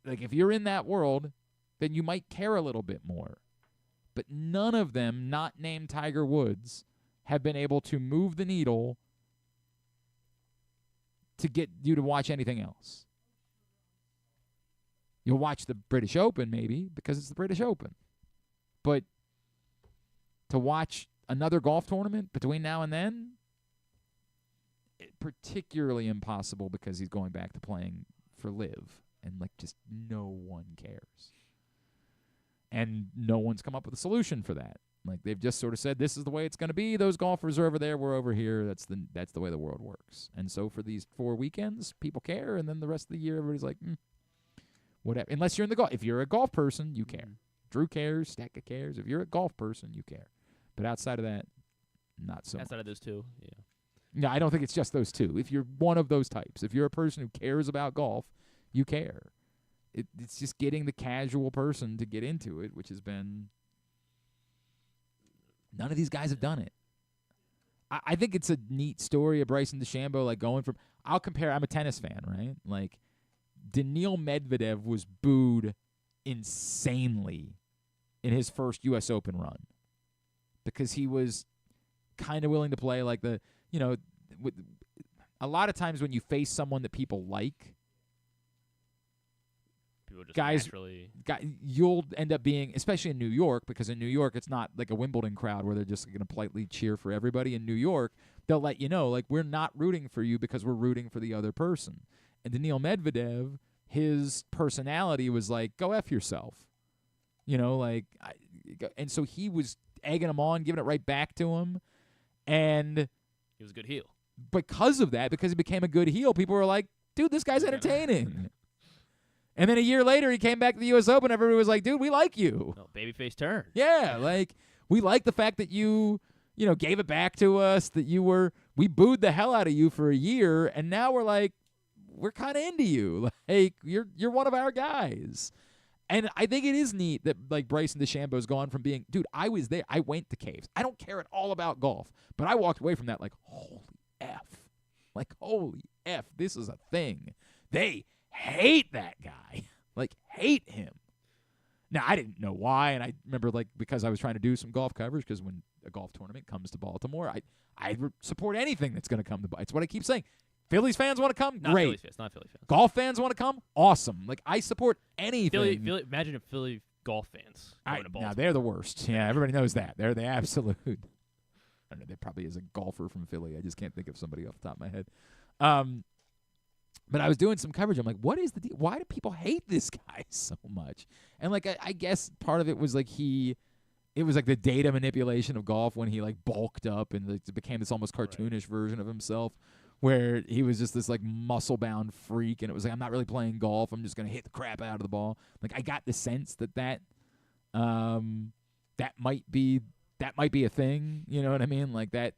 like if you're in that world, then you might care a little bit more. But none of them, not named Tiger Woods, have been able to move the needle to get you to watch anything else. You'll watch the British Open maybe because it's the British Open. But to watch another golf tournament between now and then, particularly impossible because he's going back to playing for Live, and like just no one cares. And no one's come up with a solution for that. Like they've just sort of said, this is the way it's going to be. Those golfers are over there. We're over here. That's the way the world works. And so for these 4 weekends, people care. And then the rest of the year, everybody's like, whatever. Unless you're in the golf. If you're a golf person, you care. Drew cares. Stecca cares. If you're a golf person, you care. But outside of that, not so Outside much. of those two, yeah. No, I don't think it's just those two. If you're one of those types, if you're a person who cares about golf, you care. It's just getting the casual person to get into it, which has been none of these guys have done it. I think it's a neat story of Bryson DeChambeau, like going from I'll compare. I'm a tennis fan, right? Like Daniil Medvedev was booed insanely in his first U.S. Open run because he was kind of willing to play like a lot of times when you face someone that people like, people just guys, naturally... you'll end up being, especially in New York, because in New York it's not like a Wimbledon crowd where they're just going to politely cheer for everybody. In New York, they'll let you know, like, we're not rooting for you because we're rooting for the other person. And Daniil Medvedev, his personality was like, go F yourself. And so he was egging him on, giving it right back to him. And he was a good heel. because of that, because he became a good heel, people were like, dude, this guy's entertaining. And then a year later, he came back to the U.S. Open. Everybody was like, dude, we like you. No, babyface turn. Yeah, like, we like the fact that you gave it back to us, that we booed the hell out of you for a year, and now we're like, we're kind of into you. Like, you're one of our guys. And I think it is neat that, like, Bryson DeChambeau's gone from being, dude, I was there. I went to caves. I don't care at all about golf. But I walked away from that like, holy F. Like, holy F, this is a thing. They hate that guy. Like, hate him. Now, I didn't know why, and I remember, like, because I was trying to do some golf coverage, because when a golf tournament comes to Baltimore, I support anything that's going to come to Baltimore. It's what I keep saying. Phillies fans want to come? Not Great. Phillies fans, not Philly fans. Golf fans want to come? Awesome. Like, I support anything. Imagine if Philly golf fans going to Baltimore. Now, they're the worst. Yeah, everybody knows that. They're the absolute. I don't know. There probably is a golfer from Philly. I just can't think of somebody off the top of my head. But I was doing some coverage. I'm like, what is the deal? Why do people hate this guy so much? And, like, I guess part of it was, like, it was, like, the data manipulation of golf when he, like, bulked up and it became this almost cartoonish version of himself, where he was just this, like, muscle-bound freak, and it was like, I'm not really playing golf. I'm just going to hit the crap out of the ball. Like, I got the sense that might be a thing. You know what I mean? Like that.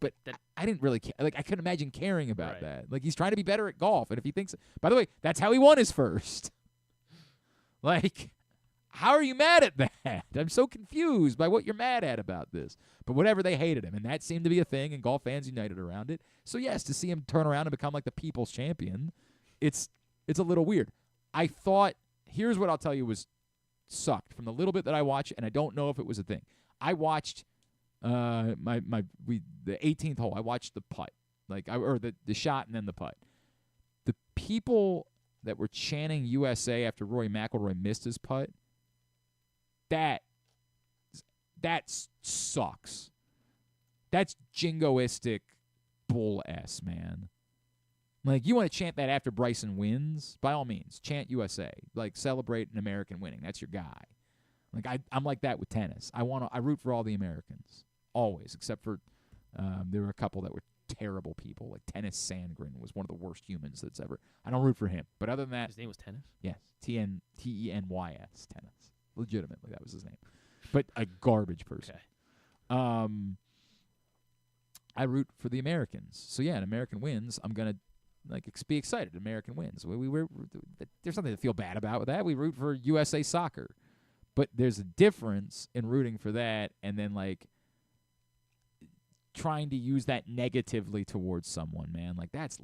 But I didn't really care. Like, I couldn't imagine caring about that. Like, he's trying to be better at golf, and if he thinks, by the way, that's how he won his first. Like, how are you mad at that? I'm so confused by what you're mad at about this. But whatever, they hated him, and that seemed to be a thing, and golf fans united around it. So, yes, to see him turn around and become like the people's champion, it's a little weird. I thought, here's what I'll tell you was sucked from the little bit that I watched, and I don't know if it was a thing. I watched the 18th hole. I watched the putt, or the shot and then the putt. The people that were chanting USA after Rory McIlroy missed his putt, that sucks. That's jingoistic bull s, man. Like, you want to chant that after Bryson wins? By all means, chant USA. Like, celebrate an American winning. That's your guy. Like, I'm like that with tennis. I root for all the Americans, always, except for there were a couple that were terrible people. Like Tennis Sandgren was one of the worst humans that's ever. I don't root for him, but other than that, his name was Tennis. Yes, Tenys, Tennis. Legitimately, that was his name. But a garbage person. Okay. I root for the Americans. So yeah, an American wins, I'm gonna be excited. American wins. There's something to feel bad about with that. We root for USA Soccer. But there's a difference in rooting for that and then, like, trying to use that negatively towards someone, man. Like, that's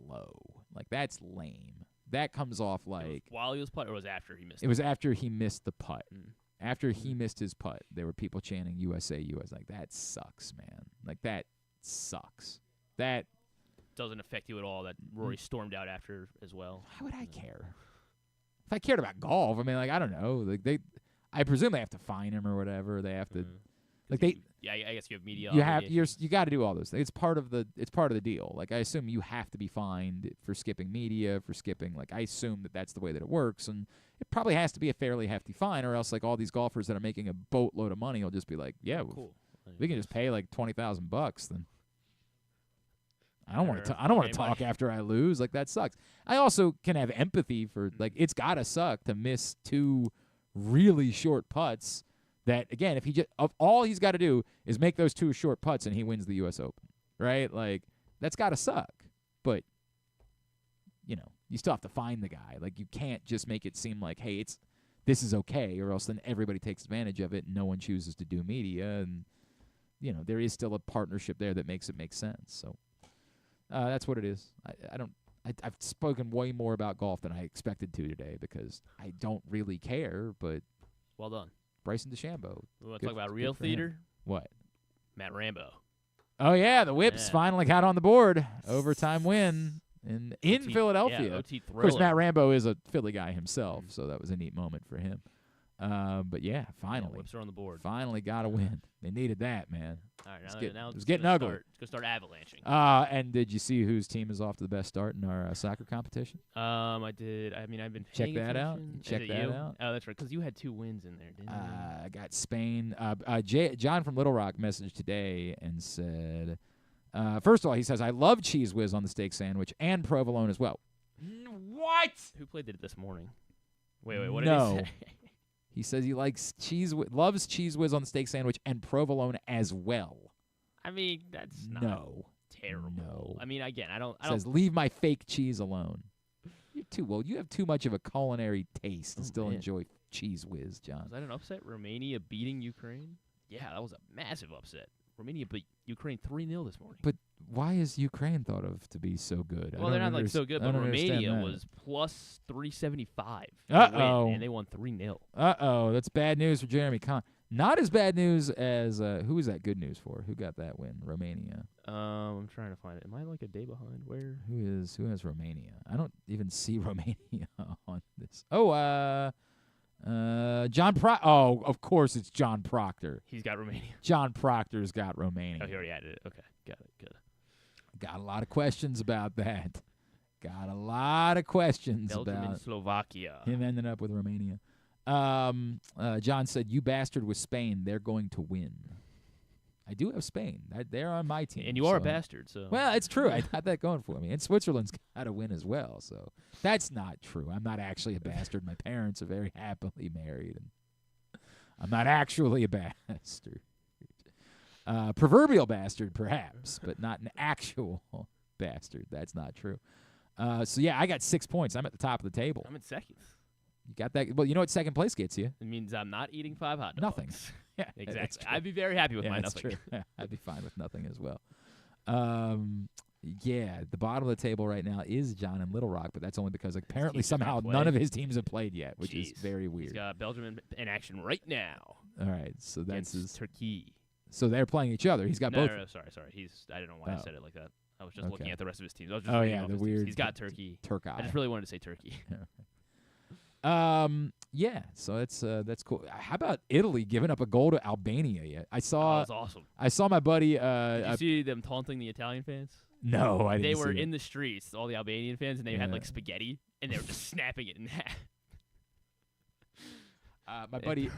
low. Like, that's lame. That comes off like... While he was putt, or was it after he missed it? It was after he missed the putt. Mm. After he missed his putt, there were people chanting USA, USA. Like, that sucks, man. Like, that sucks. That... doesn't affect you at all that Rory stormed out after as well. Why would I care? If I cared about golf, I mean, like, I don't know. Like, I presume they have to fine him or whatever. They have to, Yeah, I guess you have media. You got to do all those things. It's part of the deal. Like, I assume you have to be fined for skipping media, for skipping. Like, I assume that's the way that it works, and it probably has to be a fairly hefty fine, or else, like, all these golfers that are making a boatload of money will just be like, yeah, cool. We can just pay like $20,000. Then I don't want to talk after I lose. Like, that sucks. I also can have empathy for, like, it's gotta suck to miss two really short putts that, again, if all he's got to do is make those two short putts and he wins the U.S. Open, right? Like, that's got to suck. But, you still have to find the guy. Like, you can't just make it seem like, hey, this is okay, or else then everybody takes advantage of it and no one chooses to do media. And, there is still a partnership there that makes it make sense. So that's what it is. I've spoken way more about golf than I expected to today because I don't really care, but... Well done. Bryson DeChambeau. We want to talk about real theater? What? Matt Rambo. Oh, yeah, the Whips finally got on the board. Overtime win in Philadelphia. Yeah, OT of course, Matt Rambo is a Philly guy himself, so that was a neat moment for him. But, yeah, finally. Whips are on the board. Finally got a win. They needed that, man. All right, now it was getting ugly. It's going to start avalanching. And did you see whose team is off to the best start in our soccer competition? I did. I mean, I've been check that out. Check that out. Oh, that's right, because you had 2 wins in there, didn't you? I got Spain. John from Little Rock messaged today and said, First of all, he says, I love Cheese Whiz on the steak sandwich and provolone as well. What? Who played it this morning? Wait, what no. did he say? He says he likes loves Cheese Whiz on the steak sandwich and provolone as well. I mean, that's not terrible. No. I mean, again, I don't. Says, leave my fake cheese alone. You have too much of a culinary taste to still enjoy Cheese Whiz, John. Was that an upset? Romania beating Ukraine? Yeah, that was a massive upset. Romania beat Ukraine 3-0 this morning. But why is Ukraine thought of to be so good? Well, they're not so good, but Romania was plus 375. Uh-oh. And they won 3-0. Uh-oh. That's bad news for Jeremy Kahn. Not as bad news as who is that good news for? Who got that win? Romania. I'm trying to find it. Am I like a day behind? Where? Who has Romania? I don't even see Romania on this. Oh, John Proctor. Oh, of course it's John Proctor. He's got Romania. John Proctor's got Romania. Oh, he already added it. Okay, got it. Good. Got a lot of questions about that. Got a lot of questions Belgium about and Slovakia. Him ending up with Romania. John said, "You bastard with Spain. They're going to win." I do have Spain. They're on my team. And you are a bastard, so. Well, it's true. I got that going for me. And Switzerland's got to win as well, so that's not true. I'm not actually a bastard. My parents are very happily married, and I'm not actually a bastard. Proverbial bastard, perhaps, but not an actual bastard. That's not true. So, yeah, I got 6 points. I'm at the top of the table. I'm in second. You got that? Well, you know what second place gets you? It means I'm not eating 5 hot dogs. Nothing. Yeah, exactly. I'd be very happy with my that's nothing. True. Yeah, I'd be fine with nothing as well. Yeah, the bottom of the table right now is John in Little Rock, but that's only because apparently somehow none of his teams have played yet, which is very weird. He's got Belgium in action right now. All right, so that's his Turkey. So they're playing each other. He's got both. No, sorry. I don't know why I said it like that. I was just looking at the rest of his teams. I was just oh reading yeah, off the his weird. teams. He's got Turkey. I just really wanted to say Turkey. Yeah, so that's cool. How about Italy giving up a goal to Albania yet? I saw. That was awesome. I saw my buddy. Did you see them taunting the Italian fans? No, I didn't. They were see in the streets, all the Albanian fans, and they had like spaghetti, and they were just snapping it in half. My buddy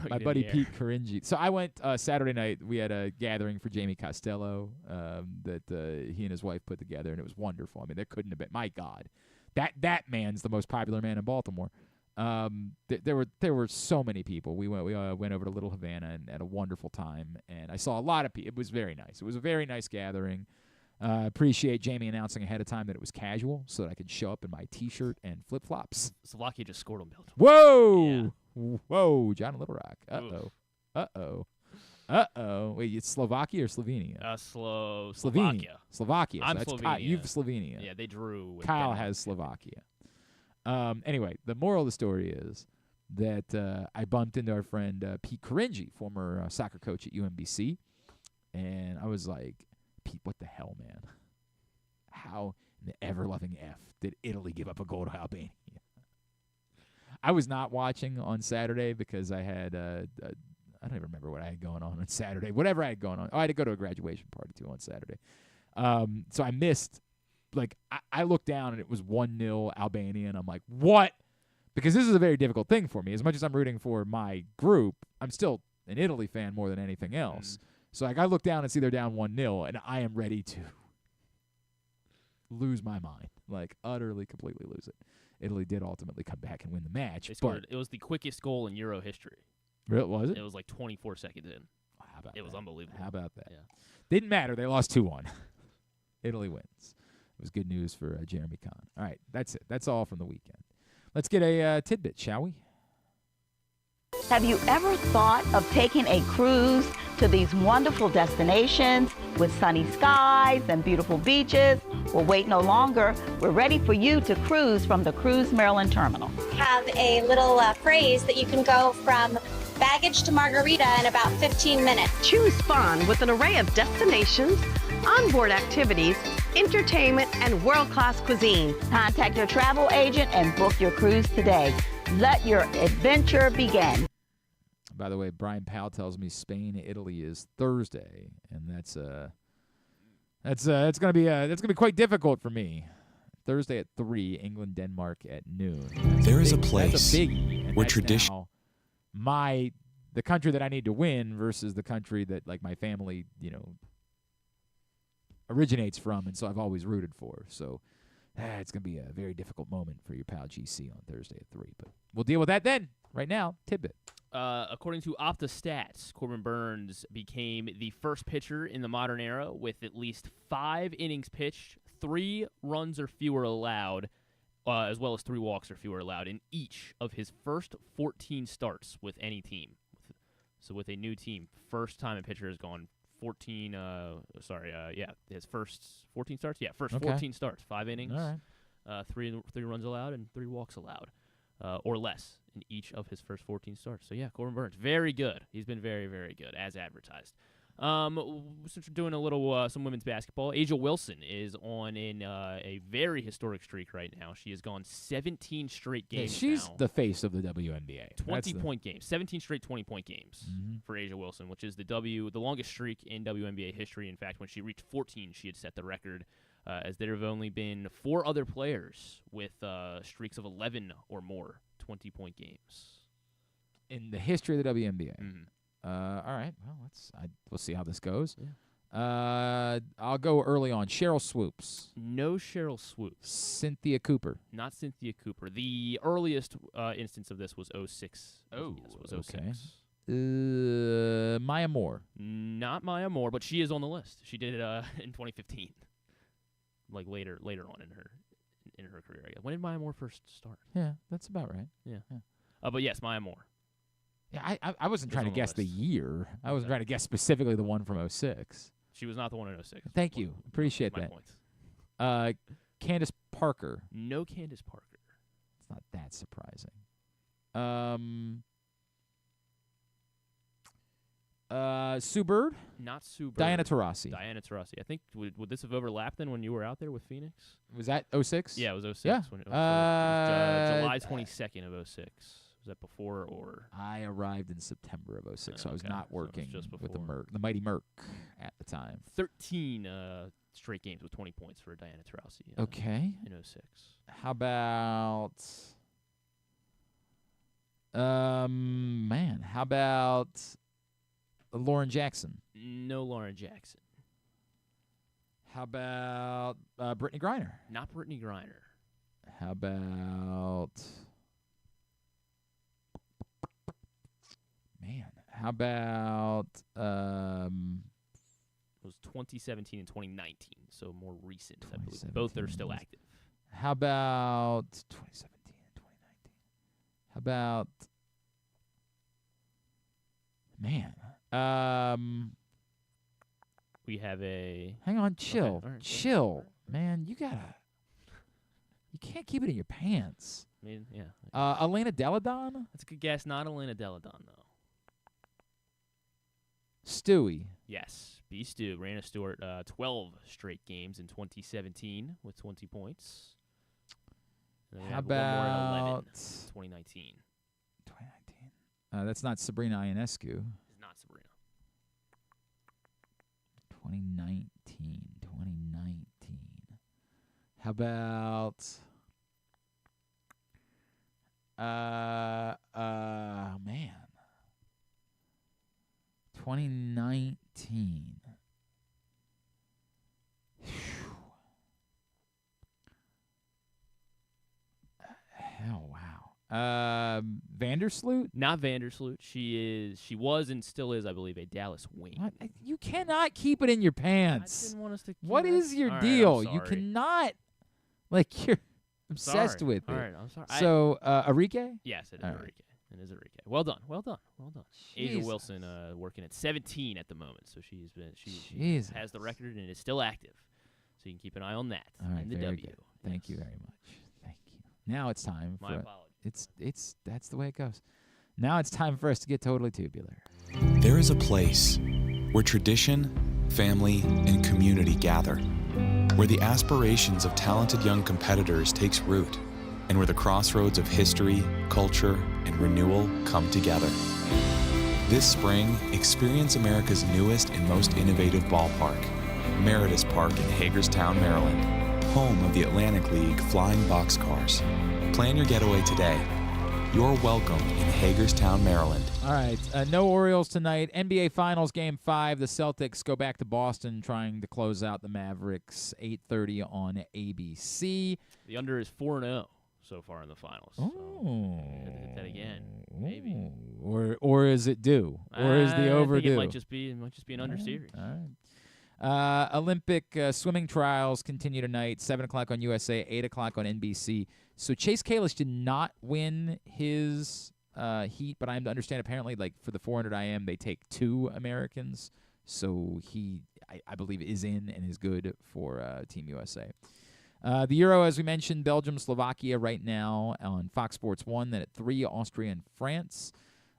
Pete Caringi. So I went Saturday night. We had a gathering for Jamie Costello that he and his wife put together, and it was wonderful. I mean, there couldn't have been. My God, that man's the most popular man in Baltimore. There were so many people. We went over to Little Havana and had a wonderful time, and I saw a lot of people. It was very nice. It was a very nice gathering. Appreciate Jamie announcing ahead of time that it was casual, so that I could show up in my T-shirt and flip flops. Slovakia just scored on Belgium. Whoa, whoa, John Little Rock. Wait, it's Slovakia or Slovenia? Slovakia. Slovakia. I'm so that's Slovenia. You've Slovenia. Yeah, they drew. With Kyle Denmark. has Slovakia. Anyway, the moral of the story is that I bumped into our friend Pete Caringi, former soccer coach at UMBC, and I was like, Pete, what the hell, man? How in the ever-loving F did Italy give up a goal to Albania? I was not watching on Saturday because I had I don't even remember what I had going on Saturday. Whatever I had going on. Oh, I had to go to a graduation party, too, on Saturday. So I missed. Like, I looked down, and it was 1-0 Albania, and I'm like, what? Because this is a very difficult thing for me. As much as I'm rooting for my group, I'm still an Italy fan more than anything else. So, like, I look down and see they're down 1-0, and I am ready to lose my mind. Like, utterly, completely lose it. Italy did ultimately come back and win the match. They scored. It was the quickest goal in Euro history. Really, was it? It was like 24 seconds in. How about it was unbelievable. How about that? Yeah. Didn't matter. They lost 2-1. Italy wins. It was good news for Jeremy Kahn. All right, that's it. That's all from the weekend. Let's get a tidbit, shall we? Have you ever thought of taking a cruise to these wonderful destinations with sunny skies and beautiful beaches? Well, wait no longer. We're ready for you to cruise from the Cruise Maryland Terminal. Have a little phrase that you can go from baggage to margarita in about 15 minutes. Choose fun with an array of destinations, onboard activities, entertainment, and world-class cuisine. Contact your travel agent and book your cruise today. Let your adventure begin. By the way, Brian Powell tells me Spain, Italy is Thursday, and that's gonna be quite difficult for me. Thursday at 3, England, Denmark at noon. There is a place that's a biggie, where tradition. The country that I need to win versus the country that like my family, originates from, and so I've always rooted for. So it's going to be a very difficult moment for your pal GC on Thursday at 3. But we'll deal with that then. Right now, tidbit. According to OptaStats, Corbin Burns became the first pitcher in the modern era with at least 5 innings pitched, 3 runs or fewer allowed, as well as 3 walks or fewer allowed in each of his first 14 starts with any team. So with a new team, first time a pitcher has gone 14. His first 14 starts. Yeah, first 14 starts, 5 innings, All right. 3 runs allowed and 3 walks allowed, or less in each of his first 14 starts. So yeah, Corbin Burns, very good. He's been very, very good as advertised. Since we're doing a little some women's basketball, A'ja Wilson is on in a very historic streak right now. She has gone 17 straight games. She's now. the face of the WNBA. 20-point games, 17 straight 20-point games for A'ja Wilson, which is the longest streak in WNBA history. In fact, when she reached 14, she had set the record. As there have only been 4 other players with streaks of 11 or more 20-point games in the history of the WNBA. All right. Well, we'll see how this goes. Yeah. I'll go early on. Cheryl Swoops. No Cheryl Swoops. Cynthia Cooper. Not Cynthia Cooper. The earliest instance of this was 06. Oh, yes, was 06. Okay. Maya Moore. Not Maya Moore, but she is on the list. She did it in 2015. Like later on in her career, I guess. When did Maya Moore first start? Yeah, that's about right. Yeah. But yes, Maya Moore. Yeah, I wasn't trying to guess the year. I wasn't trying to guess specifically the one from 06. She was not the one in 06. Thank you. Appreciate that. Points. Candace Parker. No Candace Parker. It's not that surprising. Sue Bird? Not Sue Bird. Diana Taurasi. Diana Taurasi. I think, would this have overlapped then when you were out there with Phoenix? Was that 06? Yeah, it was 06. Yeah. When it was, July 22nd of 06. Was that before or? I arrived in September of 06, so I was not working just with the Mighty Merc at the time. 13 straight games with 20 points for Diana Taurasi. Okay. In 06. How about how about Lauren Jackson? No Lauren Jackson. How about Brittany Griner? Not Brittany Griner. How about How about it was 2017 and 2019, so more recent. I believe both are still active. How about 2017 and 2019? How about we have a. Hang on, chill, Okay, all right, chill, man. You can't keep it in your pants. I mean, yeah. Elena Deladon? That's a good guess. Not Elena Deladon, though. Stewie. Yes, B. Stu. Rana Stewart, 12 straight games in 2017 with 20 points. And then we How have one more at 11 about 2019. 2019. That's not Sabrina Ionescu. It's not Sabrina. 2019. How about 2019. Hell, wow. Vandersloot? Not Vandersloot. She was and still is, I believe, a Dallas Wing. What? You cannot keep it in your pants. I didn't want us to. What is your All right, deal? I'm You sorry. cannot, you're obsessed Sorry. with it. All right, I'm sorry. So, Enrique? Yes, it is All right. Enrique. It is Enrique. Well done. A'ja Jesus. Wilson working at 17 at the moment, so she Jesus. has the record and is still active. So you can keep an eye on that. All right, and the very W. good. Thank you very much. Thank you. Now it's time for My apologies. It's that's the way it goes. Now it's time for us to get totally tubular. There is a place where tradition, family, and community gather, where the aspirations of talented young competitors takes root, and where the crossroads of history, culture, and renewal come together. This spring, experience America's newest and most innovative ballpark, Meritus Park in Hagerstown, Maryland, home of the Atlantic League Flying Boxcars. Plan your getaway today. you're welcome in Hagerstown, Maryland. All right, no Orioles tonight. NBA Finals Game 5. The Celtics go back to Boston trying to close out the Mavericks. 8:30 on ABC. The under is 4-0 so far in the finals. Oh. So hit that again, maybe. Or is it due? Or is the over I think due? it might just be an under series. All right. Olympic swimming trials continue tonight. 7 o'clock on USA, 8 o'clock on NBC. So Chase Kalish did not win his heat, but I understand apparently, like for the 400 IM, they take 2 Americans. So he, I believe, is in and is good for Team USA. The Euro, as we mentioned, Belgium, Slovakia right now on Fox Sports 1. Then at 3, Austria and France.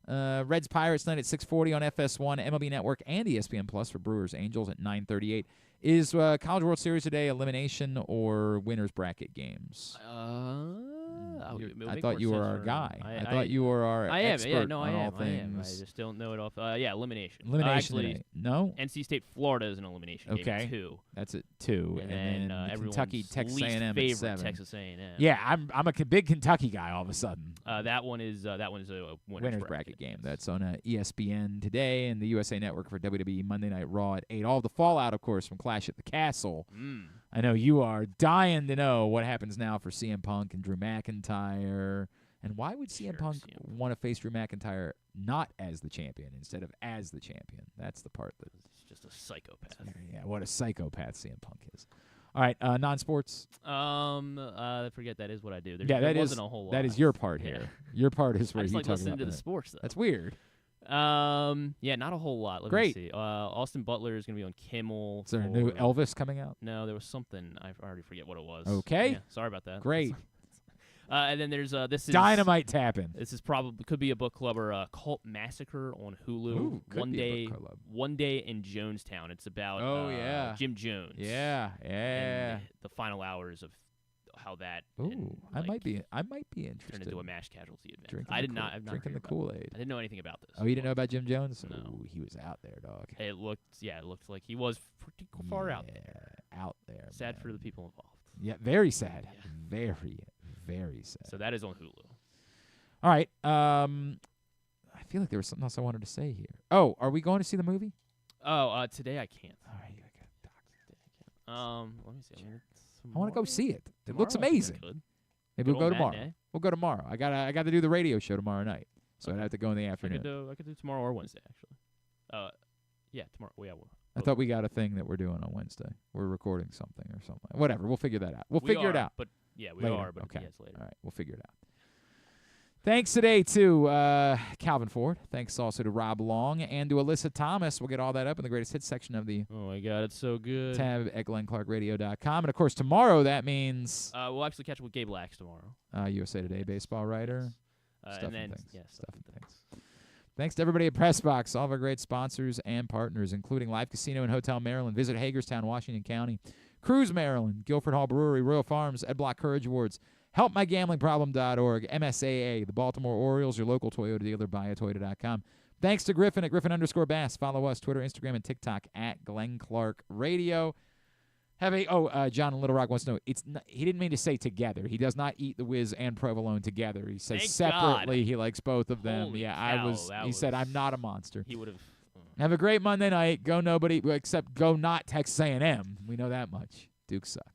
Reds Pirates tonight at 6:40 on FS1, MLB Network, and ESPN Plus for Brewers Angels at 9:38. Is College World Series today elimination or winners bracket games? I thought you were our guy. I thought you were our expert on all things. I just don't know it off. Elimination. Elimination Actually, today. No? NC State, Florida is an elimination game at 2. That's at 2. And then everyone's Kentucky, Texas least A&M at favorite 7. Texas A&M. Yeah, I'm a big Kentucky guy all of a sudden. That one is a winners bracket game. That's on ESPN today and the USA Network for WWE Monday Night Raw at 8. All of the fallout, of course, from Clash at the Castle. I know you are dying to know what happens now for CM Punk and Drew McIntyre. And why would CM Punk want to face Drew McIntyre not as the champion instead of as the champion? That's the part that he's just a psychopath. Yeah, what a psychopath CM Punk is. All right, non-sports. I forget that is what I do. There wasn't a whole lot. That is your part here. Your part is where I just you like talk listening about to the that. sports though. That's weird. Yeah, not a whole lot. Let Great. me see. Austin Butler is going to be on Kimmel. Is there a new Elvis coming out? No, there was something. I already forget what it was. Okay. Yeah, sorry about that. Great. And then there's this is Dynamite tapping. This is probably could be a book club or Cult Massacre on Hulu. Ooh, could be a book club. One Day in Jonestown. It's about Jim Jones. Yeah. And the final hours of how that. Ooh, I might be interested. Turned into a mass casualty event. Drinking I the did not. I've not drinking heard the about Kool-Aid. I didn't know anything about this. Oh, you didn't know about Jim Jones? No. Ooh, he was out there, dog. It looked like he was pretty far out there. Out there. Sad for the people involved. Yeah, very sad. Yeah. Very, very sad. So that is on Hulu. All right. I feel like there was something else I wanted to say here. Oh, are we going to see the movie? Oh, today I can't. All right, let me see. I want to go see it. It looks amazing. Maybe we'll go tomorrow. Matinee. We'll go tomorrow. I got to do the radio show tomorrow night, so I'd have to go in the afternoon. I could do tomorrow or Wednesday, actually. Yeah, tomorrow. Yeah, I thought we got a thing that we're doing on Wednesday. We're recording something or something. Whatever. We'll figure that out. We'll figure it out. But yeah, we later. are. But okay. Yes, later. All right. We'll figure it out. Thanks today to Calvin Ford. Thanks also to Rob Long and to Alyssa Thomas. We'll get all that up in the greatest hits section of the Oh my God, it's so good. tab at GlennClarkRadio.com. And of course, tomorrow that means we'll actually catch up with Gabe Lax tomorrow. USA Today baseball writer. Stuff and then and things. yeah, Stuff and things. Thanks to everybody at PressBox, all of our great sponsors and partners, including Live Casino and Hotel Maryland. Visit Hagerstown, Washington County, Cruise, Maryland, Guilford Hall Brewery, Royal Farms, Ed Block Courage Awards, HelpMyGamblingProblem.org, MSAA, the Baltimore Orioles, your local Toyota dealer, buyatoyota.com. Thanks to Griffin at Griffin_Bass. Follow us, Twitter, Instagram, and TikTok at Glenn Clark Radio. John in Little Rock wants to know, he didn't mean to say together. He does not eat the Whiz and Provolone together. He says Thank separately God. he likes both of them. Holy yeah, cow, he said, I'm not a monster. He would have. Have a great Monday night. Go nobody, except go not Texas A&M. We know that much. Duke suck.